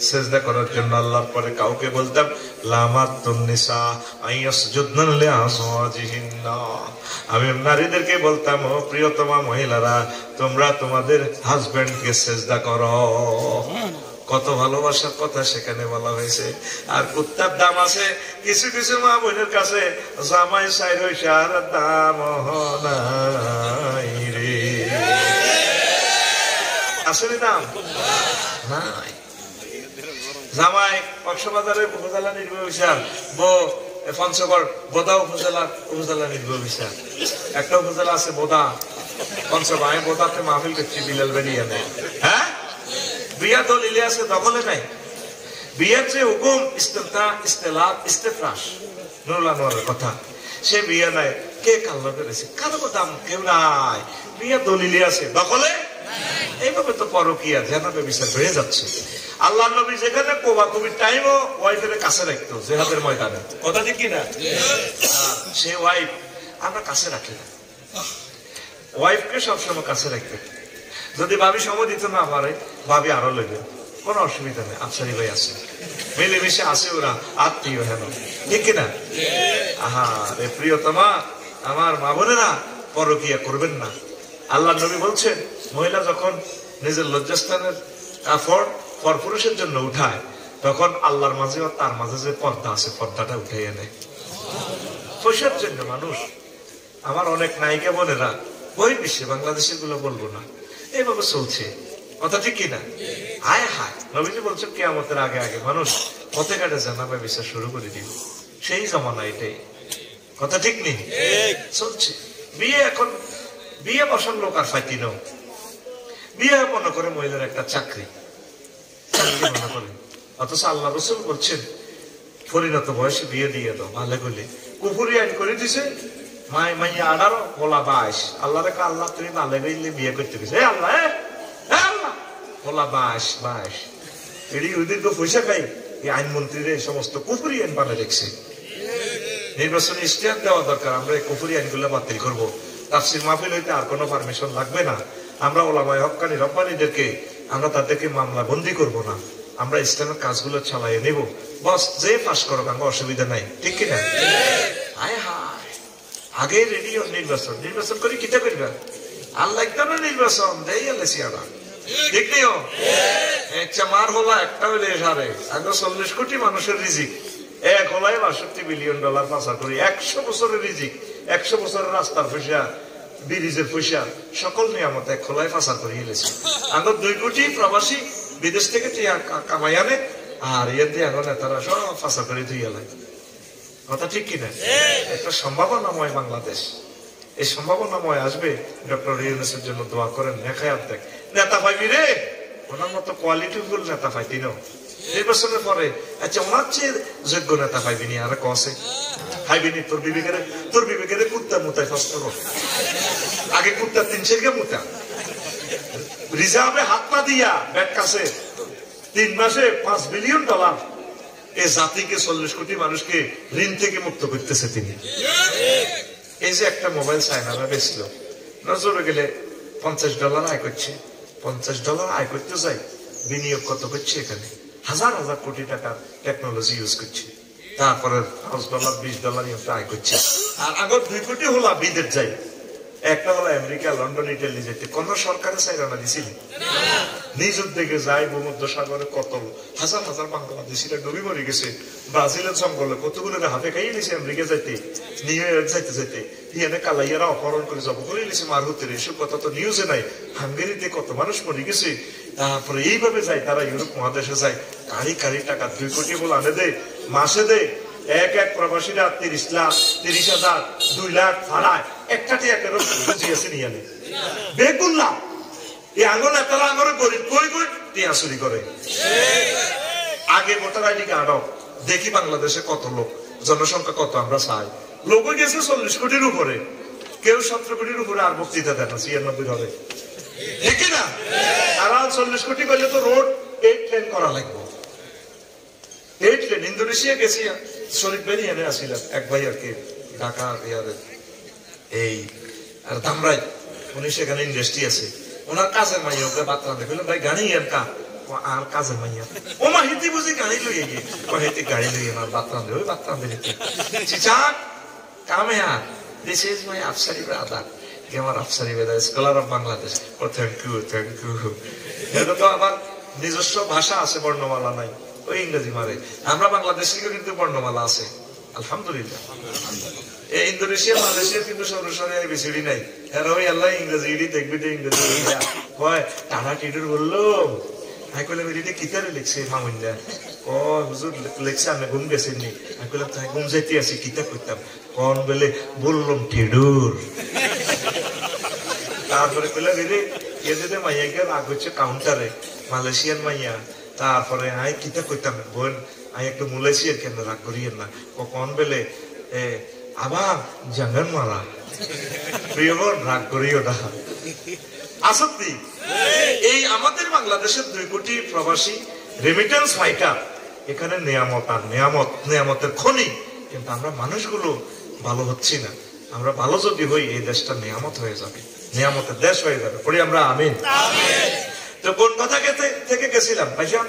সেজদা করার জন্য আল্লাহর পরে কাউকে বলতাম লামাতুন নিসা আইয়াসজুদনা লিআজওয়াজিহিন্না, আমি নারীদেরকে বলতাম ও প্রিয়তমা মহিলারা তোমরা তোমাদের হাজবেন্ডকে সেজদা করো। কত ভালোবাসার কথা সেখানে বলা হয়েছে। আর কুত্তার দাম আছে কিছু কিছু মা বোনের কাছে, জামাই সাইর হইছে আর দাম নাই রে, আসলে দাম নাই। জামাই কক্সবাজারের উপজেলা নির্বাহী অফিসার, পঞ্চগড় বোদা উপজেলা নির্বাহী অফিসার। একটা উপজেলা আছে বোদা, পঞ্চগড়। আমি বোদাতে মাহফিল করছি বিলাল বেরিয়ে নেই। হ্যাঁ, বিয়া দলিলে আছে, দখলে নাই। বিয়ের যে হুকুম ইস্তেমতা, ইস্তেলাত, ইস্তেফরাশ, নুরুল আনোয়ারের কথা, সে বিয়ে নাই। কে কাল্লা করেছে? কারো দাম কেউ নাই। বিয়ে দলিলে আছে, দখলে। এইভাবে তো পরকীয়া জেহাদের বিচার বেড়ে যাচ্ছে। আল্লাহ নবী যেখানে কোবাকুবির টাইমও ওয়াইফের কাছে রাখতো জেহাদের ময়দানে, কথা ঠিক কিনা? সে ওয়াইফ আমরা কাছে রাখি না, ওয়াইফকে সবসময় কাছে রাখতে। যদি ভাবি সময় দিত না পারে, ভাবি আরো লেগে, কোনো অসুবিধা নেই। আফসারি ভাই আছে, মিলেমিশে আছে, ওরা আত্মীয় হেন, ঠিক কিনা? আহা রে প্রিয়তমা আমার মা বোনেরা, পরকীয়া করবেন না। আল্লাহ নবী বলছেন, মহিলা যখন নিজের লজ্জাস্থানের কাপড় পরপুরুষের জন্য উঠায়, তখন আল্লাহর মাঝে তার মাঝে যে পর্দা আছে, পর্দাটা উঠাইয়া নেয়। পয়সার জন্য মানুষ। আমার অনেক নায়িকা বোনেরা বহির্বিশ্বে, বাংলাদেশের গুলো বলবো না, এইভাবে চলছে। কথা ঠিক কিনা? হায় হায়, নবীজি বলছেন কিয়ামতের আগে আগে মানুষ পথে ঘাটে জানাবে বিচার শুরু করে দিব। সেই জমানা এটাই। কথা ঠিক নেই? চলছে বিয়ে। এখন বিয়ে বসার লোক আর ফাইতি নাও। বিয়ে মনে করে মহিলার একটা চাকরি মনে করে, অথচ আল্লাহ রসুল বলছেন পরিণত বয়সে বিয়ে দিয়ে দাও। ভালো করলে কুফুরি আইন করে দিছে, মাইয়া 18 বলা 22। আল্লাহ রেখা আল্লাহ তুমি ভালো গেলে বিয়ে করতে গেছে। আল্লাহ আল্লাহ বলা 22 এটি ওদেরকে পয়সা খাই। এই আইনমন্ত্রীরা এই সমস্ত কুফুরি আইন বানিয়ে রেখেছে। নির্বাচনী ইশতেহার দেওয়া দরকার, আমরা এই কুফুরি আইনগুলো বাতিল করবো। তাফসীর মাহফিল হইতে আর কোনো পারমিশন লাগবে না। আমরা ওলামায়ে হক্কানি রব্বানীদেরকে আমরা তাদেরকে মামলা বন্দি করব না, আমরা ইসলামের কাজগুলো চালাইয়ে নেব। বস যে পাশ করো, আমার অসুবিধা নাই। ঠিক কিনা? হায় হায়, আগে রেডিও নির্বাচন নির্বাচন করে কিতা করবে? আল্লাহ একটা নির্বাচন দেই আলেছি আমরা। ঠিক নিও একটা মার হলা একটা হইলে সারে আগে 40 কোটি মানুষের রিজিক, এক হলায় $62 বিলিয়ন পাচার করি। 100 বছরের রিজিক, 100 বছরের রাস্তার পয়সা, ব্রিজের পয়সা, সকল নিয়ামত এক খোলায় পাচার করে এলেছে। আগে 2 কোটি প্রবাসী বিদেশ থেকে কামাই আনে, আর এর দিয়ে এখন তারা সব পাচার করে ধুই এলাই। কথা ঠিক কিনা? একটা সম্ভাবনাময় বাংলাদেশ। এই সম্ভাবনাময় আসবে। ডক্টর ইউনূসের জন্য দোয়া করেন। নেখায়াত দেখ নেতা পাইবি রে, ওনার মতো কোয়ালিটিফুল নেতা পাইতি না নির্বাচনের পরে। আচ্ছা ওনার চেয়ে যোগ্য নেতা পাইবি নি? আর কসে খাইবিনি? তোর বিবেকের কুত্তা মুতায় ফস্ত আগে কুত্তা 300 মুতা রিজার্ভে হাত না দিয়া ব্যাট কাছে 3 মাসে $5 বিলিয়ন। এই জাতিকে 40 কোটি মানুষকে ঋণ থেকে মুক্ত করতেছে তিনি। এই যে একটা মোবাইল চায়নারা বেচলো, নজরে গেলে $50 আয় করছে। $50 আয় করতে যাই, বিনিয়োগ কত করছে? এখানে হাজার হাজার কোটি টাকার টেকনোলজি ইউজ করছে। তারপরে $5 $20 আয় করছে। আর আগর 2 কোটি হলা বিদেশ যাই, একটা হলো আমেরিকা, লন্ডন, ইটালি যেতে কোন সরকারে চাইরানা দিছিল? নিজ উদ্যোগে যায় ভূমধ্য সাগরে কত হাজার হাজার বাংলাদেশিরা ডুবি মরে গেছে। ব্রাজিলের জঙ্গলে কতগুলো হাতে খাইয়ে নিছে আমেরিকা যাইতে, নিউ ইয়র্ক যাইতে যাইতে ইয়ানে কালাইয়ারা অপহরণ করে জব করে নিছে মারহুতের। এসব কথা তো নিউজে নাই। হাঙ্গেরিতে কত মানুষ মরে গেছে। তারপরে এইভাবে যায় তারা ইউরোপ মহাদেশে যায়, কারি কারি টাকা 2 কোটি বলে আনে দেয়, মাসে দেয়। এক প্রবাসীরা 30,000 2 লাখ ভাড়ায় একটাতে একটা বুঝিয়েছে নিয়ে আনে বেগুন লাভ। এই আঙুল তারা আঙুলে গরিব কই কই টিয়া চুরি করে। আগে ভোটার আইডি কার্ড দেখি বাংলাদেশে কত লোক, জনসংখ্যা কত আমরা চাই। লোক গেছে 40 কোটির উপরে, কেউ 17 কোটির উপরে। আর বক্তৃতা দেন 96 হবে, ঠিক না? আর 40 কোটি করলে তো রোড 8 লেন করা লাগবে। 8 লেন। ইন্দোনেশিয়া গেছি, শরীফ বেরি এনে আসিলাম এক ভাই আর কি, ঢাকা এই আর ধামরাই, উনি সেখানে ইন্ডাস্ট্রি আছে। ওনার কাজের মাইয়া ওকে বার্তা দেখলেন, ভাই গাড়ি এর কা আর কাজের মাইয়া ও মা হিন্দি বুঝি গাড়ি লইয়ে গিয়ে হেঁটে গাড়ি লইয়ে আমার বার্তা দে, ওই বার্তা দে চিচাক কামে আর this is my Afsari brother, আমার Afsari brother scholar of Bangladesh. ও থ্যাংক ইউ থ্যাংক ইউ। এটা তো আবার নিজস্ব ভাষা আছে, বর্ণমালা নাই, ওই ইংরেজি মারে। আমরা বাংলাদেশের কিন্তু বর্ণমালা আছে আলহামদুলিল্লাহ। ইন্দোনেশিয়া মালয়েশিয়ার কিন্তু সরাসরি এবিসিডি নাই। এরা ওই আল্লাহ ইংরেজি দেখবি ইংরেজি হয় টানা টিটুর বললো। আমি কইলাম এদিকে কিতারে লিখছে মামুন্দা? ও হুজুর লিখছে আমি ঘুম গেছেননি। আমি কইলাম তাই ঘুম যাইতে আছি কিতা করতাম কোন বলে বললাম টিডুর। তারপরে কইলাম রে এদের মাইয়াকে রাগ হচ্ছে কাউন্টারে, মালয়েশিয়ান মাইয়া। তারপরে আমি কিতা করতাম বোন, আমি একটু মালয়েশিয়ার কেন রাগ করিয়েন না। কোন বেলে আবার জাঙ্গান মারা প্রিয় বোন রাগ করিও না। আসত্তি এই আমাদের বাংলাদেশের 2 কোটি প্রবাসী রেমিটেন্স ফাইটার, এখানে নিয়ামত আর নিয়ামতের খনি। কিন্তু আমরা মানুষগুলো ভালো হচ্ছি না। আমরা ভালো যদি হই এই দেশটা নিয়ামত হয়ে যাবে, নিয়ামতের দেশ হয়ে যাবে। পড়ি আমরা আমিন। তো কোন কথা থেকে গেছিলাম ভাইজান?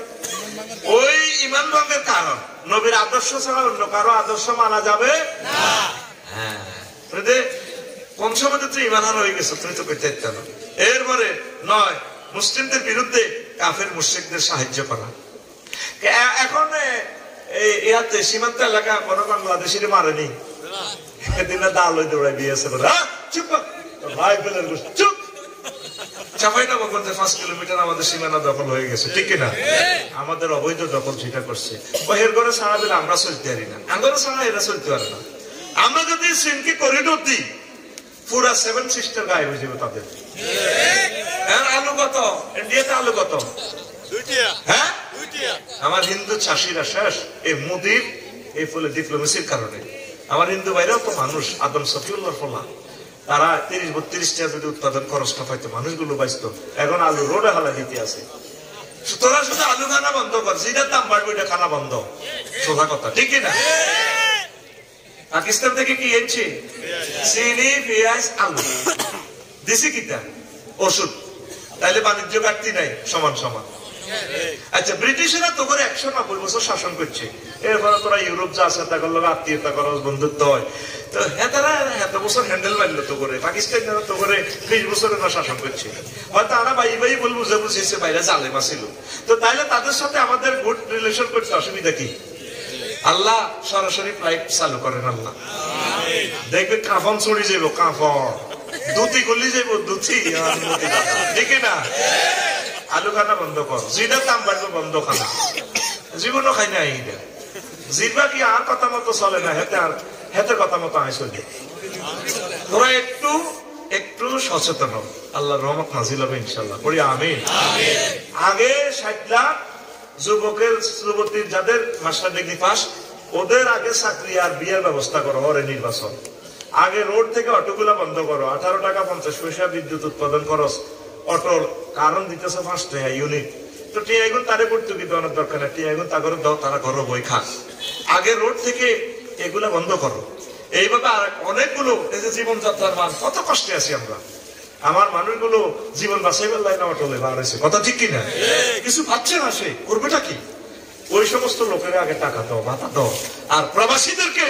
ওই ইমান ভঙ্গের কারণ নবীর আদর্শ ছাড়া অন্য কারো আদর্শ মানা যাবে না। হ্যাঁ কোন সময় তুই ইমানহার হয়ে গেছো, তুমি তো করতে চাইতে না। এরপরে 9 মুসলিমদের বিরুদ্ধে কাফের মুশরিকদের সাহায্য করা। এখন ইয়াতে সীমান্ত এলাকা কোনো বাংলাদেশির মারেনি, এদিনে দালই দৌড়াই দিয়েছে চুপ ভাই ফেলের চুপ। চাঁপাইনবাবগঞ্জে 5 কিলোমিটার আমাদের সীমানা দখল হয়ে গেছে, ঠিক কিনা? আমাদের অবৈধ দখল সেটা করছে। বহের ঘরে ছাড়া দিলে আমরা চলতে পারি না, আঙ্গরে ছাড়া এরা চলতে পারে না। আমরা যদি সিনকি করিডোর দিই পুরা 7 সিস্টার গায়ে হয়ে যাবে তাদের। আলু কত ইন্ডিয়াতে? আলু কত? 2 টাকা। হ্যাঁ, 2 টাকা। আমার হিন্দু চাষিরা শেষ এই মোদির এই ফলে ডিপ্লোমেসির কারণে। আমার হিন্দু ভাইরাও তো মানুষ, আদম সফিউল্লাহর ফলা। তারা 30-32 টাকা যদি উৎপাদন খরচটা পাইতো মানুষগুলো বাঁচতো। এখন আলু রোডে হালা দিতে আছে। তোরা শুধু আলু খানা বন্ধ কর, যেটার দাম বাড়বে ওইটা খানা বন্ধ, সোজা কথা, ঠিক কিনা? পাকিস্তান থেকে কি এনেছে? চিনি, পেঁয়াজ, আলু দিছি কিটা ওষুধ, তাইলে বাণিজ্য ঘাটতি নাই, সমান সমান। আচ্ছা, ব্রিটিশরা তো করে 190 বছর শাসন করছে। এরপরে তোরা ইউরোপ যা আছে তাদের লোক আত্মীয়তা করো, বন্ধুত্ব হয়, তো তারা এত বছর হ্যান্ডেল মারলো তো করে। পাকিস্তান তো করে 20 বছরের শাসন করছে। হয়তো আমরা ভাই ভাই বল বুঝে বুঝেছে বাইরে জালেমা ছিল, তো তাইলে তাদের সাথে আমাদের গুড রিলেশন করতে অসুবিধা কি? আল্লাহ সরাসরি ফ্লাইট চালু করেন। আল্লাহ দেখবে কাফন চড়ি যাইব, কাফন দুতি গলি যাইব, দুতি, ঠিক না? আলু খানা বন্ধ কর, যেটা দাম বাড়বে বন্ধ খানা। জীবনও খাই না এইটা, জিবা কি আর কথা মতো চলে না, হেতে কথা মতো আয় চলবে। তোরা একটু সচেতন, আল্লাহ রহমত নাজিল হবে ইনশাল্লাহ, পড়ি আমিন। আগে 60 লাখ যুবকের যুবতীর যাদের মাস্টার ডিগ্রি পাস, ওদের আগে চাকরি আর বিয়ের ব্যবস্থা করো, ওরে নির্বাচন। আগে রোড থেকে অটোগুলা বন্ধ করো, 18 টাকা 50 পয়সা বিদ্যুৎ উৎপাদন খরচ অটোর, কারণ দিতেছে 5 টাকা ইউনিট। তো টিয়াগুন তারে পড়তে কি দেওয়ার দরকার না, টিয়াগুন তা করে দাও, তারা ঘর বই খাক। আগে রোড থেকে এগুলা বন্ধ করো। এইভাবে আর অনেকগুলো, এই যে জীবনযাত্রার মান, কত কষ্টে আছি আমরা। আমার মানুষগুলো জীবন বাঁচাইবার লাইনে অটলে বাড়াইছে, কথা ঠিক কিনা? কিছু পাচ্ছে না, সে করবেটা কি? ওই সমস্ত লোকের আগে টাকা দাও, ভাতা দাও। আর প্রবাসীদেরকে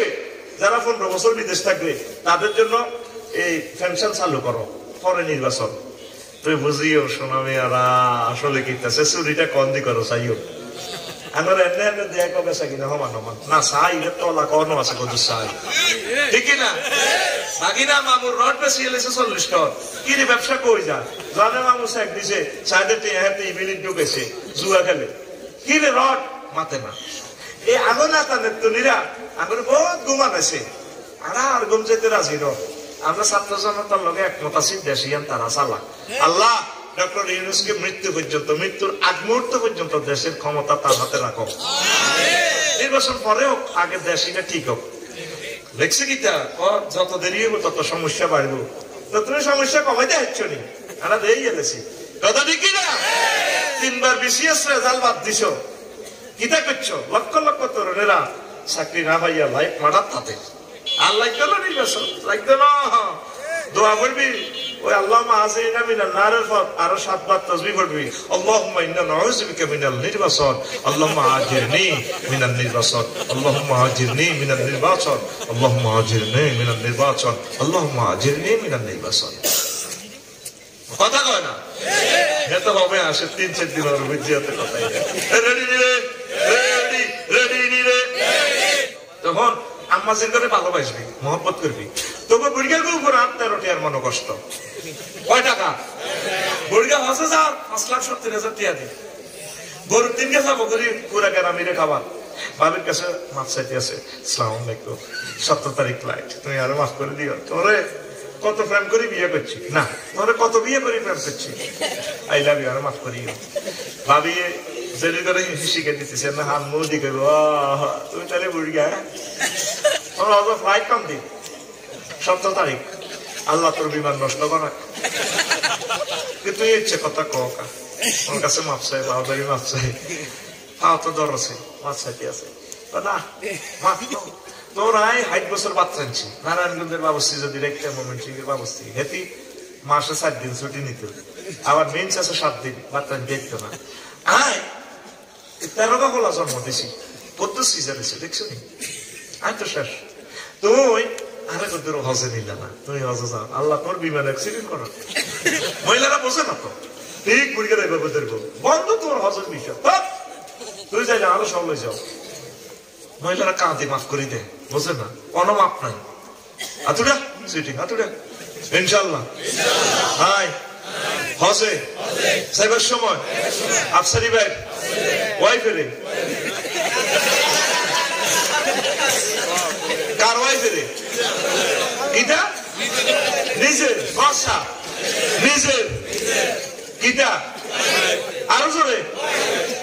যারা 15 বছর বিদেশ থাকবে তাদের জন্য এই পেনশন চালু করো, পরে নির্বাচন। তুই বুঝিও শোনা মেয়ারা আসলে কিনতেছে, চুরিটা কম দি করো, চাইও আমার এনে এনে দেয়া কবে চাই কিনা সমান সমান না, চাই তলা কনো আছে কত চাই, ঠিক না? বাকিনা মামুর রড বেশি এলেছে 40 টন, কি রে ব্যবসা কই যা জানে? মামু চেক দিছে, সাইডে ইভিনিং ঢুকেছে, জুয়া খেলে, কি রে রড মাতে না। এই আগো না তাদের তো নিরা আগর বহুত গুমান আছে, আর গুম যেতে রাজি র। আমরা ছাত্র জনতার লগে একমত আছি, দেশিয়ান তারা চালাক। আল্লাহ ডক্টর ইউনূসকে মৃত্যু পর্যন্ত, মৃত্যুর আগ মুহূর্ত পর্যন্ত দেশের ক্ষমতা তার হাতে রাখো। নির্বাচন পরেও আগে দেশিটা ঠিক হোক। দেখছে কি তা যত দেরি হইব তত সমস্যা বাড়বো, তো তুমি সমস্যা কমাইতে হচ্ছ নি, আমরা দিয়ে গেলেছি, কথা ঠিক না? 3 বার BCS রেজাল্ট বাদ দিছ, কিতা করছো? লক্ষ লক্ষ তরুণেরা চাকরি না পাইয়া লাইফ মারার তাতে। আর লাগতো না নির্বাচন, লাগতো না। দোয়া করবি ওই আল্লাহুম্মা আজিনা মিনান নারের পর আরো 7 বার তাসবিহ করবি, আল্লাহুম্মা ইন্না নাউযু বিকা মিনাল নির্বাচন, আল্লাহুম্মা আজিরনি মিনান নির্বাচন, আল্লাহুম্মা আজিরনি মিনান নির্বাচন, আল্লাহুম্মা আজিরনি মিনান নির্বাচন, আল্লাহুম্মা আজিরনি মিনান নির্বাচন। কথা কয় না? এত হবে আসে 3-4 দিন আর বুঝিয়াতে কথাই রেডি নিরে, রেডি রেডি নিরে। তখন আম্মাজির করে ভালোবাসবি, মহব্বত করবি। তবু বুড়িগার উপর 13 টাকার মনে কষ্ট। কয় টাকা? বুড়িগা 5,70,000 টাকা দিই। গরুর 3 কেজি বকরি পুরা গ্রামীরে খাবার। বাবির কাছে মাছ চাইতে আছে, আসসালামু আলাইকুম, 17 তারিখ ফ্লাইট, তুমি আরো মাফ করে দিও। তোরে কত প্রেম করে বিয়ে করছি না, তোরে কত বিয়ে করে প্রেম করছি, আই লাভ ইউ, আরো মাফ করিও। ভাবি জেলি করে শিখে দিতেছে না, হাত মুখ দিকে, তুমি তাহলে বুড়িগা ফ্লাইট কম দিন 17 তারিখ, আল্লাহ তোর বিমান নষ্ট করা। কিন্তু ইচ্ছে কথা কা ওর কাছে মাপ চাই, বাবারি মাপ চাই, তাও তো দর আছে, মাছ চাইতে আছে না, তোরাই 60 বছর বাচ্চা আনছি। নারায়ণগঞ্জের বাবস্তি যদি দেখতে, ময়মনসিংহের বাবস্তি হেতি মাসে 4 দিন ছুটি নিত, আবার মেন্স আছে 7 দিন, বাচ্চা দেখতো না। আয় 13টা হলা জন্ম দিছি, 32 সিজার দিছে, দেখছো নি? আয় তো শেষ। তুই আরে তোর হজে নিলে না, তুমি হজে যাও, আল্লাহ তোর বিমান অ্যাক্সিডেন্ট করো। মহিলারা বোঝে না তো, ঠিক বুড়িকে দেখবে বন্ধ তোর হজের বিষয়, তুই যাই না আরো সবাই যাও। মহিলারা কাঁদে, মাফ করি দে, বোঝে না, কোনো মাপ নাই। হাতুড়া সিটিং হাতুড়া ইনশাআল্লাহ হাই হসে সাইবার সময় আফসারি ভাই ওয়াইফেরে কার ওয়াইফেরে কিটা নিজের ভাষা নিজের কিটা আরো জোরে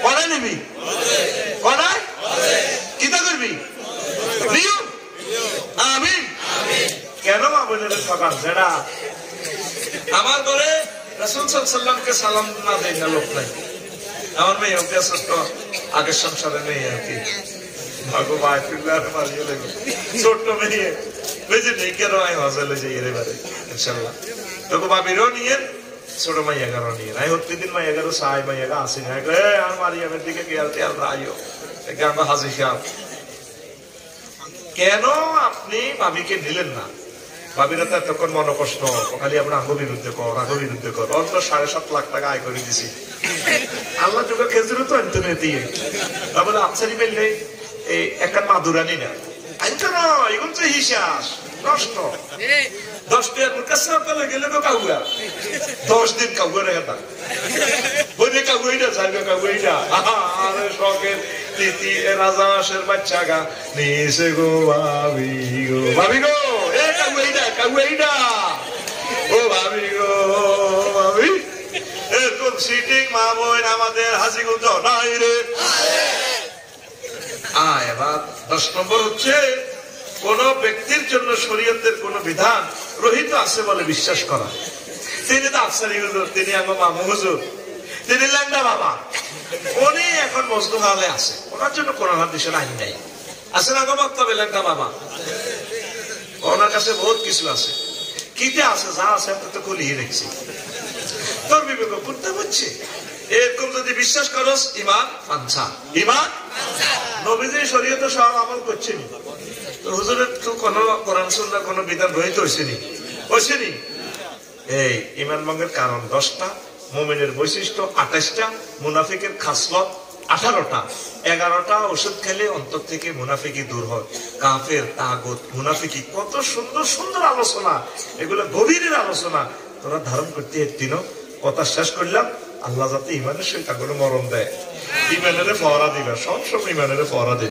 কড়াই নিবি কড়াই কিতা করবি নিয়ম আমিন কেন মা বোনের ঠকান সেটা আমার ঘরে রাসূল সাল্লাল্লাহু আলাইহি ওয়াসাল্লামকে সালাম না দেয় না লোক নাই আমার মেয়ে ওকে ছোট আগের সংসারে নেই আর কি ভাগো ভাই ফিল্লার মারিয়ে দেবে ছোট মেয়ে বুঝে নেই কেন আই হজলে যাই এর বারে ইনশাআল্লাহ তোকে বাবিরও নিয়ে ছোট মাই 11 নিয়ে নাই হতে দিন মাই 11 সাই মাই 11 আসি না রে আর মারিয়ামের দিকে গিয়ে তেল রাইও এটা আমরা হাজির সাহেব কেন আপনি ভাবিকে নিলেন না ভাবিরা তো তখন মনে কষ্ট খালি আমরা আঙ্গ বিরুদ্ধে কর অন্ত 7.5 লাখ টাকা আয় করে দিছি আল্লাহ তোকে খেজুরও তো আনতে না দিয়ে তারপরে আফসারি পেলে এই একটা মাদুরানি না আনতে না এগুলো তো হিসাস নষ্ট 10 টাকার মুকাসসার পেলে গেলে তো কাউয়া 10 দিন কাউয়া রেখে থাক বলে কাউয়াইটা যাবে কাউয়াইটা আরে শখের তিতি রাজা মাসের বাচ্চা গা নিসে গো ভাবি গো এ কাউয়াইটা ও ভাবি গো ভাবি এরকম সিটিং মা বোন আমাদের হাসিগুঞ্জ নাই রে এবার 10 নম্বর হচ্ছে কোন ব্যক্তির জন্য শরীয়তের কোন বিধান রহিত আছে বলে বিশ্বাস করা তিনি তো আফসারি হুজুর তিনি আমার মামু হুজুর তিনি ল্যাংড়া বাবা উনি এখন মজলুম হালে আছে ওনার জন্য কোন হাদিসের আইন নাই আছে না গো বক্তব্য ল্যাংড়া বাবা ওনার কাছে বহুত কিছু আছে কিতে আছে যা আছে আমি তো খুলিয়ে রেখেছি তোর বিবেক করতে হচ্ছে এরকম যদি বিশ্বাস করস ইমান আনসা ইমান নবীজি শরীয়তে সব আমল করছেন তো হুজুরের তো কোনো কোরআন সুন্নাহ কোনো বিধান রহিত হইছেনি এই ইমান ভঙ্গের কারণ 10টা মুমিনের বৈশিষ্ট্য 28টা মুনাফিকের খাসলত 18টা 11টা ওষুধ খেলে অন্তর থেকে মুনাফিকি দূর হয় কাফের তাগুত মুনাফিকি কত সুন্দর সুন্দর আলোচনা এগুলো গভীরের আলোচনা তোরা ধারণ করতে এতিনো কথা শেষ করলাম আল্লাহ যাতে ইমানের সহিত মরণ দেয় ইমানের ফহরা দিবে সব ইমানের ফহরা দিবে